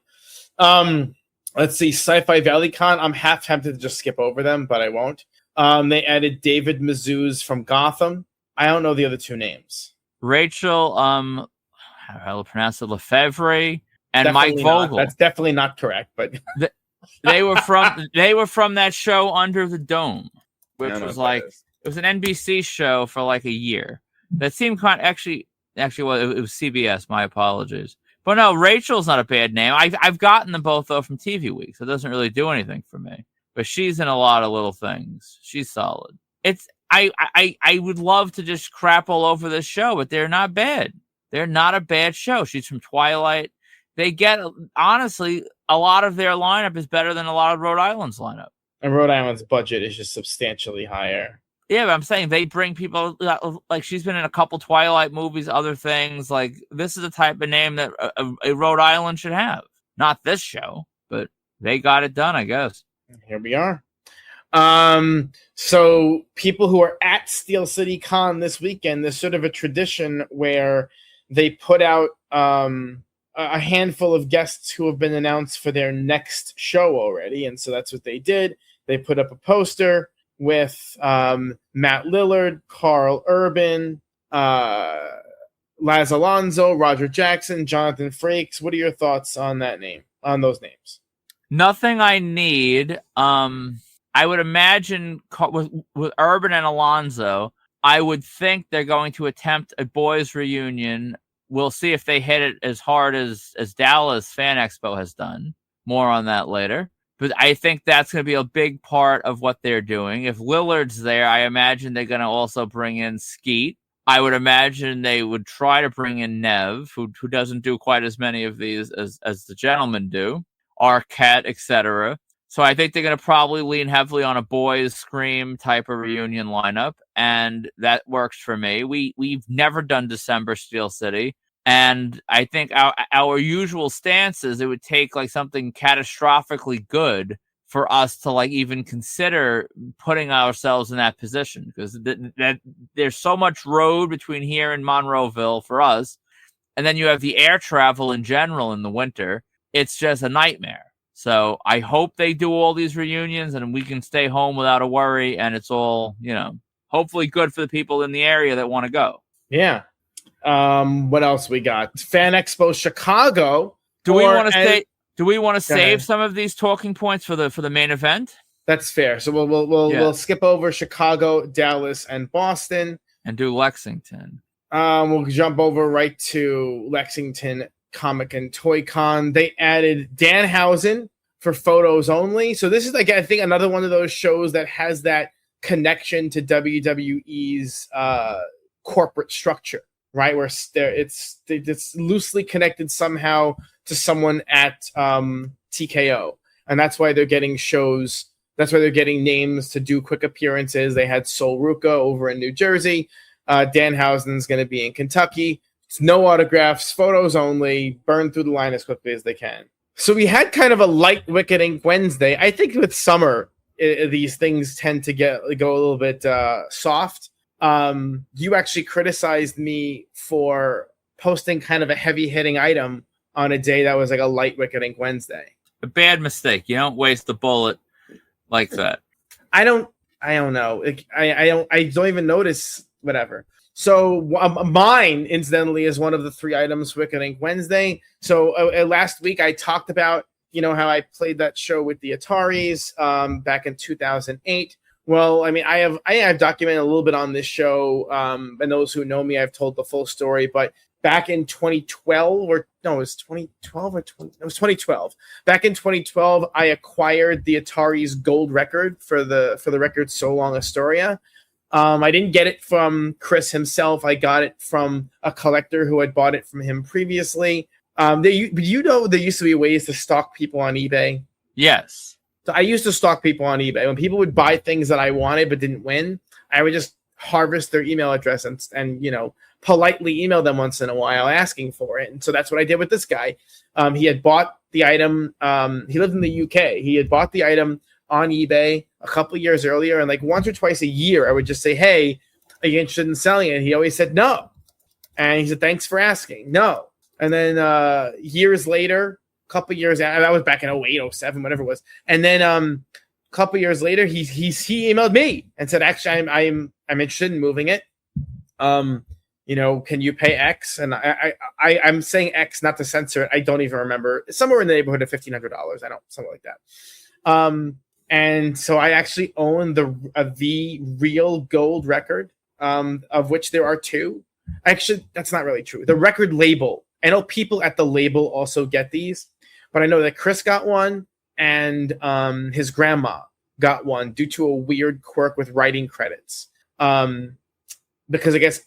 Let's see. Sci-Fi Valley Con. I'm half tempted to just skip over them, but I won't. They added David Mazouz from Gotham. I don't know the other two names. Rachel, how do I pronounce it? Lefevre and Definitely Mike Vogel. That's definitely not correct, but they were from that show Under the Dome, which was like it was an NBC show for like a year. That seemed actually well, it was CBS. My apologies, but no, Rachel's not a bad name. I've gotten them both though from TV Week, so it doesn't really do anything for me. But she's in a lot of little things. She's solid. I would love to just crap all over this show, but they're not bad. They're not a bad show. She's from Twilight. They get, honestly, a lot of their lineup is better than a lot of Rhode Island's lineup. And Rhode Island's budget is just substantially higher. Yeah, but I'm saying they bring people, like she's been in a couple Twilight movies, other things. Like, this is the type of name that a Rhode Island should have. Not this show, but they got it done, I guess. Here we are. So people who are at Steel City Con this weekend, there's sort of a tradition where they put out a handful of guests who have been announced for their next show already. And so that's what they did. They put up a poster with Matt Lillard, Carl Urban, Laz Alonso, Roger Jackson, Jonathan Frakes. What are your thoughts on those names? Nothing I need. I would imagine with Urban and Alonso, I would think they're going to attempt a boys reunion. We'll see if they hit it as hard as Dallas Fan Expo has done. More on that later. But I think that's going to be a big part of what they're doing. If Lillard's there, I imagine they're going to also bring in Skeet. I would imagine they would try to bring in Nev, who doesn't do quite as many of these as the gentlemen do, Arquette, etc. So I think they're going to probably lean heavily on a boys scream type of reunion lineup, and that works for me. We've never done December Steel City, and I think our usual stance is it would take like something catastrophically good for us to like even consider putting ourselves in that position, because that there's so much road between here and Monroeville for us, and then you have the air travel in general in the winter. It's just a nightmare. So I hope they do all these reunions and we can stay home without a worry, and it's all, hopefully good for the people in the area that want to go. Yeah. What else we got? Fan Expo Chicago. Do we want to save some of these talking points for the main event? That's fair. So we'll skip over Chicago, Dallas, and Boston, and do Lexington. We'll jump over right to Lexington Comic and Toy Con. They added Danhausen for photos only. So this is like, I think, another one of those shows that has that connection to WWE's corporate structure, right? Where it's loosely connected somehow to someone at TKO, and that's why they're getting shows. That's why they're getting names to do quick appearances. They had Sol Ruca over in New Jersey. Danhausen's going to be in Kentucky. It's no autographs, photos only, burn through the line as quickly as they can. So we had kind of a light Wicked Ink Wednesday. I think with summer, these things tend to go a little bit soft. You actually criticized me for posting kind of a heavy-hitting item on a day that was like a light Wicked Ink Wednesday. A bad mistake. You don't waste the bullet like that. I don't know. I don't even notice whatever. So mine, incidentally, is one of the 3 items Wicked Ink Wednesday. So last week I talked about, how I played that show with the Ataris back in 2008. Well, I mean, I have documented a little bit on this show, and those who know me, I've told the full story. But back in 2012, it was 2012 or 20. It was 2012. Back in 2012, I acquired the Atari's gold record for the record So Long Astoria. I didn't get it from Chris himself. I got it from a collector who had bought it from him previously. There used to be ways to stalk people on eBay. Yes. So I used to stalk people on eBay. When people would buy things that I wanted but didn't win, I would just harvest their email address and politely email them once in a while asking for it. And so that's what I did with this guy. He had bought the item. He lived in the UK. He had bought the item on eBay a couple of years earlier, and like once or twice a year, I would just say, "Hey, are you interested in selling it?" He always said no, and he said, "Thanks for asking." No, and then years later, a couple of years, that was back in 08, 07, whatever it was, and then a couple of years later, he emailed me and said, "Actually, I'm interested in moving it. can you pay X? And I'm saying X not to censor it. I don't even remember. Somewhere in the neighborhood of $1,500. I don't, something like that. And so I actually own the real gold record, of which there are two. Actually, that's not really true. The record label. I know people at the label also get these, but I know that Chris got one and his grandma got one due to a weird quirk with writing credits. Because I guess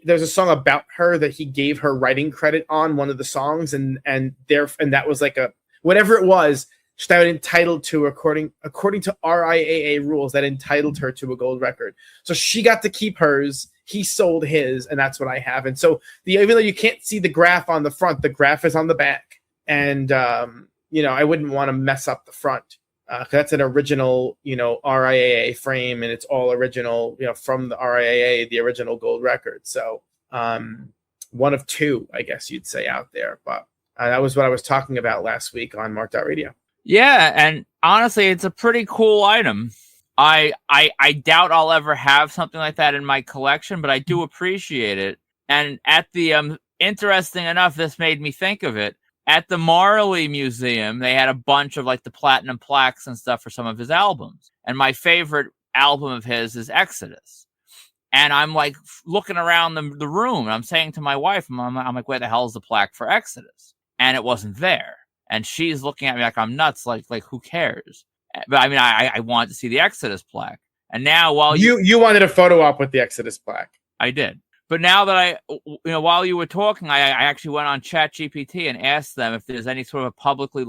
there's a song about her that he gave her writing credit on one of the songs, and that was like whatever it was that entitled to, according to RIAA rules, that entitled her to a gold record. So she got to keep hers. He sold his, and that's what I have. And so even though you can't see the graph on the front, the graph is on the back. And I wouldn't want to mess up the front. That's an original, RIAA frame, and it's all original, from the RIAA, the original gold record. So one of two, I guess you'd say, out there. But that was what I was talking about last week on Marked Out Radio. Yeah, and honestly, it's a pretty cool item. I doubt I'll ever have something like that in my collection, but I do appreciate it. And at the interesting enough, this made me think of it. At the Marley Museum, they had a bunch of like the platinum plaques and stuff for some of his albums. And my favorite album of his is Exodus. And I'm like looking around the room, and I'm saying to my wife, I'm like, where the hell is the plaque for Exodus? And it wasn't there. And she's looking at me like I'm nuts, like who cares? But I mean, I wanted to see the Exodus plaque. And now while you wanted a photo op with the Exodus plaque. I did. But now that while you were talking, I actually went on ChatGPT and asked them if there's any sort of a publicly,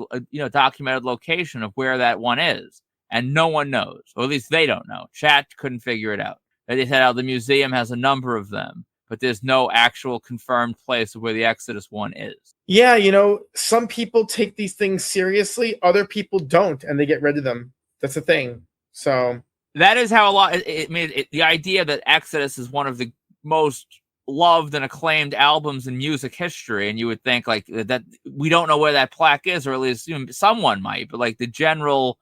documented location of where that one is. And no one knows, or at least they don't know. Chat couldn't figure it out. They said, the museum has a number of them, but there's no actual confirmed place of where the Exodus one is. Yeah, some people take these things seriously. Other people don't, and they get rid of them. That's the thing. So that is how a lot. The idea that Exodus is one of the most loved and acclaimed albums in music history, and you would think like that we don't know where that plaque is, or at least someone might, but like the general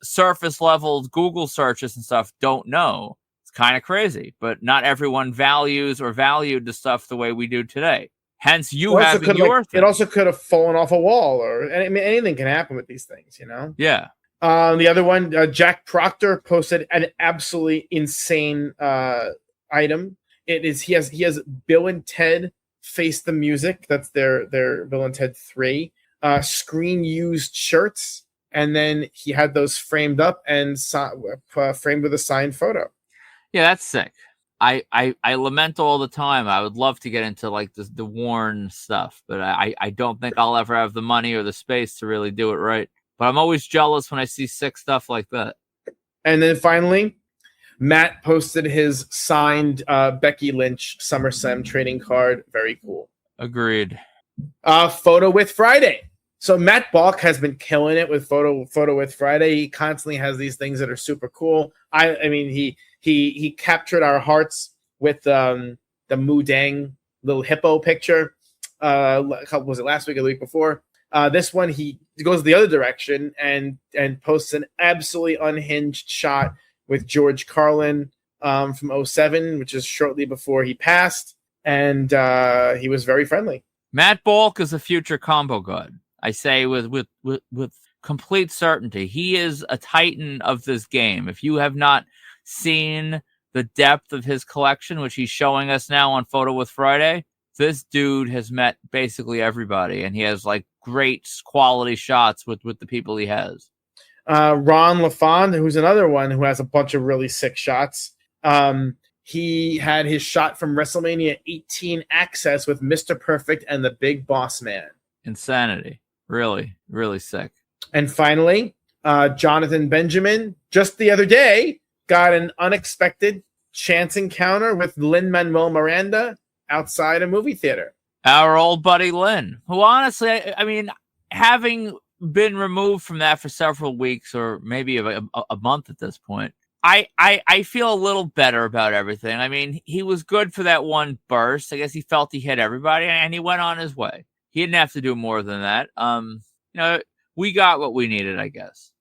surface level Google searches and stuff don't know. It's kind of crazy, but not everyone valued the stuff the way we do today. Hence you having your thing. It also could have fallen off a wall, or anything can happen with these things, Yeah. The other one, Jack Proctor posted an absolutely insane item. It is he has Bill and Ted Face the Music. That's their Bill and Ted 3 screen used shirts, and then he had those framed up and framed with a signed photo. Yeah, that's sick. I lament all the time. I would love to get into like the worn stuff, but I don't think I'll ever have the money or the space to really do it right. But I'm always jealous when I see sick stuff like that. And then finally, Matt posted his signed Becky Lynch SummerSlam trading card. Very cool. Agreed. Photo with Friday. So Matt Balk has been killing it with photo with Friday. He constantly has these things that are super cool. I mean, he captured our hearts with the Mudang little hippo picture. Was it last week or the week before? This one he goes the other direction and posts an absolutely unhinged shot with George Carlin from 2007, which is shortly before he passed, and he was very friendly. Matt Balk is a future combo god. I say with complete certainty. He is a titan of this game. If you have not seen the depth of his collection, which he's showing us now on Photo with Friday, this dude has met basically everybody, and he has like great quality shots with the people he has. Ron LaFond, who's another one who has a bunch of really sick shots. He had his shot from WrestleMania 18 Access with Mr. Perfect and the Big Boss Man. Insanity. Really, really sick. And finally, Jonathan Benjamin, just the other day, got an unexpected chance encounter with Lin-Manuel Miranda outside a movie theater. Our old buddy Lin, who honestly, I mean, having been removed from that for several weeks or maybe a month at this point, I feel a little better about everything. I mean, he was good for that one burst. I guess he felt he hit everybody, and he went on his way. He didn't have to do more than that. We got what we needed, I guess.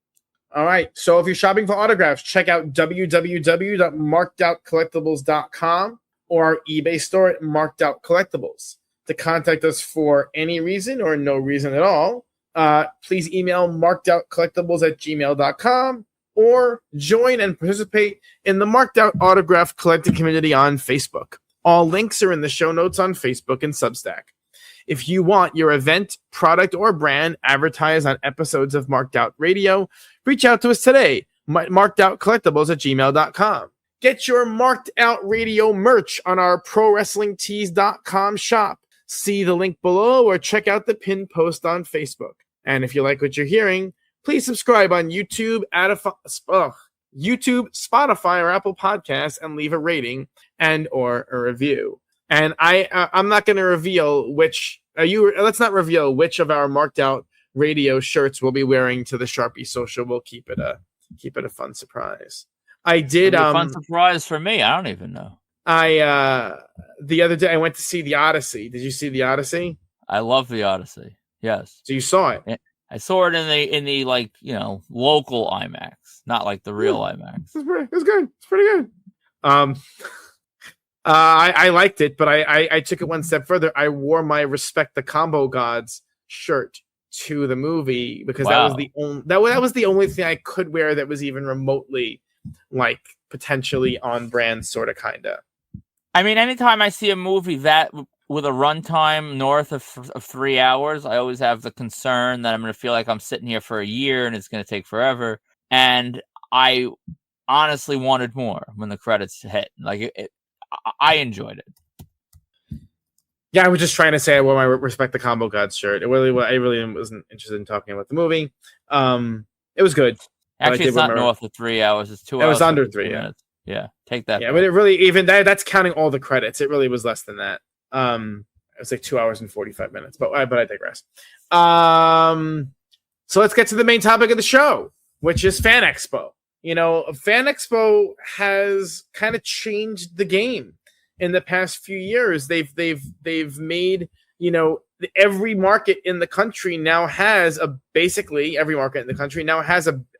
All right. So if you're shopping for autographs, check out www.markedoutcollectibles.com. or our eBay store at Marked Out Collectibles. To contact us for any reason or no reason at all, please email markedoutcollectibles@gmail.com or join and participate in the Marked Out Autograph Collecting community on Facebook. All links are in the show notes on Facebook and Substack. If you want your event, product, or brand advertised on episodes of Marked Out Radio, reach out to us today, markedoutcollectibles@gmail.com. Get your Marked Out Radio merch on our ProWrestlingTees.com shop. See the link below or check out the pinned post on Facebook. And if you like what you're hearing, please subscribe on YouTube, Spotify, or Apple Podcasts and leave a rating and or a review. And I'm not going to reveal which let's not reveal which of our Marked Out Radio shirts we'll be wearing to the Sharpie Social. We'll keep it a fun surprise. I did fun surprise for me. I don't even know. The other day I went to see The Odyssey. Did you see The Odyssey? I love The Odyssey. Yes. So you saw it? I saw it in the like, local IMAX, not like the real IMAX. It was good. It's pretty good. I liked it, but I took it one step further. I wore my Respect the Combo Gods shirt to the movie because that was the only thing I could wear that was even remotely like potentially on brand, sort of, kinda. I mean, anytime I see a movie that with a runtime north of 3 hours, I always have the concern that I'm going to feel like I'm sitting here for a year and it's going to take forever. And I honestly wanted more when the credits hit. Like, I enjoyed it. Yeah, I was just trying to say I wore my Respect the Combo Gods shirt. I really wasn't interested in talking about the movie. It was good. Actually, it's not north of 3 hours. It's 2 hours. It was under 3 minutes. Yeah, take that. Yeah, but it really, even that's counting all the credits. It really was less than that. It was like 2 hours and 45 minutes. But I digress. So let's get to the main topic of the show, which is Fan Expo. Fan Expo has kind of changed the game in the past few years. They've made, every market in the country now has a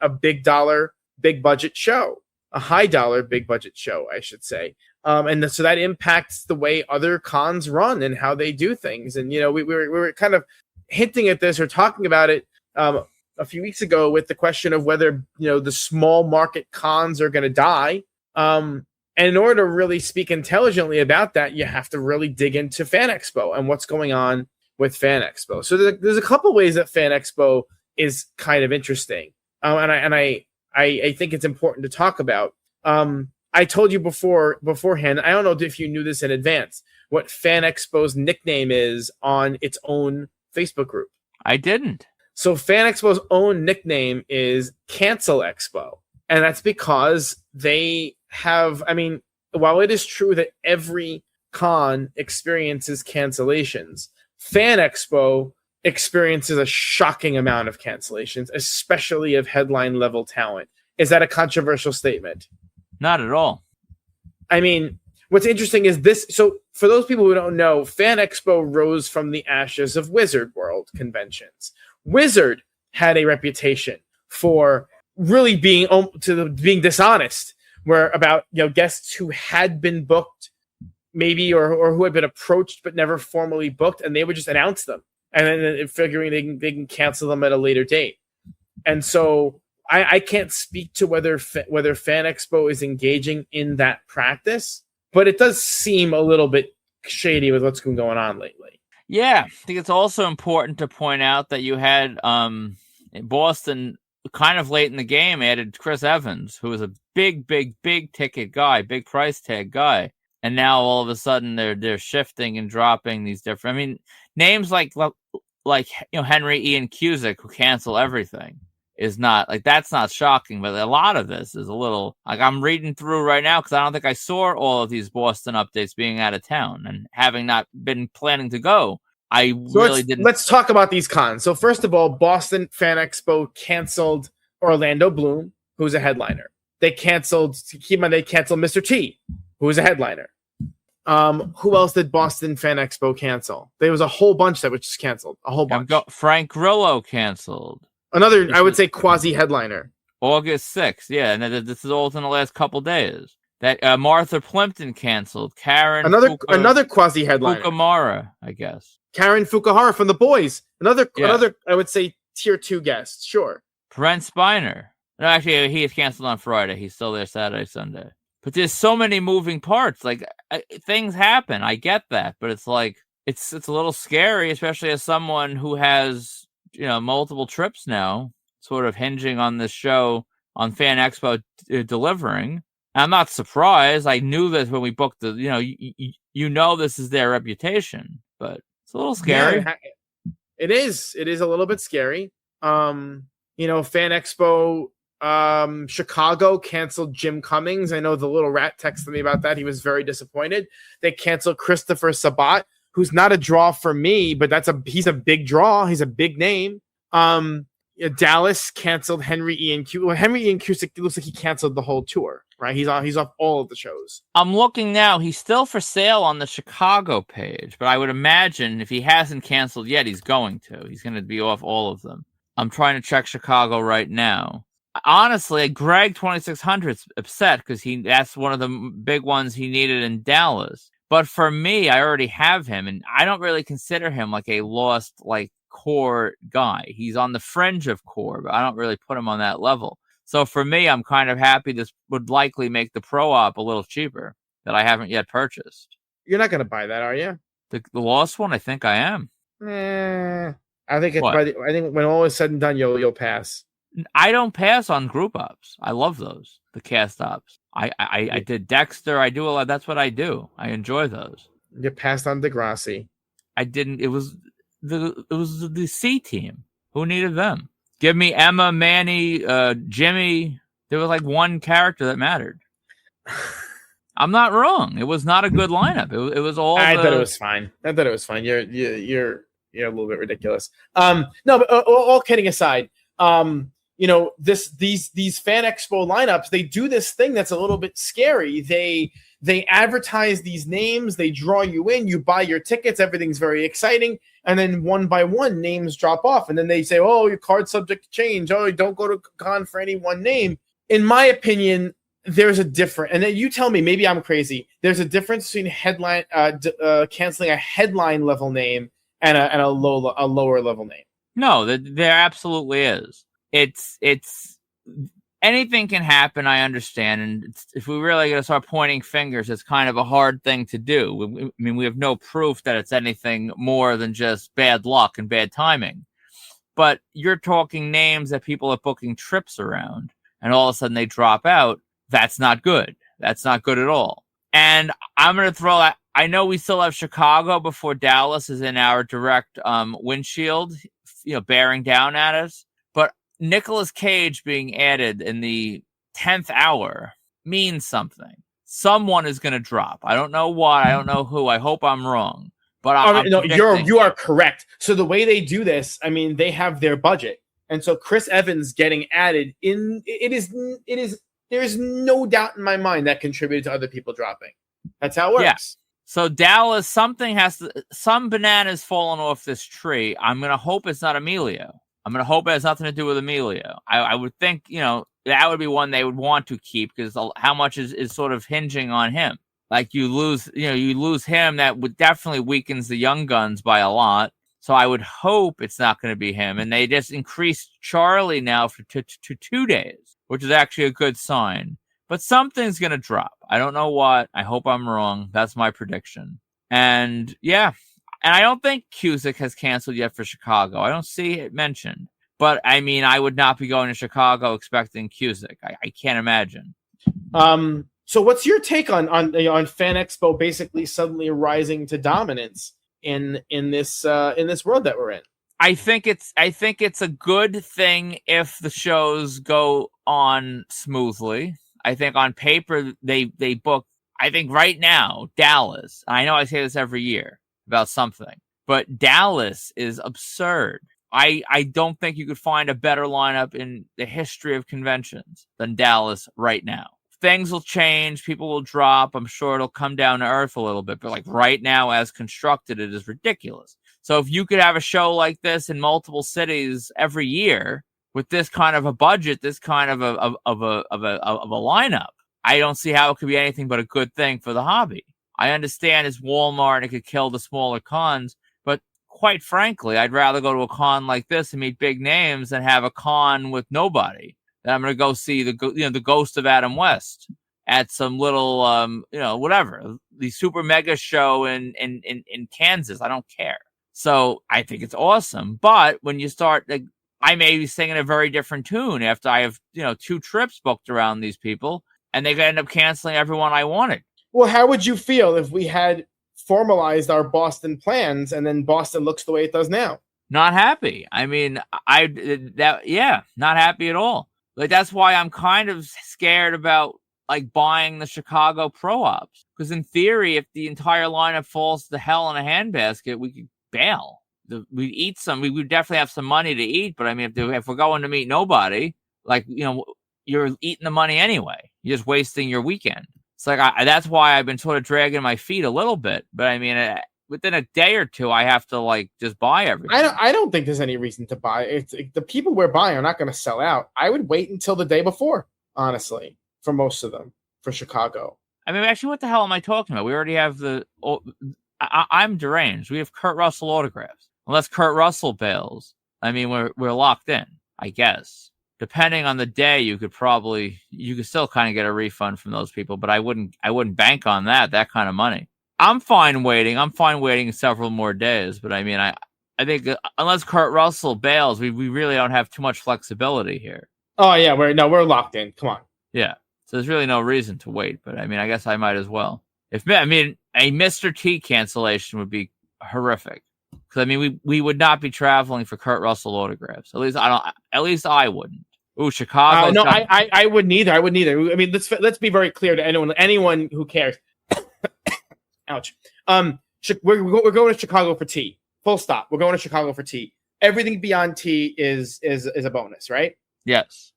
big dollar, big budget show, a high dollar, big budget show, I should say. So that impacts the way other cons run and how they do things. And, we were kind of hinting at this or talking about it a few weeks ago with the question of whether, the small market cons are going to die. And in order to really speak intelligently about that, you have to really dig into Fan Expo and what's going on with Fan Expo. So there's a couple ways that Fan Expo is kind of interesting. And I think it's important to talk about. I told you beforehand, I don't know if you knew this in advance, what Fan Expo's nickname is on its own Facebook group. I didn't. So Fan Expo's own nickname is Cancel Expo. And that's because they have, while it is true that every con experiences cancellations, Fan Expo experiences a shocking amount of cancellations, especially of headline level talent. Is that a controversial statement? Not at all. What's interesting is this. So for those people who don't know, Fan Expo rose from the ashes of Wizard World conventions. Wizard had a reputation for really being dishonest, where about guests who had been booked, maybe or who had been approached but never formally booked, and they would just announce them, and then figuring they can cancel them at a later date. And so I can't speak to whether Fan Expo is engaging in that practice, but it does seem a little bit shady with what's been going on lately. Yeah, I think it's also important to point out that you had Boston kind of late in the game added Chris Evans, who was a big ticket guy, big price tag guy, and now all of a sudden they're shifting and dropping these different. Names like Henry Ian Cusick, who cancel everything, is not like, that's not shocking, but a lot of this is a little like, I'm reading through right now because I don't think I saw all of these Boston updates being out of town and having not been planning to go. Let's talk about these cons. So first of all, Boston Fan Expo canceled Orlando Bloom, who's a headliner. They canceled Mr. T, who was a headliner. Who else did Boston Fan Expo cancel? There was a whole bunch that was just canceled. A whole bunch. Frank Grillo canceled. Another, I would say, quasi-headliner. August 6th, yeah, and this is all in the last couple days. That Martha Plimpton canceled. Karen Another quasi headliner. Fukumara, I guess. Karen Fukuhara from The Boys. Another I would say tier 2 guest. Sure. Brent Spiner. No, actually, he is canceled on Friday. He's still there Saturday, Sunday. But there's so many moving parts. Like things happen. I get that, but it's like it's a little scary, especially as someone who has multiple trips now, sort of hinging on this show on Fan Expo delivering. I'm not surprised. I knew this when we booked the. This is their reputation, but it's a little scary. Yeah, it is. It is a little bit scary. Fan Expo. Chicago canceled Jim Cummings. I know the little rat texted me about that. He was very disappointed. They canceled Christopher Sabat, who's not a draw for me, but he's a big draw. He's a big name. Dallas canceled Henry Ian Cusick. Well, Henry Ian Cusick looks like he canceled the whole tour, right? He's off all of the shows. I'm looking now. He's still for sale on the Chicago page, but I would imagine if he hasn't canceled yet, he's going to. He's going to be off all of them. I'm trying to check Chicago right now. Honestly, Greg 2600's upset because that's one of the big ones he needed in Dallas. But for me, I already have him, and I don't really consider him like a lost core guy. He's on the fringe of core, but I don't really put him on that level. So for me, I'm kind of happy this would likely make the Pro Op a little cheaper that I haven't yet purchased. You're not going to buy that, are you? The lost one, I think I am. I think I think when all is said and done, you'll pass. I don't pass on group ops. I love those, the cast ops. I did Dexter. I do a lot. That's what I do. I enjoy those. You passed on Degrassi. I didn't. It was the C team. Who needed them? Give me Emma, Manny, Jimmy. There was one character that mattered. I'm not wrong. It was not a good lineup. It was all. I thought it was fine. You're a little bit ridiculous. No, but all kidding aside, these Fan Expo lineups, they do this thing that's a little bit scary. They advertise these names, they draw you in, you buy your tickets, everything's very exciting, and then one by one names drop off, and then they say, oh, your card's subject to change. Oh, don't go to con for any one name. In my opinion, there's a difference, and then you tell me, maybe I'm crazy. There's a difference between canceling a headline level name and a lower level name. No, there absolutely is. It's anything can happen. I understand, and if we really got to start pointing fingers, it's kind of a hard thing to do. We have no proof that it's anything more than just bad luck and bad timing. But you're talking names that people are booking trips around, and all of a sudden they drop out. That's not good. That's not good at all. And I'm going to throw that. I know we still have Chicago before Dallas is in our direct windshield, bearing down at us. But Nicolas Cage being added in the 10th hour means something. Someone is going to drop. I don't know what. I don't know who. I hope I'm wrong. But you are correct. So the way they do this, they have their budget, and so Chris Evans getting added in. It is. There's no doubt in my mind that contributed to other people dropping. That's how it works. Yes. So Dallas, some bananas falling off this tree. I'm going to hope it's not Emilio. I'm going to hope it has nothing to do with Emilio. I would think, that would be one they would want to keep because how much is sort of hinging on him. Like you lose him, that would definitely weakens the young guns by a lot. So I would hope it's not going to be him. And they just increased Charlie now to 2 days, which is actually a good sign. But something's going to drop. I don't know what. I hope I'm wrong. That's my prediction. And yeah. And I don't think Cusick has canceled yet for Chicago. I don't see it mentioned. But I would not be going to Chicago expecting Cusick. I can't imagine. So what's your take on Fan Expo basically suddenly rising to dominance in this world that we're in? I think it's a good thing if the shows go on smoothly. I think on paper they book. I think right now Dallas. I know I say this every year about something, but Dallas is absurd. I don't think you could find a better lineup in the history of conventions than Dallas right now. Things will change. People will drop. I'm sure it'll come down to earth a little bit. But right now, as constructed, it is ridiculous. So if you could have a show like this in multiple cities every year with this kind of a budget, this kind of a lineup, I don't see how it could be anything but a good thing for the hobby. I understand it's Walmart and it could kill the smaller cons, but quite frankly, I'd rather go to a con like this and meet big names than have a con with nobody. Then I'm going to go see the ghost of Adam West at some little whatever, the super mega show in Kansas. I don't care. So I think it's awesome. But when you start, like, I may be singing a very different tune after I have 2 trips booked around these people, and they end up canceling everyone I wanted. Well, how would you feel if we had formalized our Boston plans and then Boston looks the way it does now? Not happy. I mean, not happy at all. Like, that's why I'm kind of scared about like buying the Chicago Pro Ops, because in theory, if the entire lineup falls to hell in a handbasket, we could bail. We'd eat some. We would definitely have some money to eat, but I mean, if we're going to meet nobody, like, you're eating the money anyway. You're just wasting your weekend. It's like that's why I've been sort of dragging my feet a little bit. But I mean, within a day or two, I have to like just buy everything. I don't think there's any reason to buy. The people we're buying are not going to sell out. I would wait until the day before, honestly, for most of them, for Chicago. I mean, actually, what the hell am I talking about? We already have I'm deranged. We have Kurt Russell autographs. Unless Kurt Russell bails, I mean, we're locked in, I guess. Depending on the day, you could still kind of get a refund from those people, but I wouldn't bank on that kind of money. I'm fine waiting several more days, but I mean, I think unless Kurt Russell bails, we really don't have too much flexibility here. Oh yeah, we're locked in. Come on. Yeah. So there's really no reason to wait, but I mean, I guess I might as well. A Mr. T cancellation would be horrific. Because I mean, we would not be traveling for Kurt Russell autographs. At least I wouldn't. Ooh, Chicago. No, I wouldn't either. I mean, let's be very clear to anyone who cares. Ouch. We're going to Chicago for T. Full stop. We're going to Chicago for T. Everything beyond T is a bonus, right? Yes.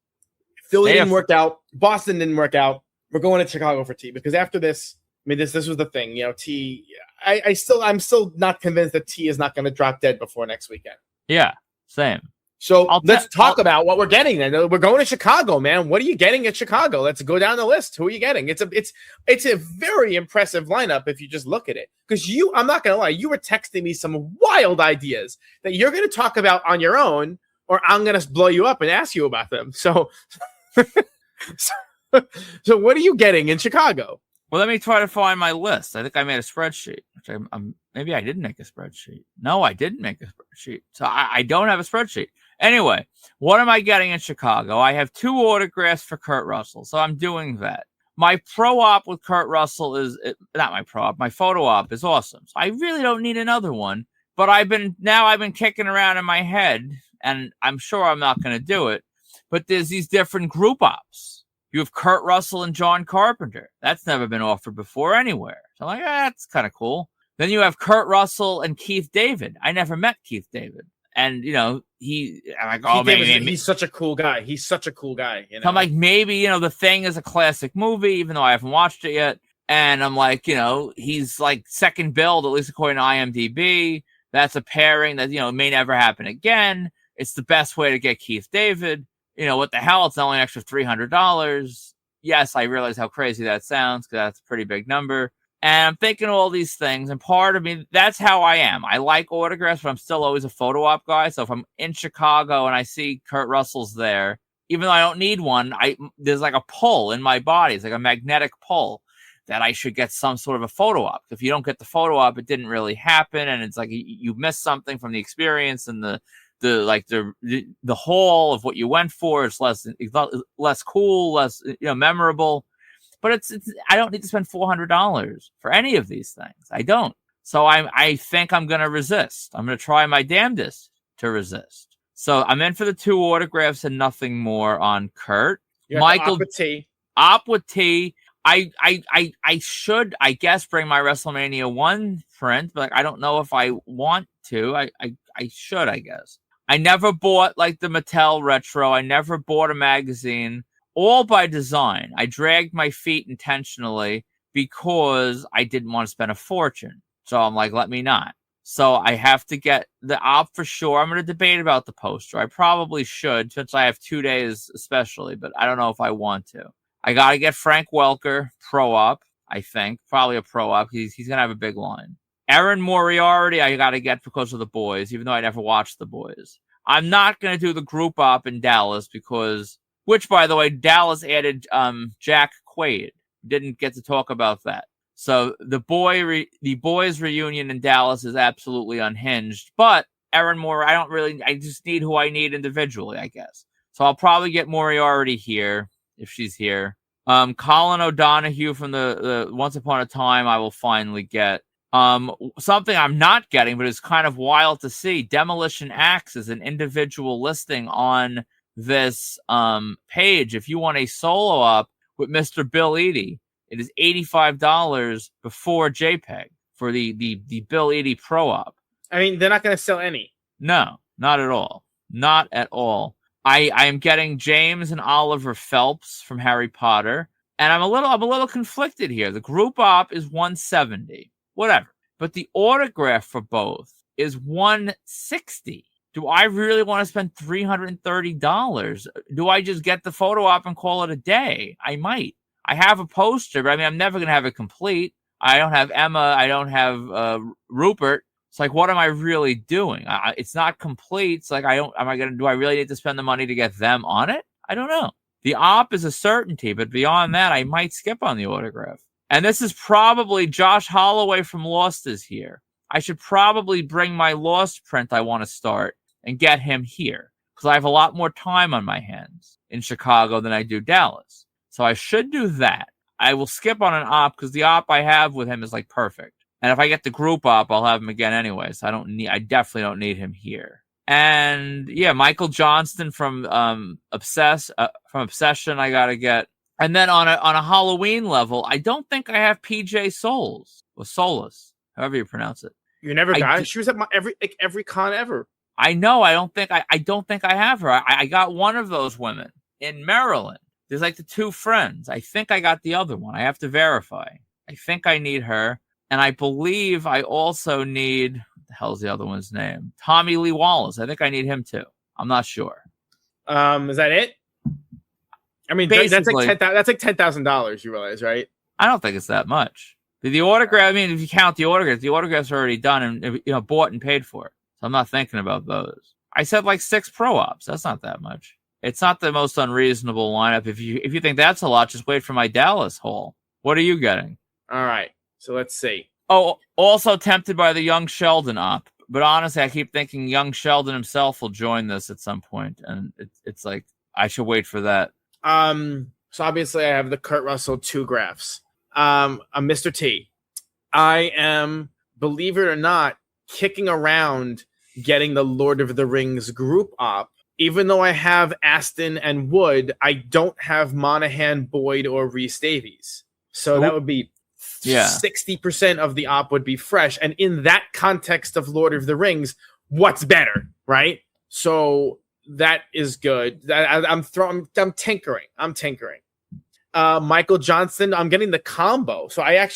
Philly didn't work out. Boston didn't work out. We're going to Chicago for T, because after this, I mean, this was the thing. T. I'm still not convinced that T is not going to drop dead before next weekend. Yeah, same. So let's talk about what we're getting then. We're going to Chicago, man. What are you getting at Chicago? Let's go down the list. Who are you getting? It's a very impressive lineup if you just look at it. Because I'm not going to lie, you were texting me some wild ideas that you're going to talk about on your own, or I'm going to blow you up and ask you about them. So, so what are you getting in Chicago? Well, let me try to find my list. I think I made a spreadsheet. Which maybe I didn't make a spreadsheet. No, I didn't make a spreadsheet. So I don't have a spreadsheet. Anyway, what am I getting in Chicago? I have 2 autographs for Kurt Russell, so I'm doing that. My pro op with Kurt Russell is not my pro op. My photo op is awesome. So I really don't need another one. But I've been kicking around in my head, and I'm sure I'm not going to do it. But there's these different group ops. You have Kurt Russell and John Carpenter. That's never been offered before anywhere. So I'm like, that's kind of cool. Then you have Kurt Russell and Keith David. I never met Keith David. And, I'm like, oh, maybe he's such a cool guy. He's such a cool guy. So I'm like, maybe, The Thing is a classic movie, even though I haven't watched it yet. And I'm like, he's like second build, at least according to IMDb. That's a pairing that, may never happen again. It's the best way to get Keith David. What the hell? It's only an extra $300. Yes, I realize how crazy that sounds, because that's a pretty big number. And I'm thinking all these things, and part of me, that's how I am. I like autographs, but I'm still always a photo op guy. So if I'm in Chicago and I see Kurt Russell's there, even though I don't need one, there's like a pull in my body. It's like a magnetic pull that I should get some sort of a photo op. If you don't get the photo op, it didn't really happen, and it's like you missed something from the experience and the whole of what you went for. It's less cool, less memorable. But it's I don't need to spend $400 for any of these things. I don't. So I think I'm going to resist. I'm going to try my damnedest to resist. So I'm in for the 2 autographs and nothing more on Kurt. Michael T. Op with T. I should, I guess, bring my WrestleMania 1 print, but I don't know if I want to. I should, I guess. I never bought like the Mattel Retro. I never bought a magazine. All by design. I dragged my feet intentionally because I didn't want to spend a fortune. So I'm like, let me not. So I have to get the op for sure. I'm going to debate about the poster. I probably should, since I have 2 days especially, but I don't know if I want to. I got to get Frank Welker, pro-op, I think. Probably a pro-op. He's going to have a big line. Erin Moriarty, I got to get because of the boys, even though I never watched the boys. I'm not going to do the group op in Dallas because, which, by the way, Dallas added Jack Quaid. Didn't get to talk about that. So the boys reunion in Dallas is absolutely unhinged. But Erin Moriarty, I just need who I need individually, I guess. So I'll probably get Moriarty here if she's here. Colin O'Donoghue from the Once Upon a Time, I will finally get. Something I'm not getting, but it's kind of wild to see. Demolition Axe is an individual listing on this page. If you want a solo up with Mr. Bill Eadie, it is $85 before JPEG for the Bill Eadie Pro Op. I mean, they're not going to sell any. No, not at all. Not at all. I am getting James and Oliver Phelps from Harry Potter, and I'm a little conflicted here. The group op is $170, whatever, but the autograph for both is $160. Do I really want to spend $330? Do I just get the photo op and call it a day? I might. I have a poster, but I mean, I'm never gonna have it complete. I don't have Emma. I don't have Rupert. It's like, what am I really doing? It's not complete. It's like, do I really need to spend the money to get them on it? I don't know. The op is a certainty, but beyond that, I might skip on the autograph. And this is probably Josh Holloway from Lost is here. I should probably bring my Lost print I want to start and get him here because I have a lot more time on my hands in Chicago than I do Dallas. So I should do that. I will skip on an op because the op I have with him is like perfect. And if I get the group op, I'll have him again anyway. So I definitely don't need him here. And yeah, Michael Johnston from Obsession, I gotta get. And then on a Halloween level, I don't think I have PJ Souls or Solus, however you pronounce it. You never got it. She was at every con ever. I know. I don't think I have her. I got one of those women in Maryland. There's like the two friends. I think I got the other one. I have to verify. I think I need her. And I believe I also need, what the hell's the other one's name? Tommy Lee Wallace. I think I need him too. I'm not sure. Is that it? I mean, basically, that's like $10,000. You realize, right? I don't think it's that much. The autograph. I mean, if you count the autographs are already done and bought and paid for. So I'm not thinking about those. I said like 6 pro ops. That's not that much. It's not the most unreasonable lineup. If you think that's a lot, just wait for my Dallas haul. What are you getting? All right. So let's see. Oh, also tempted by the Young Sheldon op. But honestly, I keep thinking Young Sheldon himself will join this at some point. And it's like, I should wait for that. So obviously I have the Kurt Russell 2 graphs. Mr. T. I am, believe it or not, kicking around getting the Lord of the Rings group op. Even though I have Aston and Wood, I don't have Monahan, Boyd, or Rhys Davies. So that would be 60% of the op would be fresh. And in that context of Lord of the Rings, what's better, right? So that is good. I'm tinkering. Michael Johnston, I'm getting the combo. So I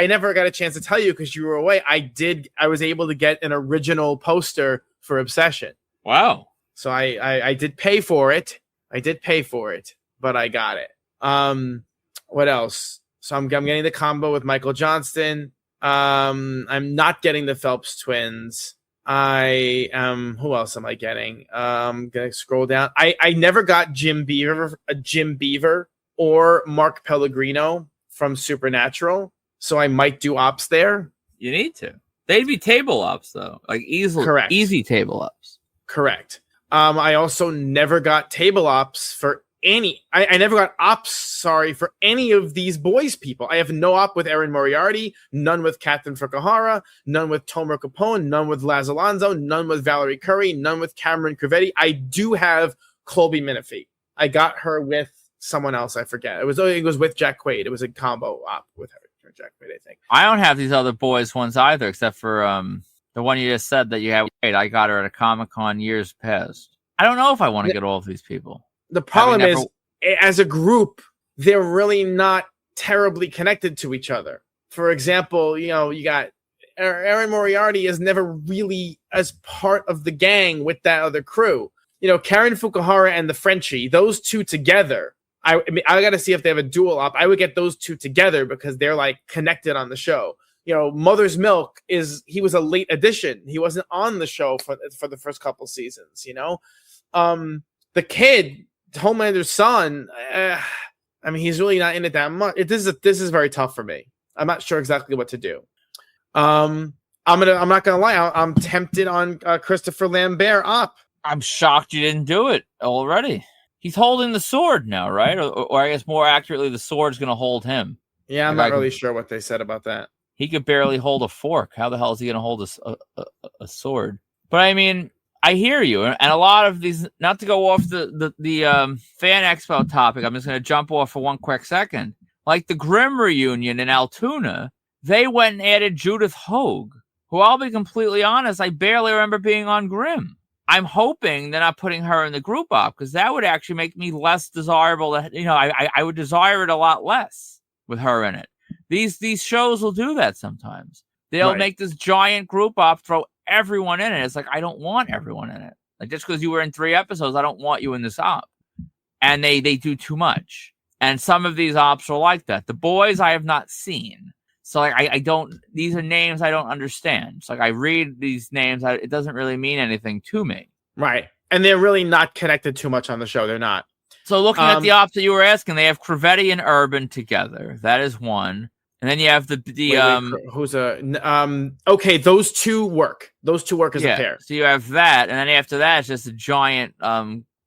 never got a chance to tell you because you were away. I was able to get an original poster for Obsession. Wow. So I did pay for it. But I got it. What else? So I'm getting the combo with Michael Johnston. I'm not getting the Phelps twins. Who else am I getting? I'm gonna scroll down. I never got Jim Beaver or Mark Pellegrino from Supernatural. So I might do ops there. You need to. They'd be table ops though. Like easy table ops. Correct. I also never got table ops for any. I never got ops, for any of these boys people. I have no op with Erin Moriarty, none with Captain Fukuhara, none with Tomer Capone, none with Laz Alonso, none with Valerie Curry, none with Cameron Crevetti. I do have Colby Minifee. I got her with someone else, I forget. It was with Jack Quaid. It was a combo op with her, Jack Quaid, I think. I don't have these other boys ones either, except for the one you just said that you have. I got her at a Comic-Con years past. I don't know if I want to get all of these people. The problem is, as a group, they're really not terribly connected to each other. For example, you got Erin Moriarty is never really as part of the gang with that other crew. Karen Fukuhara and the Frenchie, those two together I mean, I got to see if they have a dual op. I would get those two together because they're like connected on the show. Mother's Milk he was a late addition. He wasn't on the show for the first couple seasons. The kid, Homelander's son. I mean, he's really not in it that much. This is very tough for me. I'm not sure exactly what to do. I'm not gonna lie. I'm tempted on Christopher Lambert op. I'm shocked you didn't do it already. He's holding the sword now, right? Or I guess more accurately, the sword's going to hold him. Yeah, I'm not really sure what they said about that. He could barely hold a fork. How the hell is he going to hold a sword? But I mean, I hear you. And a lot of these, not to go off the Fan Expo topic, I'm just going to jump off for one quick second. Like the Grimm reunion in Altoona, they went and added Judith Hogue, who I'll be completely honest, I barely remember being on Grimm. I'm hoping they're not putting her in the group op because that would actually make me less desirable. I would desire it a lot less with her in it. These shows will do that sometimes. They'll make this giant group op, throw everyone in it. It's like, I don't want everyone in it. Like, just because you were in 3 episodes, I don't want you in this op. And they do too much. And some of these ops are like that. The Boys I have not seen. So like I don't. These are names I don't understand. It's like I read these names. It doesn't really mean anything to me. Right, and they're really not connected too much on the show. They're not. So looking at the ops that you were asking, they have Crevetti and Urban together. That is one, and then you have who's okay. Those two work. Those two work as a pair. So you have that, and then after that, it's just a giant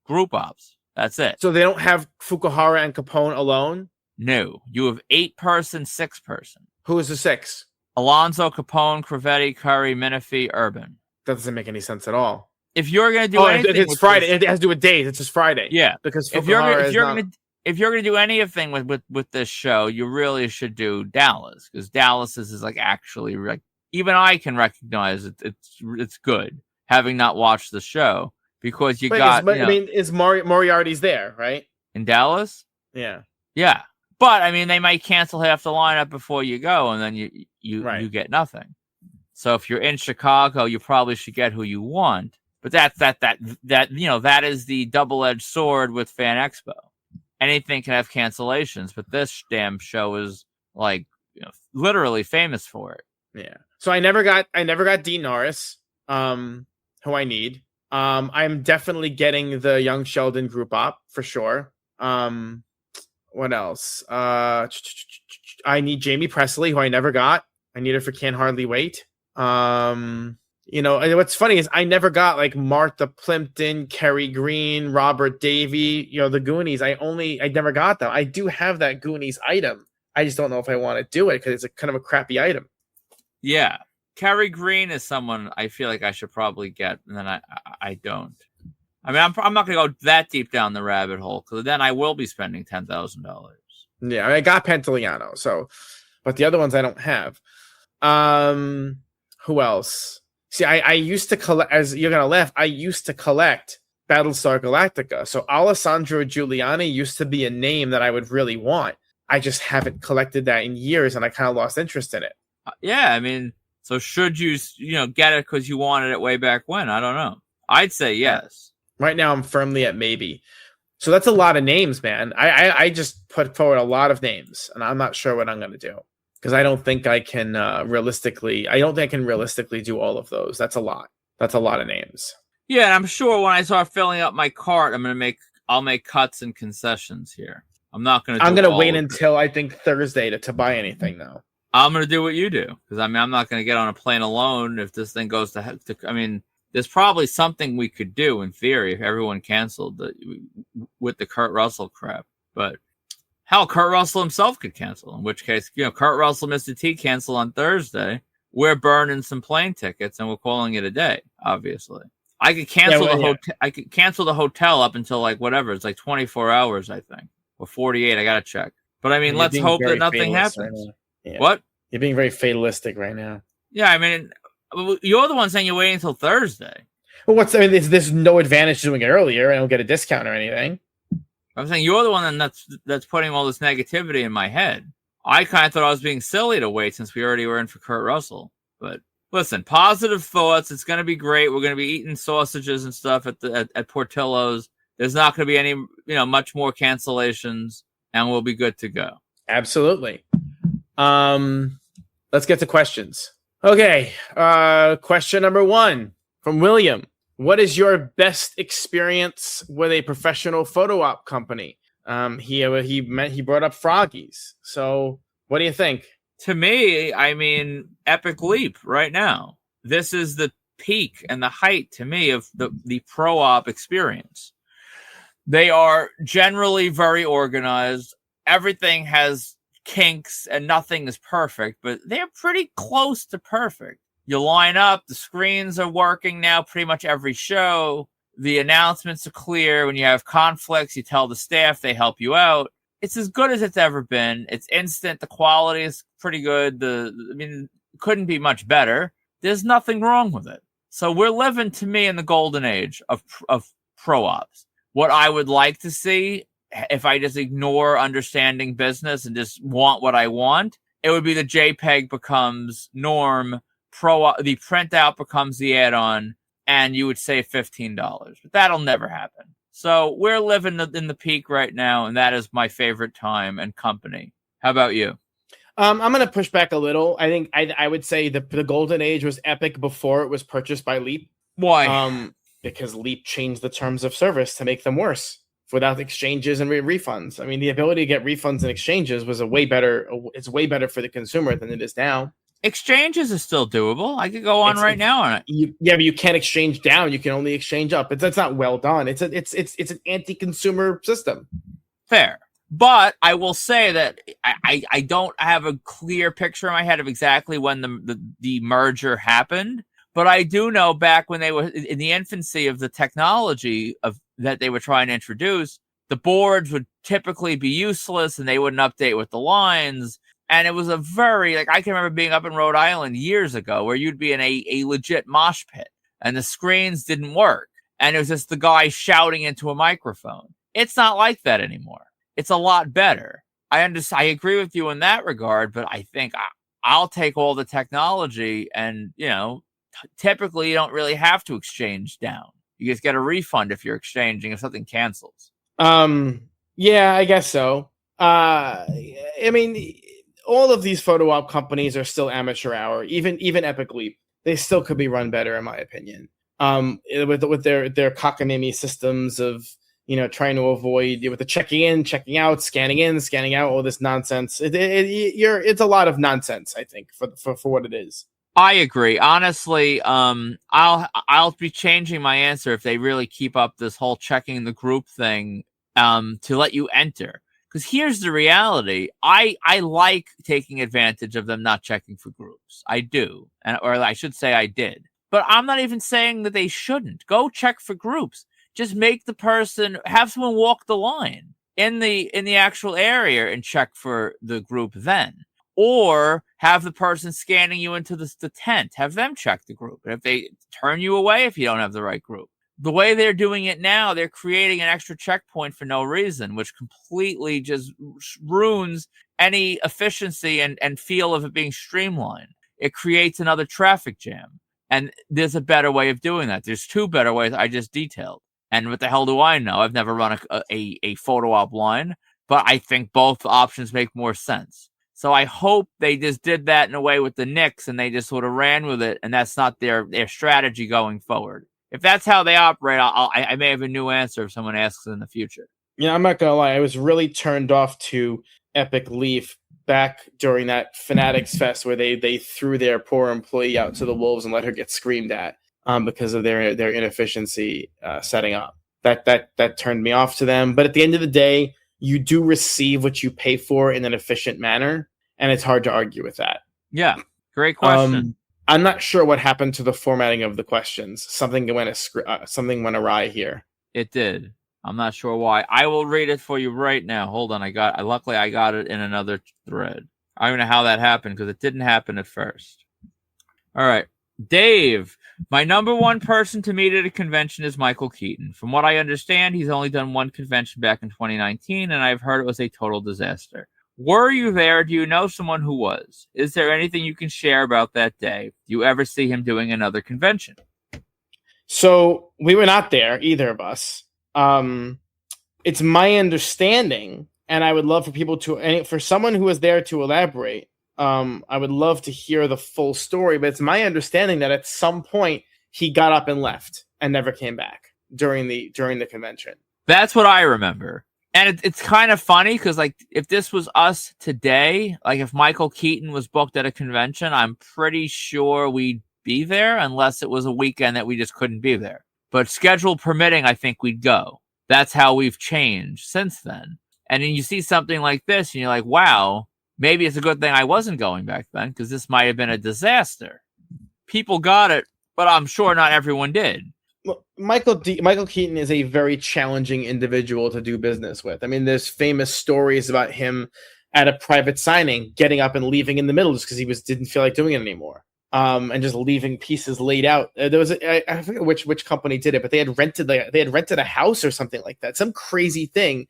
group ops. That's it. So they don't have Fukuhara and Capone alone. No, you have 8-person, 6-person. Who is the 6? Alonzo, Capone, Crevetti, Curry, Menifee, Urban. That doesn't make any sense at all. If you're going to do anything, it's Friday. It has to do with days. It's just Friday. Yeah, because if you're going to do anything with this show, you really should do Dallas because Dallas is like actually like even I can recognize it's good having not watched the show because I mean, is Moriarty's there right in Dallas? Yeah. But I mean, they might cancel half the lineup before you go, and then you get nothing. So if you're in Chicago, you probably should get who you want. But that is the double-edged sword with Fan Expo. Anything can have cancellations, but this damn show is like literally famous for it. Yeah. So I never got Dean Norris, who I need. I'm definitely getting the Young Sheldon group op for sure. What else? I need Jamie Presley, who I never got. I need her for Can't Hardly Wait. And what's funny is I never got like Martha Plimpton, Kerry Green, Robert Davey, the Goonies. I never got them. I do have that Goonies item. I just don't know if I want to do it because it's a kind of a crappy item. Yeah. Kerry Green is someone I feel like I should probably get, and then I don't. I mean, I'm not going to go that deep down the rabbit hole because then I will be spending $10,000. Yeah, I got Pantoliano, but the other ones I don't have. Who else? See, I used to collect, as you're going to laugh, I used to collect Battlestar Galactica. So Alessandro Giuliani used to be a name that I would really want. I just haven't collected that in years, and I kind of lost interest in it. Yeah, I mean, so should you get it because you wanted it way back when? I don't know. I'd say yes. Right now, I'm firmly at maybe. So that's a lot of names, man. I just put forward a lot of names, and I'm not sure what I'm going to do because I don't think I can realistically do all of those. That's a lot. That's a lot of names. Yeah, and I'm sure when I start filling up my cart, I'll make cuts and concessions here. I'm not going to. I'm going to wait until I think Thursday to buy anything though. I'm going to do what you do because I'm not going to get on a plane alone if this thing goes to. I mean. There's probably something we could do in theory if everyone canceled with the Kurt Russell crap. But hell, Kurt Russell himself could cancel. In which case, Kurt Russell, Mr. T cancel on Thursday. We're burning some plane tickets and we're calling it a day. Obviously, I could cancel hotel. I could cancel the hotel up until like whatever. It's like 24 hours, I think, or 48. I gotta check. But I mean, let's hope that nothing happens. Right What? You're being very fatalistic right now. Yeah, I mean. You're the one saying you're waiting until Thursday. Well, there's no advantage to doing it earlier. I don't get a discount or anything. I'm saying you're the one that's putting all this negativity in my head. I kind of thought I was being silly to wait since we already were in for Kurt Russell. But listen, positive thoughts. It's going to be great. We're going to be eating sausages and stuff at Portillo's. There's not going to be any, much more cancellations, and we'll be good to go. Absolutely. Let's get to questions. Okay. Question number 1 from William. What is your best experience with a professional photo op company? He brought up Froggies. So what do you think? To me, I mean, Epic Leap right now. This is the peak and the height to me of the pro op experience. They are generally very organized. Everything has kinks and nothing is perfect, but they're pretty close to perfect. You line up, the screens are working now pretty much every show. The announcements are clear. When you have conflicts, you tell the staff, they help you out. It's as good as it's ever been. It's instant. The quality is pretty good. Couldn't be much better. There's nothing wrong with it. So we're living, to me, in the golden age of pro ops. What I would like to see, if I just ignore understanding business and just want what I want, it would be the JPEG becomes norm, the printout becomes the add-on, and you would save $15. But that'll never happen. So we're living in the peak right now, and that is my favorite time and company. How about you? I'm going to push back a little. I think I would say the golden age was Epic before it was purchased by Leap. Why? Because Leap changed the terms of service to make them worse without exchanges and refunds. I mean, the ability to get refunds and exchanges was it's way better for the consumer than it is now. Exchanges are still doable. I could go on right now on it. But you can't exchange down. You can only exchange up. That's not well done. It's an anti-consumer system. Fair. But I will say that I don't have a clear picture in my head of exactly when the merger happened. But I do know back when they were in the infancy of the technology that they were trying to introduce, the boards would typically be useless and they wouldn't update with the lines. And it was a I can remember being up in Rhode Island years ago where you'd be in a legit mosh pit and the screens didn't work. And it was just the guy shouting into a microphone. It's not like that anymore. It's a lot better. I agree with you in that regard, but I think I'll take all the technology and, typically you don't really have to exchange down. You just get a refund if you're exchanging if something cancels. Yeah, I guess so. I mean, all of these photo op companies are still amateur hour. Even Epic Leap, they still could be run better, in my opinion. With their cockamamie systems of trying to avoid with the checking in, checking out, scanning in, scanning out, all this nonsense. It's a lot of nonsense, I think, for what it is. I agree. Honestly, I'll be changing my answer if they really keep up this whole checking the group thing to let you enter. Because here's the reality. I like taking advantage of them not checking for groups. I do. Or I should say I did. But I'm not even saying that they shouldn't. Go check for groups. Just make have someone walk the line in the actual area and check for the group then. Or have the person scanning you into the tent, have them check the group. And if they turn you away if you don't have the right group. The way they're doing it now, they're creating an extra checkpoint for no reason, which completely just ruins any efficiency and feel of it being streamlined. It creates another traffic jam. And there's a better way of doing that. There's 2 better ways I just detailed. And what the hell do I know? I've never run a photo op line, but I think both options make more sense. So I hope they just did that in a way with the Knicks and they just sort of ran with it, and that's not their strategy going forward. If that's how they operate, I may have a new answer if someone asks in the future. Yeah, I'm not going to lie. I was really turned off to Epic Leaf back during that Fanatics Fest where they threw their poor employee out to the wolves and let her get screamed at because of their inefficiency setting up. That turned me off to them. But at the end of the day, you do receive what you pay for in an efficient manner, and it's hard to argue with that. Yeah, great question. I'm not sure what happened to the formatting of the questions. Something went awry here. It did. I'm not sure why. I will read it for you right now. Hold on. Luckily I got it in another thread. I don't know how that happened because it didn't happen at first. All right. Dave, my number 1 person to meet at a convention is Michael Keaton. From what I understand, he's only done 1 convention back in 2019, and I've heard it was a total disaster. Were you there? Do you know someone who was? Is there anything you can share about that day? Do you ever see him doing another convention? So we were not there, either of us. It's my understanding, and I would love for people to, for someone who was there to elaborate. I would love to hear the full story, but it's my understanding that at some point he got up and left and never came back during the convention. That's what I remember. And it's kind of funny because, like, if this was us today, like if Michael Keaton was booked at a convention, I'm pretty sure we'd be there unless it was a weekend that we just couldn't be there. But schedule permitting, I think we'd go. That's how we've changed since then. And then you see something like this and you're like, wow, maybe it's a good thing I wasn't going back then because this might have been a disaster. People got it, but I'm sure not everyone did. Michael Keaton is a very challenging individual to do business with. I mean, there's famous stories about him at a private signing, getting up and leaving in the middle just because he didn't feel like doing it anymore, and just leaving pieces laid out. There was I forget which company did it, but they had rented a house or something like that, some crazy thing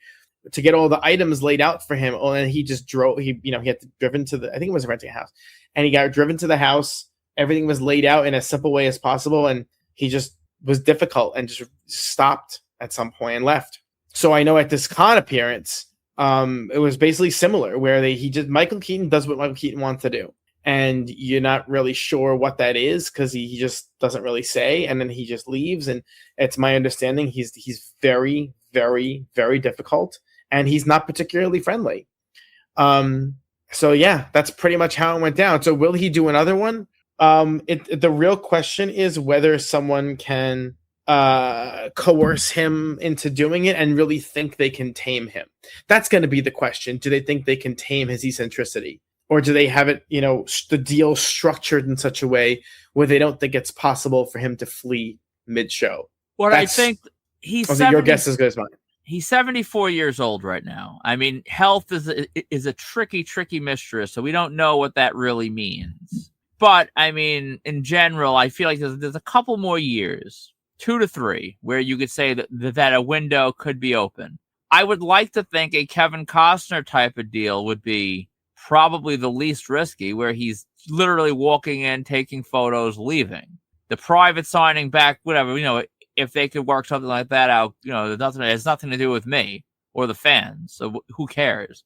to get all the items laid out for him. Oh, and he just drove. He had driven to I think it was renting a house, and he got driven to the house. Everything was laid out in a simple way as possible, and he just was difficult and just stopped at some point and left. So I know at this con appearance, it was basically similar where Michael Keaton does what Michael Keaton wants to do. And you're not really sure what that is because he just doesn't really say. And then he just leaves. And it's my understanding he's very, very, very difficult. And he's not particularly friendly. So yeah, that's pretty much how it went down. So will he do another one? The real question is whether someone can coerce him into doing it and really think they can tame him. That's going to be the question. Do they think they can tame his eccentricity? Or do they have it, the deal structured in such a way where they don't think it's possible for him to flee mid-show? I think he's your guess is as good as mine. He's 74 years old right now. I mean, health is a tricky, tricky mistress, so we don't know what that really means. But, I mean, in general, I feel like there's a couple more years, 2 to 3, where you could say that a window could be open. I would like to think a Kevin Costner type of deal would be probably the least risky, where he's literally walking in, taking photos, leaving. The private signing back, whatever, if they could work something like that out, it has nothing to do with me or the fans, so who cares?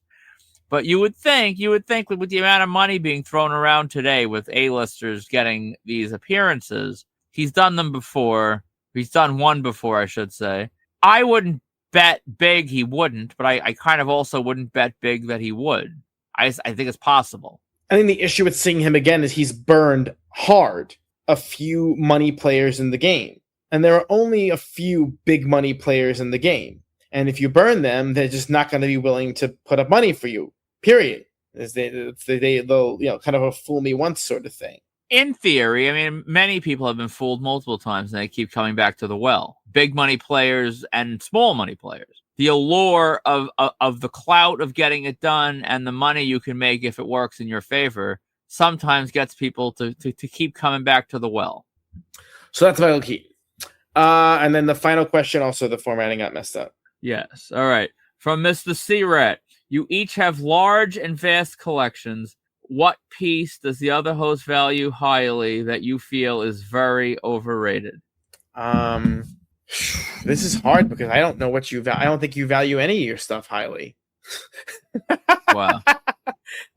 But you would think with the amount of money being thrown around today with A-listers getting these appearances, he's done them before. He's done one before, I should say. I wouldn't bet big he wouldn't, but I kind of also wouldn't bet big that he would. I think it's possible. I think the issue with seeing him again is he's burned hard a few money players in the game. And there are only a few big money players in the game. And if you burn them, they're just not going to be willing to put up money for you. Period. They'll kind of a fool me once sort of thing. In theory, I mean, many people have been fooled multiple times and they keep coming back to the well. Big money players and small money players. The allure of the clout of getting it done and the money you can make if it works in your favor sometimes gets people to keep coming back to the well. So that's Michael Keaton. And then the final question, also the formatting got messed up. Yes. All right. From Mr. C-Rat. You each have large and vast collections. What piece does the other host value highly that you feel is very overrated? This is hard because I don't know what you value. I don't think you value any of your stuff highly. Wow.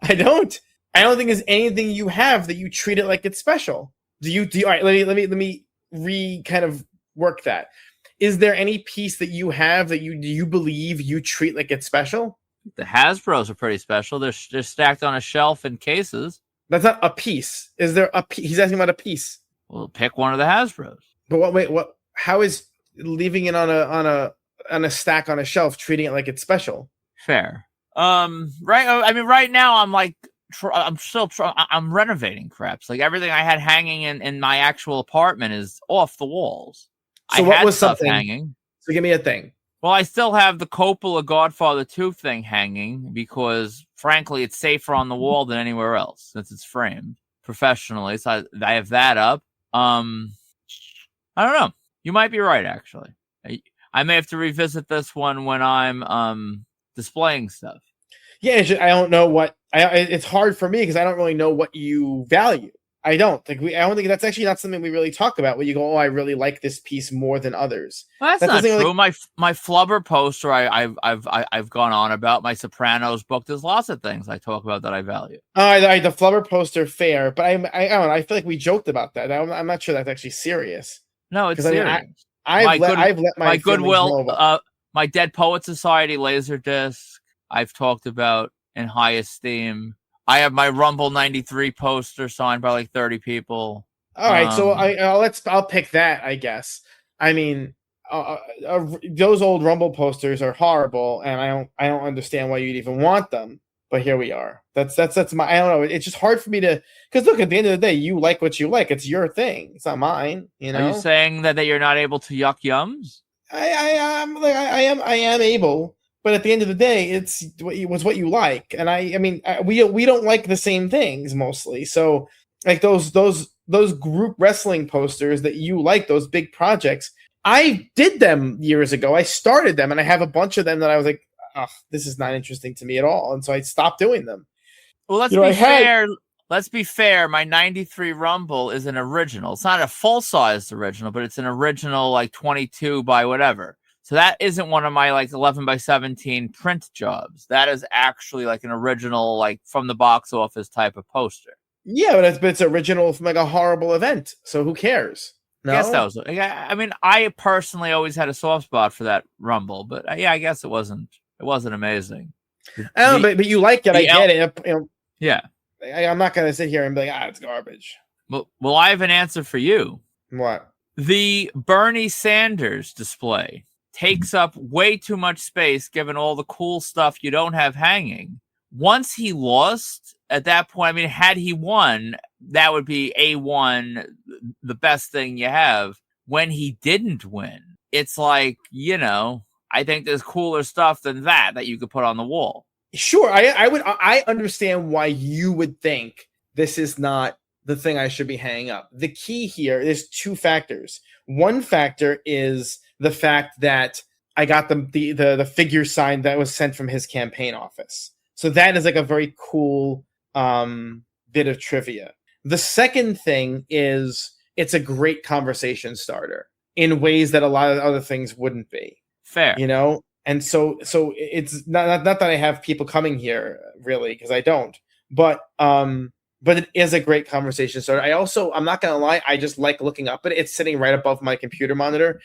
I don't think there's anything you have that you treat it like it's special. Do you all right, let me kind of work that. Is there any piece that you have that you believe you treat like it's special? The Hasbros are pretty special. They're stacked on a shelf in cases. That's not a piece. Is there a piece? He's asking about a piece. Well, pick one of the Hasbros. But what? How is leaving it on a stack on a shelf treating it like it's special? Fair. Right. I mean, right now I'm renovating crap. Like everything I had hanging in my actual apartment is off the walls. So what was something hanging? So give me a thing. Well, I still have the Coppola Godfather 2 thing hanging because, frankly, it's safer on the wall than anywhere else since it's framed professionally. So I have that up. I don't know. You might be right, actually. I may have to revisit this one when I'm displaying stuff. Yeah, I don't know what. It's hard for me because I don't really know what you value. I don't think that's actually not something we really talk about. Where you go, oh, I really like this piece more than others. Well, that's not true. Like, my Flubber poster, I've gone on about. My Sopranos book. There's lots of things I talk about that I value. The Flubber poster, fair, but I don't know. I feel like we joked about that. I'm not sure that's actually serious. No, it's serious. I've let my Goodwill, my Dead Poet Society Laserdisc. I've talked about in high esteem. I have my Rumble 93 poster signed by like 30 people. All right, so I'll pick that, I guess. I mean, those old Rumble posters are horrible, and I don't understand why you'd even want them. But here we are. That's my. I don't know. It's just hard for me to, because look, at the end of the day, you like what you like. It's your thing. It's not mine. You know. Are you saying that you're not able to yuck yums? I am able. But at the end of the day, it's what you like, and I mean, we don't like the same things mostly. So, like those group wrestling posters that you like, those big projects, I did them years ago. I started them, and I have a bunch of them that I was like, oh, this is not interesting to me at all, and so I stopped doing them. Well, let's be fair. Let's be fair. My 93 Rumble is an original. It's not a full-sized original, but it's an original, like 22 by whatever. So that isn't one of my like 11 by 17 print jobs. That is actually like an original, like from the box office type of poster. Yeah, but it's original from like a horrible event. So who cares? No? I guess that was. I mean, I personally always had a soft spot for that Rumble, but yeah, I guess it wasn't amazing. But you like it. I get it. You know, yeah. I'm not gonna sit here and be like, it's garbage. Well, I have an answer for you. What? The Bernie Sanders display takes up way too much space given all the cool stuff you don't have hanging. Once he lost, at that point, I mean, had he won, that would be A1, the best thing you have. When he didn't win, it's like, I think there's cooler stuff than that you could put on the wall. Sure, I understand why you would think this is not the thing I should be hanging up. The key here is two factors. One factor is the fact that I got the figure sign that was sent from his campaign office. So that is like a very cool bit of trivia. The second thing is it's a great conversation starter in ways that a lot of other things wouldn't be. Fair. And so it's not that I have people coming here really, because I don't. But it is a great conversation starter. I'm not gonna lie, I just like looking up at it. It's sitting right above my computer monitor.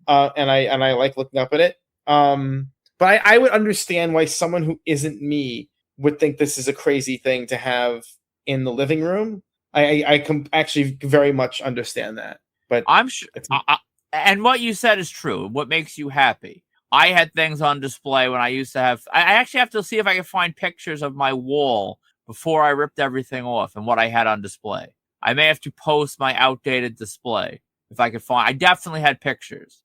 And I like looking up at it. But I would understand why someone who isn't me would think this is a crazy thing to have in the living room. I can actually very much understand that. But I'm sure. And what you said is true. What makes you happy? I had things on display when I used to have. I actually have to see if I can find pictures of my wall before I ripped everything off and what I had on display. I may have to post my outdated display if I could find. I definitely had pictures.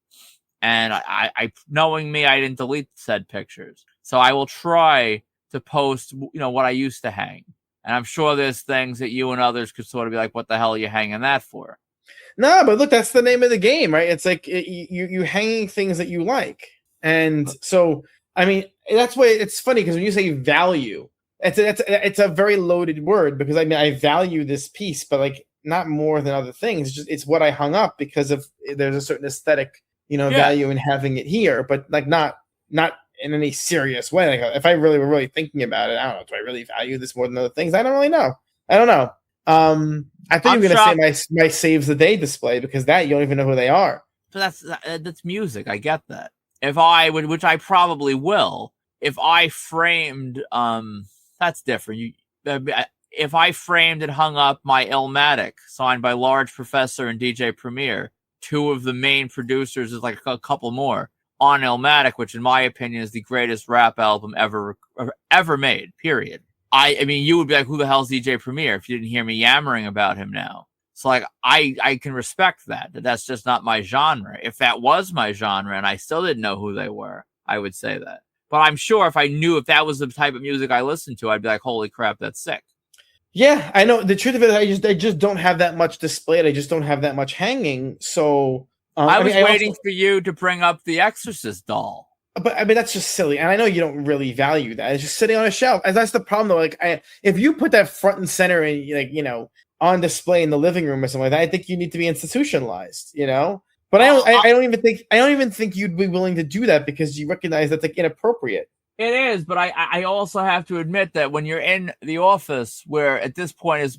And I knowing me, I didn't delete said pictures. So I will try to post, what I used to hang. And I'm sure there's things that you and others could sort of be like, what the hell are you hanging that for? No, but look, that's the name of the game, right? It's like you hanging things that you like. And so, I mean, that's why it's funny, because when you say value, it's a very loaded word, because I mean, I value this piece, but like not more than other things. It's what I hung up because of there's a certain aesthetic value in having it here, but like not in any serious way. Like if I really were really thinking about it, I don't know. Do I really value this more than other things? I don't really know. I don't know. I think you're gonna say my saves the day display, because that you don't even know who they are. But that's music. I get that. If I would, which I probably will, if I framed, that's different. If I framed and hung up my Illmatic signed by Large Professor and DJ Premier, two of the main producers, is like a couple more on Illmatic, which in my opinion is the greatest rap album ever made, period. I mean, you would be like, who the hell's DJ Premier if you didn't hear me yammering about him now? So like, I can respect that that's just not my genre. If that was my genre and I still didn't know who they were, I would say that. But I'm sure if I knew if that was the type of music I listened to, I'd be like, holy crap, that's sick. Yeah, I know. The truth of it, I just don't have that much displayed. I just don't have that much hanging. So I was waiting for you to bring up the Exorcist doll. But I mean, that's just silly, and I know you don't really value that. It's just sitting on a shelf, and that's the problem, though. Like, if you put that front and center, and on display in the living room or something like that, I think you need to be institutionalized, you know. But I don't even think you'd be willing to do that because you recognize that's like inappropriate. It is, but I also have to admit that when you're in the office, where at this point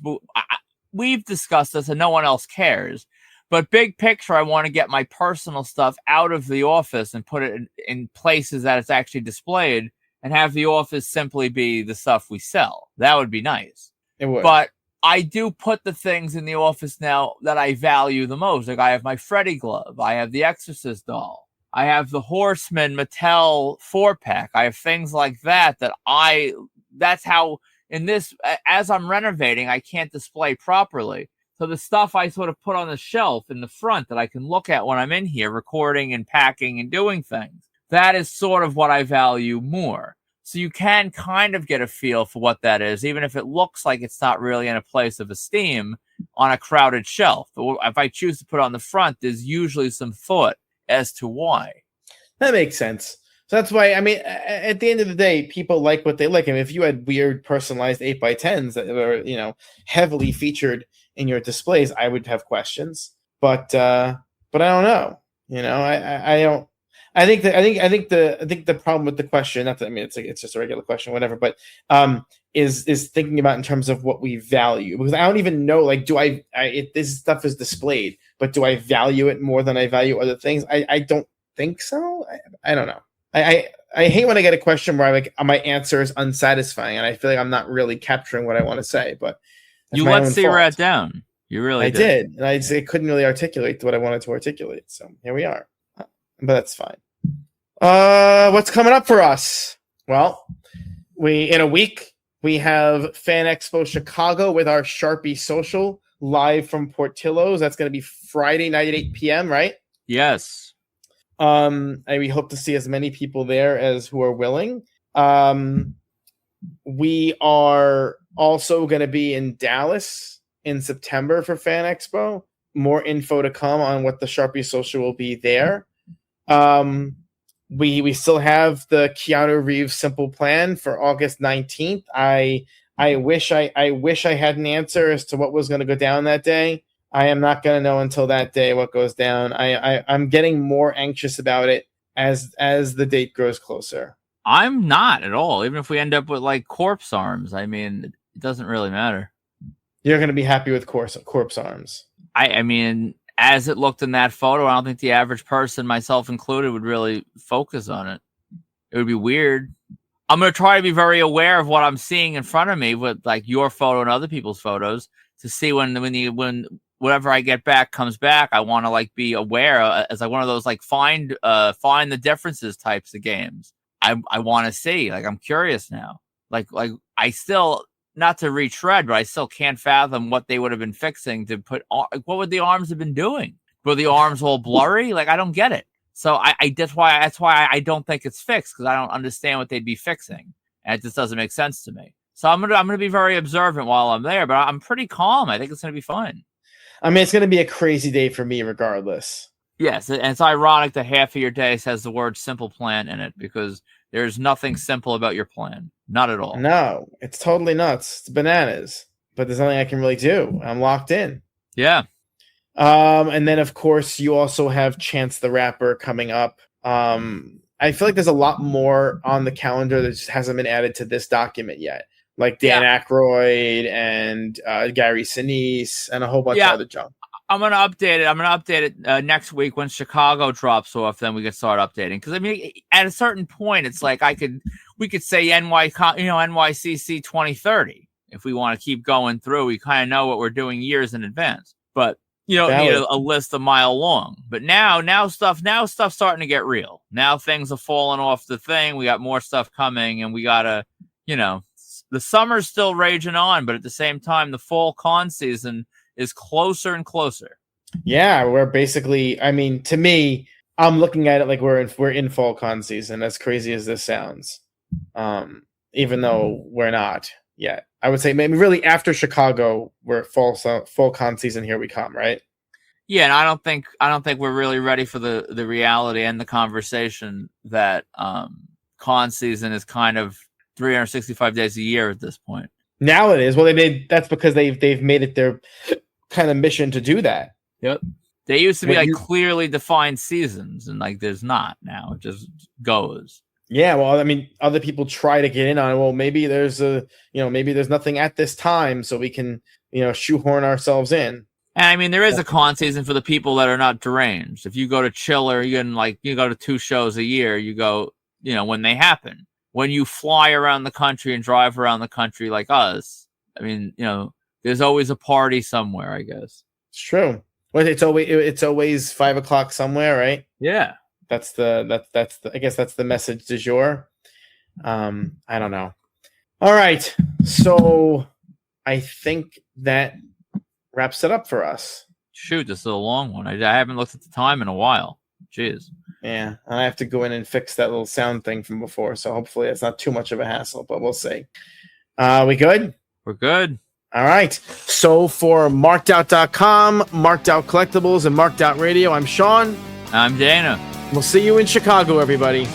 we've discussed this and no one else cares, but big picture, I want to get my personal stuff out of the office and put it in places that it's actually displayed, and have the office simply be the stuff we sell. That would be nice. It would. But I do put the things in the office now that I value the most. Like I have my Freddy glove, I have the Exorcist doll, I have the Horseman Mattel 4-pack. I have things like that that's how in this, as I'm renovating, I can't display properly. So the stuff I sort of put on the shelf in the front that I can look at when I'm in here recording and packing and doing things, that is sort of what I value more. So you can kind of get a feel for what that is, even if it looks like it's not really in a place of esteem on a crowded shelf. But if I choose to put it on the front, there's usually some thought as to why. That makes sense. So that's why, I mean, at the end of the day, people like what they like. I mean, if you had weird personalized 8x10s that were, you know, heavily featured in your displays, I would have questions. But I don't know. You know, I don't. I think the problem with the question, not that, I mean, it's just a regular question, whatever, but is thinking about in terms of what we value, because I don't even know, like, this stuff is displayed, but do I value it more than I value other things? I don't think so. I don't know. I hate when I get a question where my answer is unsatisfying and I feel like I'm not really capturing what I want to say, but you let C-Rat down. You really did. And I couldn't really articulate what I wanted to articulate. So here we are. But that's fine. What's coming up for us? Well, in a week we have Fan Expo Chicago with our Sharpie Social live from Portillo's. That's going to be Friday night at 8 p.m. Right? Yes. And we hope to see as many people there as who are willing. We are also going to be in Dallas in September for Fan Expo. More info to come on what the Sharpie Social will be there. We still have the Keanu Reeves Simple Plan for August 19th. I wish I had an answer as to what was going to go down that day. I am not going to know until that day what goes down. I'm getting more anxious about it as the date grows closer. I'm not at all. Even if we end up with like corpse arms, I mean, it doesn't really matter. You're going to be happy with corpse arms. I mean, as it looked in that photo, I don't think the average person, myself included, would really focus on it. It would be weird. I'm going to try to be very aware of what I'm seeing in front of me with like your photo and other people's photos to see when whatever I get back comes back. I want to like be aware as like one of those like find the differences types of games. I want to see, like, I'm curious now. Like I still, not to retread, but I still can't fathom what they would have been fixing to put. What would the arms have been doing? Were the arms all blurry? Like, I don't get it. So that's why I don't think it's fixed, because I don't understand what they'd be fixing, and it just doesn't make sense to me. So I'm gonna be very observant while I'm there, but I'm pretty calm. I think it's gonna be fun. I mean, it's gonna be a crazy day for me, regardless. Yes, and it's ironic that half of your day says the word "simple plan" in it, because there's nothing simple about your plan. Not at all. No, it's totally nuts. It's bananas. But there's nothing I can really do. I'm locked in. Yeah. And then, of course, you also have Chance the Rapper coming up. I feel like there's a lot more on the calendar that just hasn't been added to this document yet. Like Dan Aykroyd and Gary Sinise and a whole bunch of other junk. I'm going to update it next week when Chicago drops off. Then we can start updating. Because, I mean, at a certain point, it's like we could say NYCC 2030. If we want to keep going through, we kind of know what we're doing years in advance. But you don't need a list a mile long. But now stuff's starting to get real. Now things are falling off the thing. We got more stuff coming, and we gotta, the summer's still raging on, but at the same time, the fall con season is closer and closer. Yeah, we're basically, I mean, to me, I'm looking at it like we're in fall con season, as crazy as this sounds. Even though we're not yet. I would say maybe really after Chicago, we're fall con season, here we come, right? Yeah, and I don't think we're really ready for the reality and the conversation that con season is kind of 365 days a year at this point. Now it is. Well, that's because they've made it their kind of mission to do that. Yep. They used to be But like clearly defined seasons, and like there's not now. It just goes. Yeah, well, I mean, other people try to get in on it. Well, maybe there's maybe there's nothing at this time, so we can, shoehorn ourselves in. And I mean, there is a con season for the people that are not deranged. If you go to Chiller, you go to 2 shows a year. You go, when they happen. When you fly around the country and drive around the country like us, I mean, there's always a party somewhere, I guess. It's true. Well, it's always 5 o'clock somewhere, right? Yeah. That's the I guess that's the message du jour. I don't know. All right. So I think that wraps it up for us. Shoot, this is a long one. I haven't looked at the time in a while. Jeez. Yeah, I have to go in and fix that little sound thing from before, so hopefully it's not too much of a hassle, but we'll see. We good? We're good. All right. So for markedout.com, Marked Out Collectibles, and Marked Out Radio, I'm Sean. I'm Dana. We'll see you in Chicago, everybody.